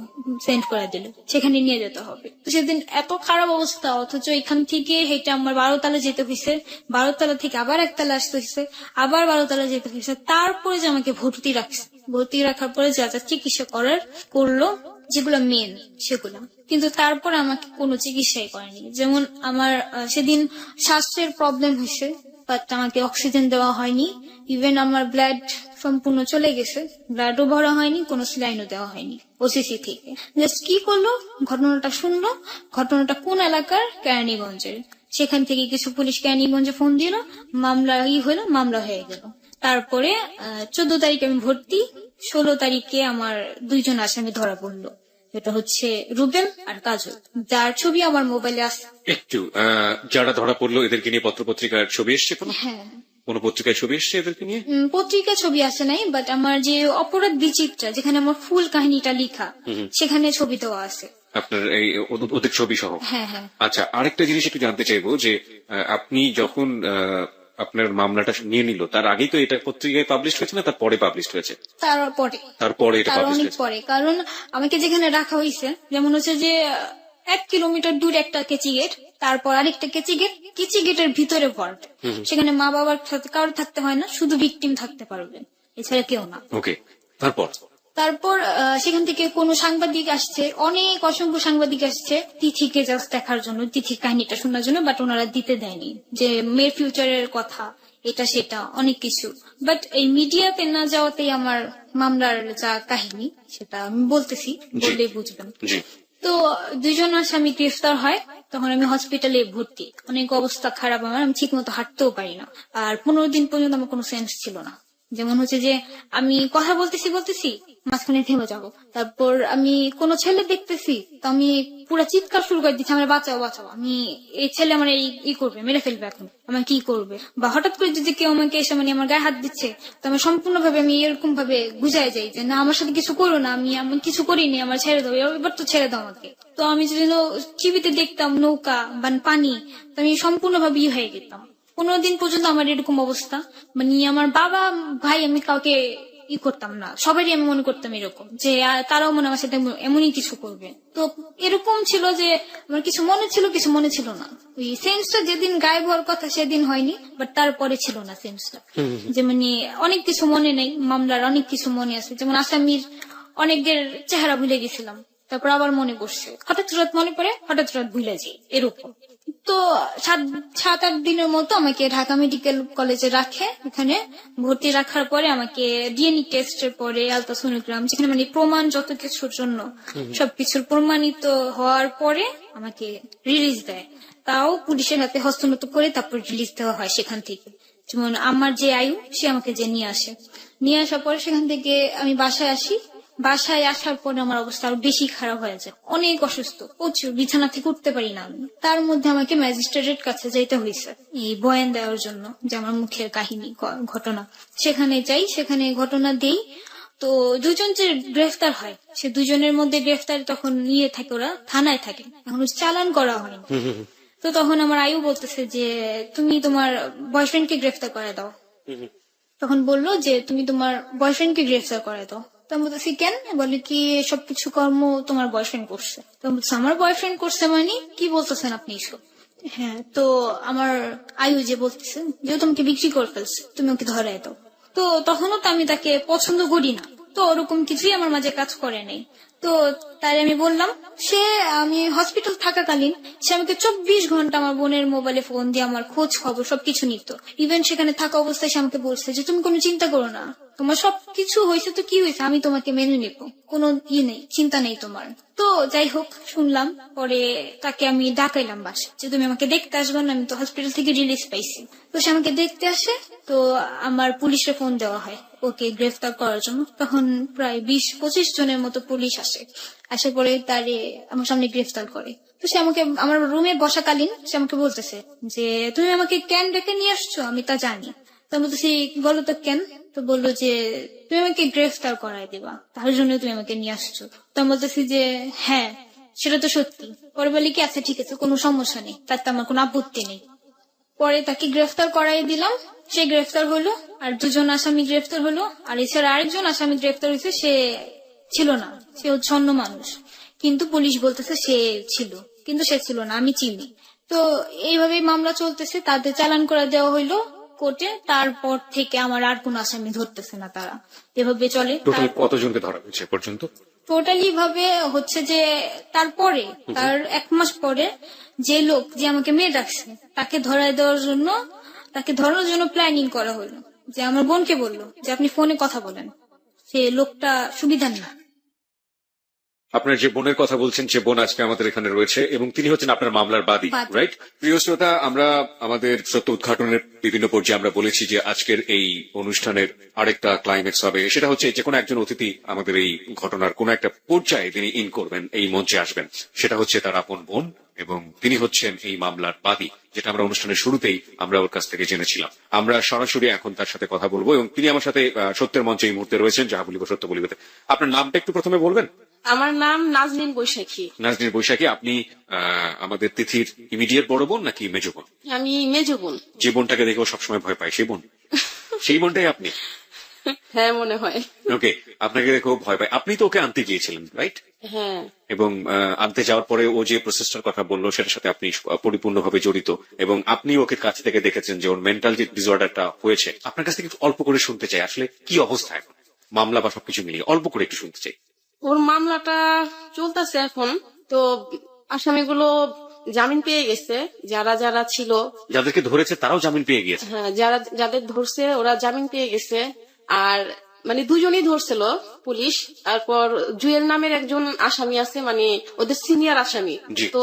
সেন্ড করাই দিল, সেখানে নিয়ে যেতে হবে। তো সেদিন এত খারাপ অবস্থা, অথচ এখান থেকে হেঁটে আমার 12 তলা যেতে হয়েছে, 12 তলা থেকে আবার 1 তলা আসতে হয়েছে, আবার 12 তলা যেতে হয়েছে। তারপরে যে আমাকে ভর্তি রাখছে, ভর্তি রাখার পরে যা যা চিকিৎসা করার করলো, যেগুলো মেন সেগুলো, কিন্তু তারপর আমাকে কোনো চিকিৎসাই করেনি। যেমন আমার সেদিন শ্বাসের প্রবলেম হয়েছে, বাট আমাকে অক্সিজেন দেওয়া হয়নি, ইভেন আমার ব্লাড সম্পূর্ণ চলে গেছে, ব্লাডও ভরা হয়নি, কোনো স্যালাইনও দেওয়া হয়নি ওসিসি থেকে। জাস্ট কি করলো, ঘটনাটা শুনলো, ঘটনাটা কোন এলাকার, কেরানীগঞ্জের। সেখান থেকে কিছু পুলিশ কেরানীগঞ্জে ফোন দিল, মামলা হলো, মামলা হয়ে গেল। তারপরে 14 তারিখে আমি ভর্তি, 16 তারিখে আমার 2 জন আসামি ধরা পড়লো। এটা হচ্ছে রুবেল আর কাজল, যার ছবি আমার মোবাইলে আছে। একটু যারা ধরা পড়লো এদেরকে নিয়ে পত্রপত্রিকার ছবি এসছে কোনো? হ্যাঁ, কোনো পত্রিকায় ছবি এসছে এদেরকে নিয়ে? পত্রিকা ছবি আসে নাই, বাট আমার যে অপরাধ বিচিত্রা, যেখানে আমার ফুল কাহিনীটা লেখা, সেখানে ছবি দেওয়া আছে আপনার এই ওদের ছবি সহ? হ্যাঁ হ্যাঁ। আচ্ছা, আরেকটা জিনিস একটু জানতে চাইবো যে আপনি যখন আপনার মামলাটা নিয়ে নিল, তার আগেই তো এটা পত্রিকায় পাবলিশ হয়েছে না তারপরে পাবলিশ হয়েছে? তারপরে এটা তার পাবলিশ অনেক হয়েছে? পরে, কারণ আমাকে যেখানে রাখা হয়েছে, যেমন হচ্ছে যে 1 কিলোমিটার দূরে একটা কেচি গেট, তারপর আরেকটা কেচি গেট, কেচি গেটের ভিতরে ভল্ট, সেখানে মা বাবার সাথে কারো থাকতে হয় না, শুধু ভিকটিম থাকতে পারবে, এছাড়া কেউ না। ওকে, তারপর সেখান থেকে কোনো সাংবাদিক আসছে, অসংখ্য সাংবাদিক আসছে তিথিকে জাস্ট দেখার জন্য, তিথির কাহিনীটা শোনার জন্য, বাট ওনারা দিতে দেয়নি যে মেয়ের ফিউচারের কথা, এটা সেটা অনেক কিছু। বাট এই মিডিয়াতে না যাওয়াতেই আমার মামলার যা কাহিনী সেটা আমি বলতেছি, বললেই বুঝবেন। তো 2 জন আসামি গ্রেফতার হয়, তখন আমি হসপিটালে ভর্তি, অনেক অবস্থা খারাপ আমার, আমি ঠিক মতো হাঁটতেও পারি না, আর 15 দিন পর্যন্ত আমার কোনো সেন্স ছিল না। যেমন হচ্ছে যে আমি কথা বলতেছি মাঝখানে থেমে যাবো, তারপর আমি কোনো ছেলে দেখতেছি তো আমি পুরো চিৎকার শুরু করে দিচ্ছি, আমার বাঁচাও বাঁচাও, আমি এই ছেলে আমার এই করবে, মেরে ফেলবে, এখন আমার কি করবে। বা হঠাৎ করে যদি কেউ আমাকে এসে মানে আমার গায়ে হাত দিচ্ছে, তো আমি সম্পূর্ণভাবে আমি এরকম ভাবে বুঝাই যাই যে না, আমার সাথে কিছু করো না, আমি এমন কিছু করিনি, আমার ছেড়ে দাও, এবার তো ছেড়ে দাও আমাকে। তো আমি যদি টিভিতে দেখতাম নৌকা বা পানি, তো আমি সম্পূর্ণভাবে হয়ে যেতাম। 15 দিন পর্যন্ত আমার এরকম অবস্থা, মানে আমার বাবা ভাই আমি কাউকে করতাম না, সবারই আমি মনে করতাম এরকম যে তারাও মনে আমার সাথে এমনই কিছু করবে। তো এরকম ছিল যে আমার কিছু মনে ছিল, কিছু মনে ছিল না। ওই সেন্সটা যেদিন গায়েব হওয়ার কথা সেদিন হয়নি, বাট তারপরে ছিল না সেন্সটা, যে মানে অনেক কিছু মনে নেই, মামলার অনেক কিছু মনে আছে, যেমন আসামির অনেকের চেহারা ভুলে গেছিলাম, তারপর আবার মনে পড়ছে, হঠাৎ রাত মনে পড়ে, হঠাৎ রাত ভুলে যাই, এরকম। তো 7-8 দিনের মতো আমাকে ঢাকা মেডিকেল কলেজে রাখে। এখানে ভর্তি রাখার পরে আমাকে ডিএনএ টেস্টের পরে আলট্রাসোনোগ্রাম, যেখানে মানে প্রমাণ যত কিছুর জন্য সবকিছুর প্রমাণিত হওয়ার পরে আমাকে রিলিজ দেয়। তাও পুলিশের হাতে হস্তনত করে তারপর রিলিজ দেওয়া হয় সেখান থেকে। যেমন আমার যে আয়ু, সে আমাকে যে নিয়ে আসার পরে সেখান থেকে আমি বাসায় আসি। বাসায় আসার পরে আমার অবস্থা আরো বেশি খারাপ হয়ে যায়, অনেক অসুস্থ, প্রচুর, বিছানা থেকে উঠতে পারি না আমি। তার মধ্যে আমাকে ম্যাজিস্ট্রেটের কাছে যাইতে হয়েছে এই বয়ান দেওয়ার জন্য, যে আমার মুখের কাহিনী ঘটনা। সেখানে যাই, সেখানে ঘটনা দেই। তো দুজন যে গ্রেফতার হয়, সে দুজনের মধ্যে গ্রেফতার তখন থাকে, ওরা থানায় থাকে, এখন চালান করা হয়নি। তো তখন আমার আয়ু বলতেছে যে তুমি তোমার বয়ফ্রেন্ডকে গ্রেফতার করে দাও। তখন বললো যে তুমি তোমার বয়ফ্রেন্ডকে গ্রেফতার করে দাও। তো আমি বলতেছি কেন? বলে কি সবকিছু কর্ম তোমার বয়ফ্রেন্ড করছে। তো আমি বলছি আমার বয়ফ্রেন্ড করছে মানে কি বলতেছেন আপনি এসব? হ্যাঁ, তো আমার আয়ু যে বলতেছে যে তোমাকে বিক্রি করে ফেলছে, তুমি ওকে ধরায় দাও। তো তখনও তো আমি তাকে পছন্দ করি না, তো ওরকম কিছুই আমার মাঝে কাজ করে নাই। তো তাই আমি বললাম, আমি হসপিটাল থাকাকালীন সে আমাকে 24 ঘন্টা আমার বোনের মোবাইলে ফোন দিয়ে আমার খোঁজ খবর সবকিছু নিত। ইভেন সেখানে থাকা অবস্থায় সে আমাকে বলছে যে তুমি কোনো চিন্তা করো না, তোমার সবকিছু হয়েছে তো কি হয়েছে, আমি তোমাকে মেনে নেবো, কোনো নেই, চিন্তা নেই তোমার। তো যাই হোক, শুনলাম পরে তাকে আমি ডাকাইলাম বাসা, যে তুমি আমাকে দেখতে আসবে না, আমি তো হসপিটাল থেকে রিলিজ পাইছি। তো সে আমাকে দেখতে আসে, তো আমার পুলিশে ফোন দেওয়া হয় ওকে গ্রেফতার করার জন্য। তখন প্রায় 20-25 জনের মতো পুলিশ আসে, আসার পরে তারে আমার সামনে গ্রেফতার করে। তো সে আমাকে আমার রুমে বসাকালীন সে আমাকে বলতেছে যে তুমি আমাকে কেন ডেকে নিয়ে আসছো, আমি তা জানি। তো আমি বলতেছি বলো তো কেন? তো বললো যে তুমি আমাকে গ্রেফতার করাই দিবা, তার জন্য তুমি আমাকে নিয়ে আসছো। তো আমি বলতেছি যে হ্যাঁ, সেটা তো সত্যি। পরে বলি কি আচ্ছা ঠিক আছে, কোনো সমস্যা নেই, তাতে আমার কোনো আপত্তি নেই। পরে তাকে গ্রেফতার করাই দিলাম, সে গ্রেফতার হলো। আর 2 জন আসামি গ্রেফতার হলো, আর এছাড়া আরেকজন আসামি গ্রেফতার হয়েছে, সে ছিল না, সে হচ্ছে অন্য মানুষ। কিন্তু পুলিশ বলতেছে সে ছিল, কিন্তু সে ছিল না, আমি চিনি। তো এইভাবেই মামলা চলতেছে, তাদের চালান করে দেওয়া হইলো কোর্টে। তারপর থেকে আমার আর কোন আসামি ধরতেছে না, তারা এভাবে চলে। টোটাল কতজনকে ধরা হয়েছে এ পর্যন্ত? টোটালি ভাবে হচ্ছে যে তারপরে তার 1 মাস পরে যে লোক যে আমাকে মেয়ে ডাকছে তাকে তাকে ধরানোর জন্য প্ল্যানিং করা হলো। যে আমার বোনকে বললো যে আপনি ফোনে কথা বলেন, সে লোকটা সুবিধা নেই। আপনার যে বোনের কথা বলছেন, সে বোন আজকে আমাদের এখানে রয়েছে এবং তিনি হচ্ছেন আপনার মামলার বাদী, রাইট? প্রিয় শ্রোতা, আমরা আমাদের সত্য উদ্ঘাটনের বিভিন্ন পর্যায়ে আমরা বলেছি যে আজকের এই অনুষ্ঠানের আরেকটা ক্লাইম্যাক্স হবে, সেটা হচ্ছে যে কোনো একজন অতিথি আমাদের এই ঘটনার কোন একটা পর্যায়ে তিনি ইন করবেন, এই মঞ্চে আসবেন, সেটা হচ্ছে তার আপন বোন এবং তিনি হচ্ছেন এই মামলার বাদী, যেটা আমরা অনুষ্ঠানের শুরুতেই আমরা ওর কাছ থেকে জেনেছিলাম। আমরা সরাসরি এখন তার সাথে কথা বলবো এবং তিনি আমার সাথে সত্যের মঞ্চে এই মুহূর্তে রয়েছেন, যাহা বলিব সত্য বলিবে। আপনার নামটা একটু প্রথমে বলবেন? আমার নাম নাজনীন বৈশাখী। নাজনীন বৈশাখী, আপনি আমাদের তিথির ইমিডিয়েট বড় বোন নাকি মেজ বোন? আমি মেজ বোন। যে বোনটাকে দেখেও সবসময় ভয় পায় সেই বোন? সেই বোনটাই আপনি? হ্যাঁ, মনে হয়। ওকে, আপনাকে দেখেও ভয় পায়। আপনি তো ওকে আনতে গিয়েছিলেন, রাইট? হ্যাঁ। এবং আনতে যাওয়ার পরে ও যে প্রসেসটার কথা বললো সেটার সাথে আপনি পরিপূর্ণভাবে জড়িত এবং আপনি ওকে কাছ থেকে দেখেছেন যে ওর মেন্টাল যে ডিসঅর্ডারটা হয়েছে। আপনার কাছ থেকে একটু অল্প করে শুনতে চাই, আসলে কি অবস্থা এখন মামলা বা সবকিছু মিলিয়ে অল্প করে একটু শুনতে চাই। ওর মামলাটা চলতেছে এখন, তো আসামিগুলো জামিন পেয়ে গেছে, যারা যারা ছিল, যাদেরকে ধরেছে তারাও জামিন পেয়ে গিয়েছে। হ্যাঁ, যাদের ধরছে ওরা জামিন পেয়ে গেছে। আর মানে দুজনেই ধরছিল পুলিশ। তারপর জুয়েল নামের একজন আসামি আছে, মানে ওদের সিনিয়র আসামি। জি। তো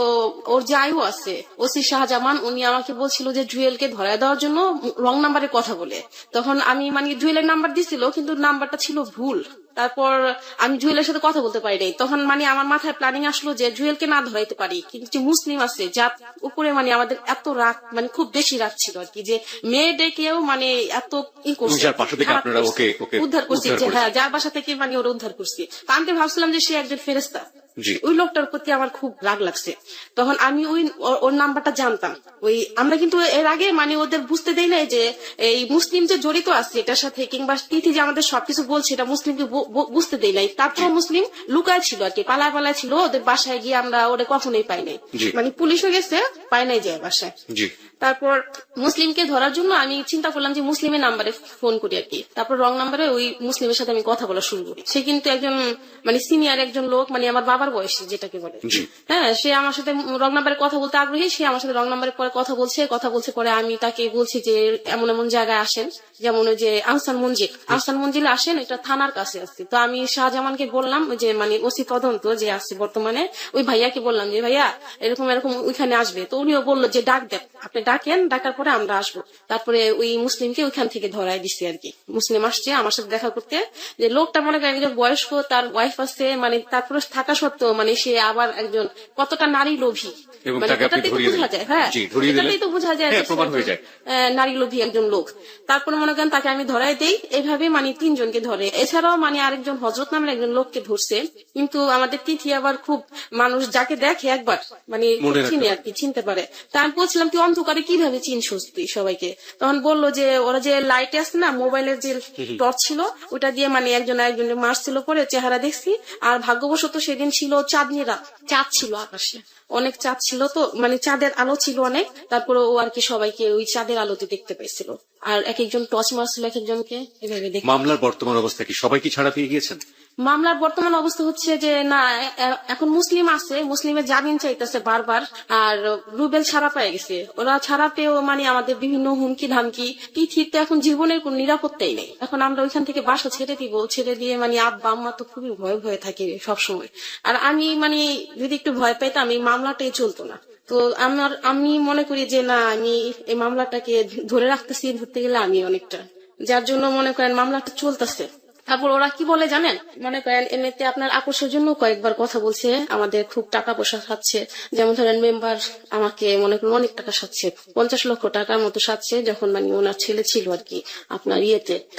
ওর যাইও আছে ওসি শাহজামান, উনি আমাকে বলছিল যে জুয়েলকে ধরায় দেওয়ার জন্য রং নাম্বারে কথা বলে। তখন আমি মানে জুয়েলের নাম্বার দিছিল, কিন্তু নাম্বারটা ছিল ভুল। তারপর আমি জুয়েলের সাথে কথা বলতে পারি নাই। তখন মানে আমার মাথায় প্ল্যানিং আসলো যে জুয়েলকে না ধরাইতে পারি, কিন্তু যে মুসলিম আছে যার উপরে মানে আমাদের এত রাগ, মানে খুব বেশি রাগ ছিল আর কি, যে মেয়ে ডেকেও মানে এত করছে, যার পাশা থেকে খারাপ আপনারা করছে। ওকে উদ্ধার করছি, উদ্ধার যে করেছেন। হ্যাঁ যার বাসা থেকে মানে ওরা উদ্ধার করছি। তো আমি তো ভাবছিলাম যে সে একজন ফেরেস্তা। জি। ওই লোকটার প্রতি আমার খুব রাগ লাগছে। তখন আমি ওর নাম্বারটা জানতাম। আমরা কিন্তু এর আগে মানে ওদের বুঝতে দেই নাই যে এই মুসলিম যে জড়িত আছে এটার সাথে, কিংবা তিথি যে আমাদের সবকিছু বলছে এটা মুসলিমকে বুঝতে দেই নাই। তারপর মুসলিম লুকায় ছিল আর কি, পালায় পালায় ছিল। ওদের বাসায় গিয়ে আমরা ওরা কখনোই পাই নাই, জি। মানে পুলিশও গেছে, পাই নাই যায় বাসায়। জি। তারপর মুসলিমকে ধরার জন্য আমি চিন্তা করলাম যে মুসলিমের নাম্বারে ফোন করি আর কি। তারপর রং নাম্বারে ওই মুসলিমের সাথে আমি কথা বলা শুরু করি। সে কিন্তু একজন মানে সিনিয়র একজন লোক, মানে আমার বাবার বয়সী যেটাকে বলে। জি। হ্যাঁ, সে আমার সাথে রং নাম্বারে কথা বলতে আগ্রহী। সে আমার সাথে রং নাম্বারে পরে কথা বলছে পরে আমি তাকে বলছি যে এমন এমন জায়গায় আসেন, যেমন ওই যে আহসান মঞ্জিলে আসেন, এটা থানার কাছে আছে। তো আমি শাহজামানকে বললাম যে মানে ওসি তদন্ত যে আছে বর্তমানে, ওই ভাইয়াকে বললাম যে ভাইয়া এরকম এরকম ওইখানে আসবে। তো উনিও বললো যে ডাক দেন, আপনি ডাকেন, ডাকার পরে আমরা আসবো। তারপরে ওই মুসলিমকে ওইখান থেকে ধরাই দিচ্ছে আর কি। মুসলিম আসছে আমার সাথে দেখা করতে। যে লোকটা মনে করেন একজন বয়স্ক, তার ওয়াইফ আছে, মানে তারপরে থাকা সত্ত্বেও মানে সে আবার একজন কতটা নারী লোভী, এবং মানে তাকে আপনি এটাতেই তো ধরিয়ে বোঝা দিলেন। যায়। হ্যাঁ, জি, ধরিয়ে দিলেন। এটাতেই তো বোঝা যায় হ্যাঁ, যে প্রমাণ সে হয়ে যায়। নারী লোভী একজন লোক। তারপরে মনে করেন তাকে আমি ধরাই দেই। এইভাবে মানে 3 জনকে ধরে। এছাড়াও মানে আরেকজন হজরত নামের একজন লোককে ধরছে। কিন্তু আমাদের তিথি আবার খুব মানুষ যাকে দেখে একবার মানে মনে রাখতে চিনে আর কি, চিনতে পারে। তা আমি বলছিলাম তুই অন্ধকারে কিভাবে চিনছিস তুই সবাইকে? তখন বললো যে ওরা যে লাইটে আছে না, মোবাইলের যে টর্চ ছিল ওটা দিয়ে মানে একজনের মারছিল, পরে চেহারা দেখছি। আর ভাগ্যবশত সেদিন ছিল চাঁদনি রাত, চাঁদ ছিল আকাশে, অনেক চাঁদ ছিল, তো মানে চাঁদের আলো ছিল অনেক। তারপরে ও আর কি সবাইকে ওই চাঁদের আলোতে দেখতে পাইছিল। আর এক একজন টর্চ মারছিল এক একজনকে, এভাবে দেখতে। মামলার বর্তমান অবস্থা কি, সবাই কি ছাড়া পেয়ে গিয়েছেন? মামলার বর্তমান অবস্থা হচ্ছে যে না, এখন মুসলিম আছে, মুসলিমের জামিন চাইতেছে বারবার। আর রুবেল ছাড়া পেয়ে গেছে। ওরা ছাড়া পেয়েও মানে আমাদের বিভিন্ন হুমকি ধামকি। তিথির তো এখন জীবনের কোন নিরাপত্তাই নেই। এখন আমরা ওইখান থেকে বাসা ছেড়ে দিব, ছেড়ে দিয়ে মানে আব্বা আম্মা তো খুবই ভয়ে থাকে সবসময়। আর আমি মানে যদি একটু ভয় পাইতাম এই মামলাটাই চলতো না। তো আমি মনে করি যে না, আমি এই মামলাটাকে ধরে ধরতে গেলে আমি অনেকটা, যার জন্য মনে করেন মামলাটা চলতেছে। তারপর ওরা কি বলে জানেন, মনে করেন এমনিতে আপনার আপোষের জন্য কয়েকবার কথা বলছে, আমাদের খুব টাকা পয়সা সাচ্ছে। যেমন ধরেন মেম্বার আমাকে মনে করেন অনেক টাকা সাচ্ছে, 50 লক্ষ টাকার মতো সাচ্ছে। যখন মানে ওনার ছেলে ছিল আর কি আপনার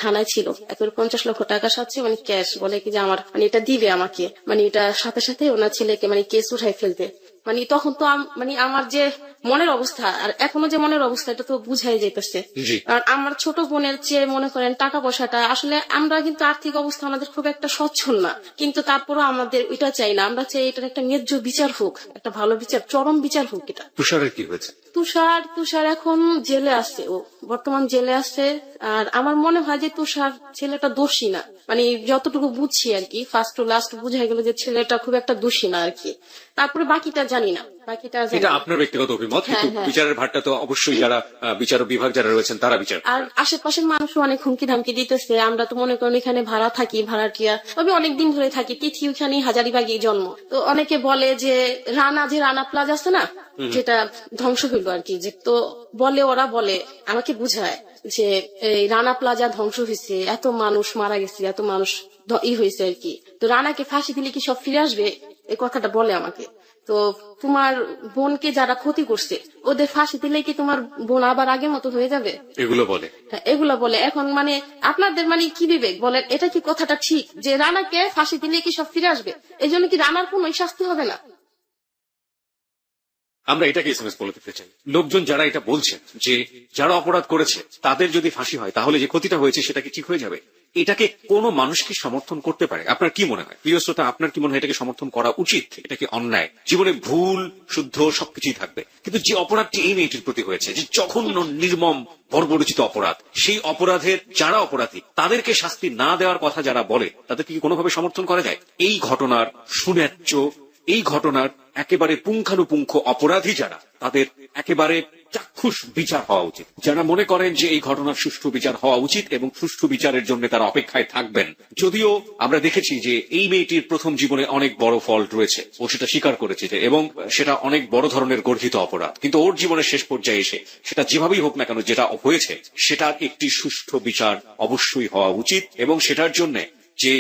থানায় ছিল, একবার 50 লক্ষ টাকা সাচ্ছে, মানে ক্যাশ। বলে কি যে আমার মানে এটা দিবে আমাকে, মানে এটা সাথে সাথে ওনার ছেলেকে মানে কেস উঠাই ফেলতে। মানে তখন তো মানে আমার যে মনের অবস্থা আর এখনো যে মনের অবস্থা, এটা তো বুঝাই যাইতেছে। জি। আর আমার ছোট বোনের চেয়ে মনে করেন টাকা পয়সাটা, আসলে আমরা কিন্তু আর্থিক অবস্থা আমাদের খুব একটা সচ্ছল না, কিন্তু তারপরও আমাদের এটা চাই না। আমরা চাই এটার একটা ন্যায্য বিচার হোক, একটা ভালো বিচার, চরম বিচার হোক এটা। তুষারের কি হয়েছে? তুষার এখন জেলে আছে, ও বর্তমান জেলে আছে। আর আমার মনে হয় যে তুষার ছেলেটা দোষী না, মানে যতটুকু বুঝছি আর কি, ফার্স্ট টু লাস্ট বুঝা গেল যে ছেলেটা খুব একটা দোষী না আর কি। তারপরে বাকিটা জানি না, বাকিটা জানি এটা না। আপনার ব্যক্তিগত অভিমত, কিন্তু হ্যাঁ। বিচারের ভারটা তো অবশ্যই যারা বিচারক বিভাগ যারা রয়েছেন তারা বিচার। আর আশেপাশের মানুষও অনেক হুমকি ধামকি দিতেছে। আমরা তো মনে করেন এখানে ভাড়া থাকি, ভাড়াটিয়া আমি অনেকদিন ধরে থাকি। তিথি ওখানে হাজারিবাগে জন্ম। তো অনেকে বলে যে রানা প্লাজা আছে না, যেটা ধ্বংস হইলো আর কি, যে তো ওরা বলে আমাকে বুঝায় যে এই রানা প্লাজা ধ্বংস হয়েছে, এত মানুষ মারা গেছে, এত মানুষ হয়েছে আর কি। তো রানাকে ফাঁসি দিলে কি সব ফিরে আসবে, এই কথাটা বলে আমাকে। তো তোমার বোনকে যারা ক্ষতি করছে ওদের ফাঁসি দিলে কি তোমার বোন আবার আগের মতো হয়ে যাবে? এগুলো বলে। হ্যাঁ, এগুলা বলে। এখন মানে আপনাদের মানে কি বিবেক বলেন, এটা কি কথাটা ঠিক যে রানাকে ফাঁসি দিলে কি সব ফিরে আসবে? এই জন্য কি রানার কোনো শাস্তি হবে না? আমরা এটাকে এসএমএস বলে দিতে চাই। লোকজন যারা এটা বলছেন যে যারা অপরাধ করেছে তাদের যদি ফাঁসি হয় তাহলে যে ক্ষতিটা হয়েছে সেটা কি ঠিক হয়ে যাবে, এটাকে কোনো মানুষ কি সমর্থন করতে পারে? আপনার কি মনে হয় প্রিয় শ্রোতা, আপনার কি মনে হয় এটাকে সমর্থন করা উচিত? এটা কি অন্যায়? জীবনে ভুল শুদ্ধ সবকিছুই থাকবে, কিন্তু যে অপরাধটি এই মেয়েটির প্রতি হয়েছে, যে জঘন্য নির্মম বর্বরচিত অপরাধ, সেই অপরাধের যারা অপরাধী তাদেরকে শাস্তি না দেওয়ার কথা যারা বলে তাদেরকে কি কোনোভাবে সমর্থন করা যায়? এই ঘটনার সুন্যায্য, এই ঘটনার একেবারে পুঙ্খানুপুঙ্খ অপরাধী যারা, তাদের একেবারে চাক্ষুষ বিচার হওয়া উচিত। যারা মনে করেন যে এই ঘটনার সুষ্ঠু বিচার হওয়া উচিত এবং সুষ্ঠু বিচারের জন্য তারা অপেক্ষায় থাকবেন। যদিও আমরা দেখেছি যে এই মেয়েটির প্রথম জীবনে অনেক বড় ফল্ট রয়েছে, ও সেটা স্বীকার করেছে যে, এবং সেটা অনেক বড় ধরনের গর্হিত অপরাধ, কিন্তু ওর জীবনের শেষ পর্যায়ে এসে সেটা যেভাবেই হোক না কেন যেটা হয়েছে সেটার একটি সুষ্ঠু বিচার অবশ্যই হওয়া উচিত। এবং সেটার জন্য যে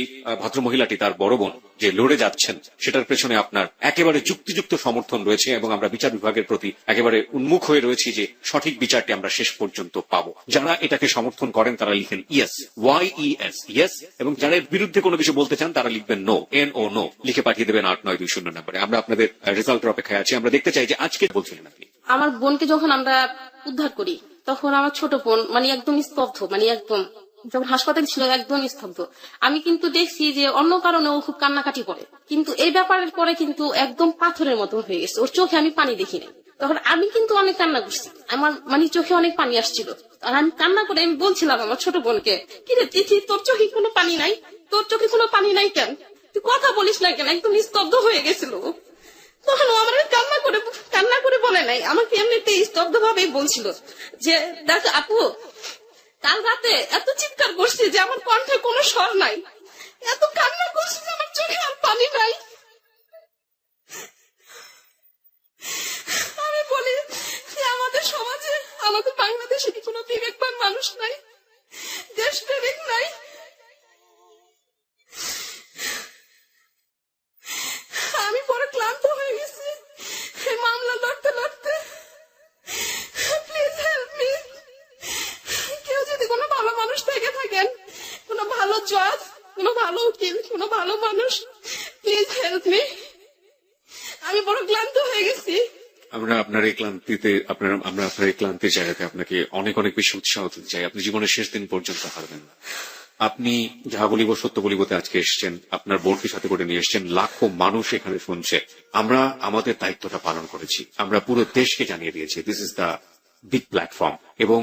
ভদ্রমহিলাটি, তার বড় বোন যে লড়ে যাচ্ছেন, সেটার পেছনে আপনার একেবারে যুক্তিযুক্ত সমর্থন রয়েছে এবং আমরা বিচার বিভাগের প্রতি একেবারে উন্মুখ হয়ে রয়েছি যে সঠিক বিচারটি আমরা শেষ পর্যন্ত পাবো। যারা এটাকে সমর্থন করেন তারা লিখেন ইয়েস, YES, ইয়েস, এবং যারা এর বিরুদ্ধে কোনো কিছু বলতে চান তারা লিখবেন নো, NO, নো, লিখে পাঠিয়ে দেবেন 8920 নম্বরে। আমরা আপনাদের রেজাল্টের অপেক্ষায় আছি। আমরা দেখতে চাই যে আজকে বলছিলেন আপনি। আমার বোনকে যখন আমরা উদ্ধার করি তখন আমার ছোট বোন মানে একদম স্তব্ধ, মানে একদম যখন হাসপাতালে ছিল একদম স্তব্ধ। আমি কিন্তু দেখছি যে অন্য কারণে ও খুব কান্নাকাটি করে, কিন্তু এই ব্যাপারের পরে কিন্তু একদম পাথরের মতো হয়ে গেছে। ওর চোখে আমি পানি দেখি নাই। তখন আমি কিন্তু অনেক কান্না করছি, আমার মানে চোখে অনেক পানি আসছিল। আর আমি কান্না করে আমি বলছিলাম আমার ছোট বোনকে, কিরে তিথি, তোর চোখে কোনো পানি নাই? তোর চোখে কোনো পানি নাই কেন? তুই কথা বলিস না কেন? একদম স্তব্ধ হয়ে গেছিল। তখন ও আমার কান্না করে বলে নাই, আমাকে এমনিতে স্তব্ধ ভাবেই বলছিল যে, দেখ আপু, কাল রাতে এত চিৎকার করছি যে আমার কণ্ঠে কোনো স্বর নাই, এত কান্না করছি যে আমার চোখে আর পানি নাই। আমি বলি যে আমাদের সমাজে, আমাদের বাংলাদেশে কি কোনো বিবেকবান মানুষ নাই, দেশপ্রেমিক নাই? আমি পরে ক্লান্ত হয়ে গেছি এই মামলা লড়তে লড়তে। Please help me. কেউ যদি কোনো ভালো মানুষ থেকে থাকেন, কোনো ভালো জজ, কোনো ভালো উকিল, কোনো ভালো মানুষ, প্লিজ হেল্প মি। আমি বড় ক্লান্ত হয়ে গেছি। আমরা আপনার এই ক্লান্তিতে আমরা আপনার এই ক্লান্তির জায়গাতে আপনাকে অনেক অনেক বেশি উৎসাহ দিতে চাই। আপনি জীবনের শেষ দিন পর্যন্ত হারবেন না। আপনি যাহা বলিব সত্য বলিবতে আজকে এসেছেন, আপনার বোনকে সাথে করে নিয়ে এসেছেন, লাখো মানুষ এখানে শুনছে। আমরা আমাদের দায়িত্বটা পালন করেছি, আমরা পুরো দেশকে জানিয়ে দিয়েছি this is the big platform. এবং